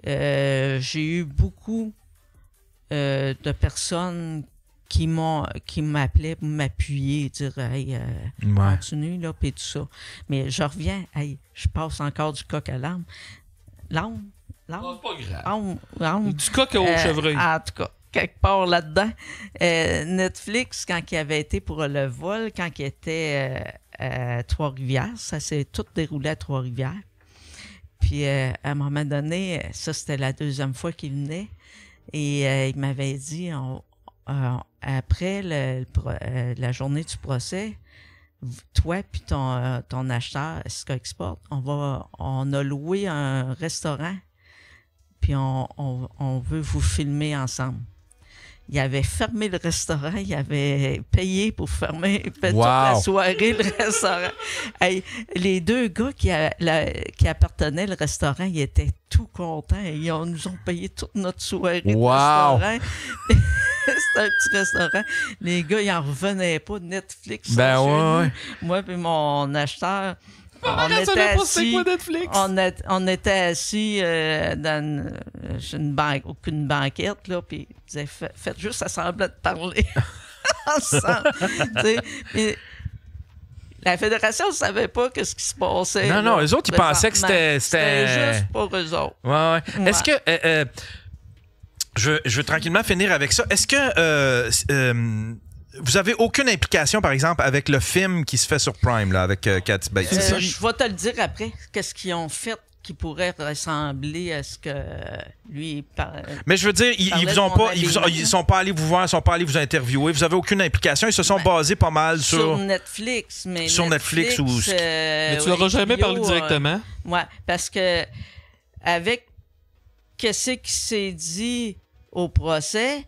j'ai eu beaucoup de personnes qui m'appelaient pour m'appuyer, dire hey, continue, là, puis tout ça. Mais je reviens, hey, je passe encore du coq à l'âne. L'âne? Non, c'est pas grave. Du coq au chevreuil. En tout cas, quelque part là-dedans. Netflix, quand il avait été pour le vol, quand il était à Trois-Rivières, ça s'est tout déroulé à Trois-Rivières. Puis, à un moment donné, ça, c'était la deuxième fois qu'il venait. Et il m'avait dit, après la journée du procès, toi puis ton acheteur, SK Export, on a loué un restaurant, puis on veut vous filmer ensemble. Il avait fermé le restaurant, il avait payé pour fermer toute la soirée le restaurant. Hey, les deux gars qui appartenaient au restaurant, ils étaient tout contents. Ils nous ont payé toute notre soirée de restaurant. C'était un petit restaurant. Les gars, ils n'en revenaient pas de Netflix. Moi et mon acheteur, on était assis dans une banquette, là, puis ils disaient, faites juste à semblant de parler ensemble. Mais la fédération ne savait pas ce qui se passait. Non, eux autres, ils pensaient que c'était juste pour eux autres. Ouais. Est-ce que... je veux tranquillement finir avec ça. Est-ce que... vous avez aucune implication, par exemple, avec le film qui se fait sur Prime, là, avec Kathy Bates? Je vais te le dire après. Qu'est-ce qu'ils ont fait qui pourrait ressembler à ce que lui parle. Mais je veux dire, ils sont pas allés vous voir, ils sont pas allés vous interviewer. Vous avez aucune implication. Ils se sont basés pas mal sur Netflix. Mais sur Netflix ou... mais tu l'auras jamais parlé directement. Oui, parce que avec qu'est-ce qui s'est dit au procès...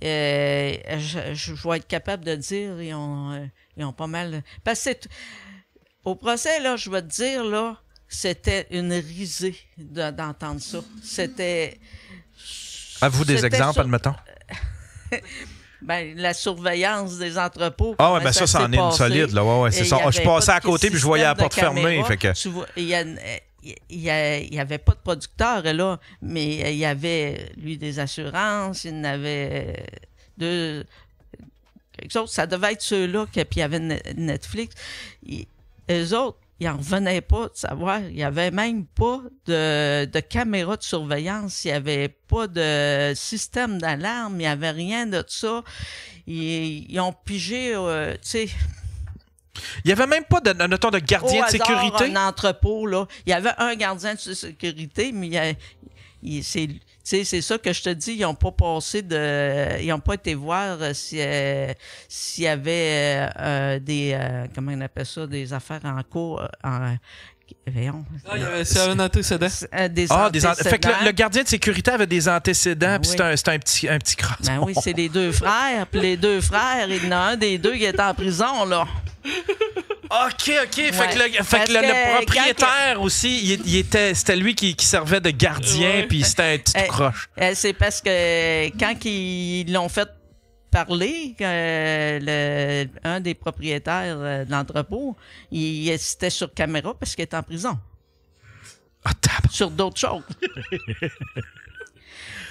je vais être capable de dire ils ont pas mal... Parce que au procès, là, je vais te dire, là, c'était une risée d'entendre ça. C'était... Avez-vous des exemples, admettons? La surveillance des entrepôt. Ah ouais, ça en est une solide, là. Ouais, c'est ça. Je passais à côté puis je voyais la porte fermée. Fait que... Il n'y avait pas de producteur, là, mais il y avait, lui, des assurances, il y en avait deux... Quelque chose, ça devait être ceux-là, puis il y avait Netflix. Eux autres, ils n'en revenaient pas de savoir. Il n'y avait même pas de caméra de surveillance, il n'y avait pas de système d'alarme, il n'y avait rien de ça. Ils ont pigé, tu sais... Il n'y avait même pas de gardien de sécurité? Un entrepôt, là. Il y avait un gardien de sécurité, mais c'est ça que je te dis, ils n'ont pas passé ils n'ont pas été voir s'il y avait des comment on appelle ça, des affaires en cours c'est un antécédent. Fait que le gardien de sécurité avait des antécédents, puis c'était un petit crosse. Ben oui, c'est les deux frères, puis les deux frères, il y en a un des deux qui est en prison, là. OK. Fait que le propriétaire aussi, c'était lui qui servait de gardien, puis c'était un petit croche. C'est parce que quand ils l'ont fait parler, un des propriétaires de l'entrepôt, c'était sur caméra parce qu'il était en prison. Sur d'autres choses.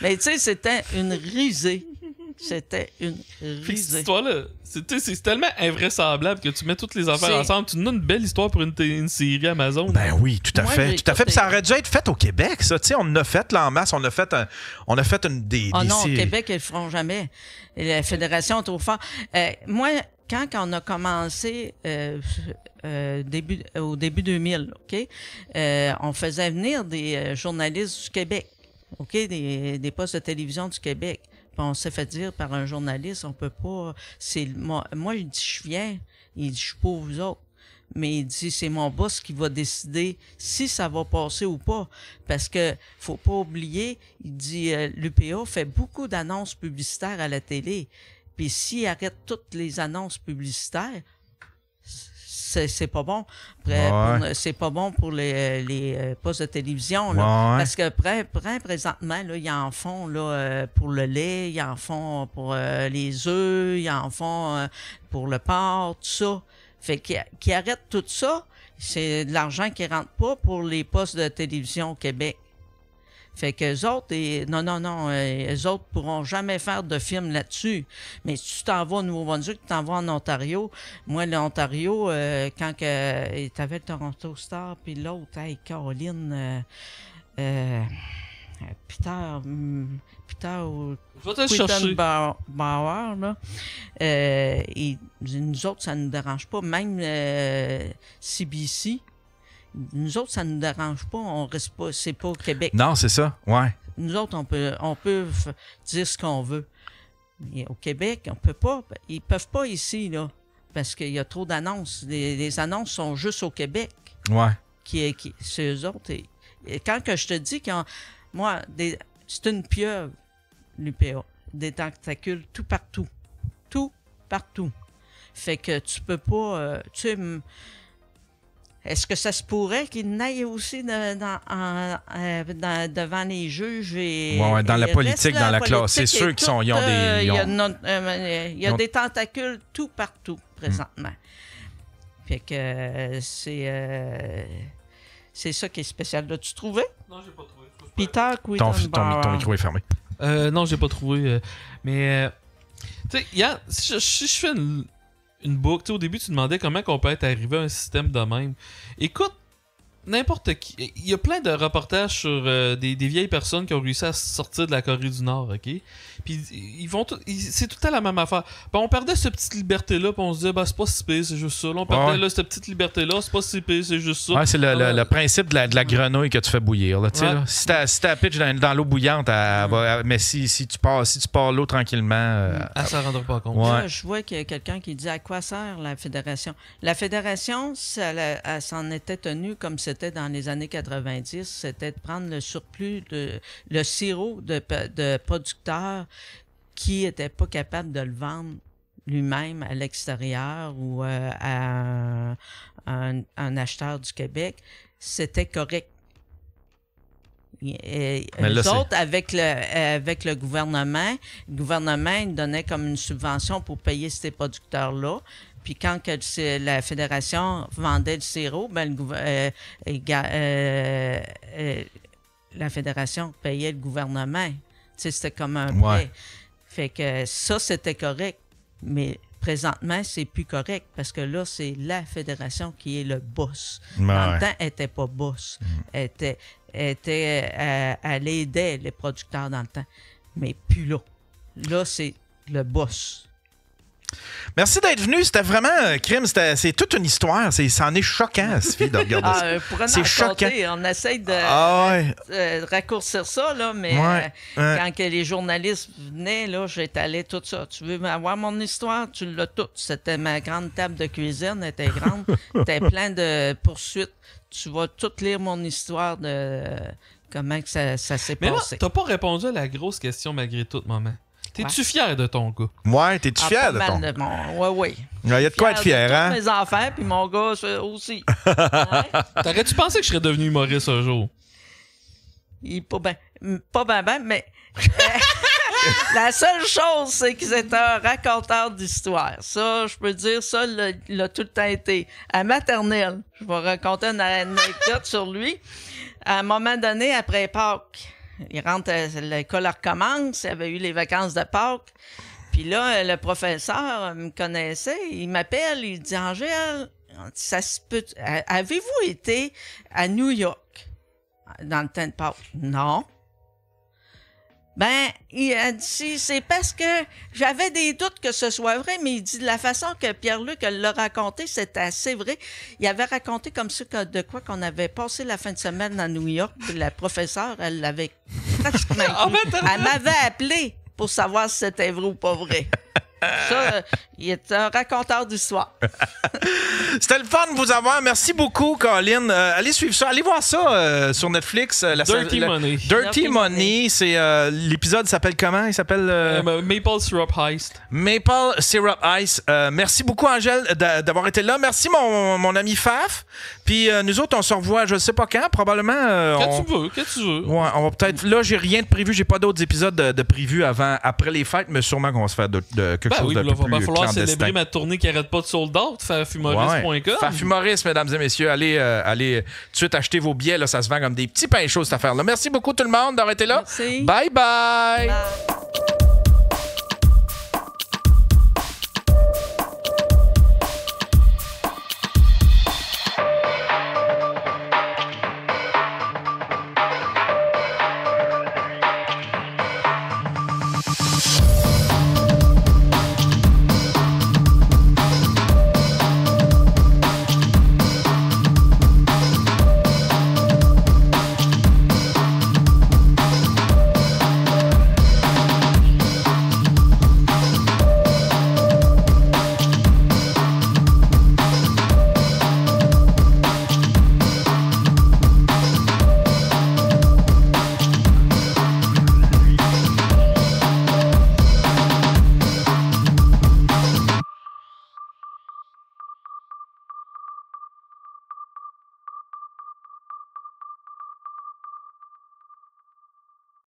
Mais tu sais, c'était une risée. C'était une risée. Cette histoire-là, c'est tellement invraisemblable que tu mets toutes les affaires ensemble. Tu nous donnes une belle histoire pour une série Amazon. Ben oui, tout à fait. Puis ça aurait dû être fait au Québec, ça. Tu sais, on en a fait là en masse. On a fait des non, séries. Au Québec, ils le feront jamais. La fédération est trop forte. Moi, quand on a commencé au début 2000, OK, on faisait venir des journalistes du Québec, OK, des postes de télévision du Québec. Puis on s'est fait dire par un journaliste, on peut pas... Moi, il dit, je viens. Il dit, je suis pour vous autres. Mais il dit, c'est mon boss qui va décider si ça va passer ou pas. Parce que faut pas oublier, il dit, l'UPA fait beaucoup d'annonces publicitaires à la télé. Puis s'il arrête toutes les annonces publicitaires, c'est pas bon. C'est pas bon pour les postes de télévision. Là, parce que présentement, là, ils en font là, pour le lait, ils en font pour les œufs, ils en font pour le porc, tout ça. Fait qu'ils arrêtent tout ça. C'est de l'argent qui rentre pas pour les postes de télévision au Québec. Fait qu'eux autres, eux autres pourront jamais faire de film là-dessus. Mais si tu t'en vas au Nouveau-Brunswick, tu t'en vas en Ontario. Moi, l'Ontario, quand t'avais le Toronto Star, puis l'autre, hey, Caroline, Peter Bauer, là. Et nous autres, ça ne nous dérange pas. Même CBC, nous autres, ça ne nous dérange pas. On reste pas, c'est pas au Québec. Non, c'est ça, ouais. Nous autres, on peut dire ce qu'on veut. Mais au Québec, on peut pas. Ils peuvent pas ici, là, parce qu'il y a trop d'annonces. Les annonces sont juste au Québec. Ouais. C'est eux autres. Et quand que je te dis c'est une pieuvre, l'UPA. Des tentacules tout partout. Tout partout. Fait que tu peux pas... est-ce que ça se pourrait qu'il n'aille aussi devant les juges dans la politique, dans la classe? C'est sûr qu'ils ont... Il y a des tentacules tout partout, présentement. Fait que c'est ça qui est spécial. L'as-tu trouvé? Non, j'ai pas trouvé. Peter Ton micro est fermé. Non, j'ai pas trouvé. Mais, tu sais, si je fais une boucle, au début, tu demandais comment on peut être arrivé à un système de même. Écoute, n'importe qui. Il y a plein de reportages sur des vieilles personnes qui ont réussi à sortir de la Corée du Nord, OK? Puis c'est tout à la même affaire. Puis on perdait cette petite liberté-là, puis on se disait, c'est pas si pire, c'est juste ça. Là, on perdait là, cette petite liberté-là, c'est pas si pire, c'est juste ça. Ouais, c'est le principe de la grenouille que tu fais bouillir. Là, là. Si t'as pitch dans l'eau bouillante, mais si tu pars l'eau tranquillement... elle s'en rendra pas compte. Là, je vois qu'il y a quelqu'un qui dit à quoi sert la Fédération. La Fédération, elle s'en était tenue comme c'était dans les années 90, c'était de prendre le surplus, le sirop de producteurs qui n'était pas capable de le vendre lui-même à l'extérieur ou à un acheteur du Québec, c'était correct. Et les autres, avec le gouvernement il donnait comme une subvention pour payer ces producteurs-là. Puis quand la Fédération vendait le sirop, la Fédération payait le gouvernement. Tu sais, c'était comme un prêt. Fait que ça, c'était correct. Mais présentement, c'est plus correct parce que là, c'est la Fédération qui est le boss. En même temps, elle n'était pas boss. Elle aidait les producteurs dans le temps. Mais plus là. Là, c'est le boss. Merci d'être venu. C'était vraiment crime. C'est toute une histoire. C'en est choquant, Sophie, de regarder ça. C'est choquant. On essaye de raccourcir ça, là, mais quand que les journalistes venaient, là, j'étalais tout ça. Tu veux avoir mon histoire? Tu l'as toute. C'était ma grande table de cuisine. Elle était grande. C'était plein de poursuites. Tu vas tout lire mon histoire de comment que ça s'est passé. Mais là, t'as pas répondu à la grosse question malgré tout, maman. T'es-tu fier de ton gars? Ouais, t'es-tu fier de ton gars? Oui. Il y a de quoi être fier, hein? Mes enfants, puis mon gars aussi. T'aurais-tu pensé que je serais devenu humoriste un jour? Pas ben, mais... la seule chose, c'est qu'ils étaient un raconteur d'histoire. Ça, je peux dire, ça, il a tout le temps été. À maternelle, je vais raconter une anecdote sur lui. À un moment donné, après Pâques, il rentre, l'école recommence, il avait eu les vacances de Pâques. Puis là, le professeur me connaissait, il m'appelle, il dit « Angèle, ça se peut... Avez-vous été à New York dans le temps de Pâques? » « Non. » Ben, il a dit, c'est parce que j'avais des doutes que ce soit vrai, mais il dit de la façon que Pierre-Luc l'a raconté, c'était assez vrai. Il avait raconté comme ça de quoi qu'on avait passé la fin de semaine à New York, puis la professeure, elle l'avait pratiquement écrit. Elle m'avait appelé pour savoir si c'était vrai ou pas vrai. Ça, il est un raconteur d'histoire. C'était le fun de vous avoir. Merci beaucoup, Colin. Allez suivre ça. Allez voir ça sur Netflix. Dirty Money. Dirty Money. C'est, l'épisode s'appelle comment? Il s'appelle... Maple Syrup Heist. Maple Syrup Heist. Merci beaucoup, Angèle, d'avoir été là. Merci, mon ami Faf. Puis nous autres, on se revoit, je ne sais pas quand, probablement... Quand tu veux. Ouais, on va peut-être... Là, j'ai rien de prévu. J'ai pas d'autres épisodes de prévus après les fêtes, mais sûrement qu'on va se faire quelque chose de plus il va falloir clandestin. célébrer ma tournée qui arrête pas de sold out, fafhumoriste.com. Fafhumoriste, mesdames et messieurs. Allez tout de suite acheter vos billets. Là, ça se vend comme des petits pains chauds, cette affaire-là. Merci beaucoup, tout le monde, d'avoir été là. Merci. Bye. Bye.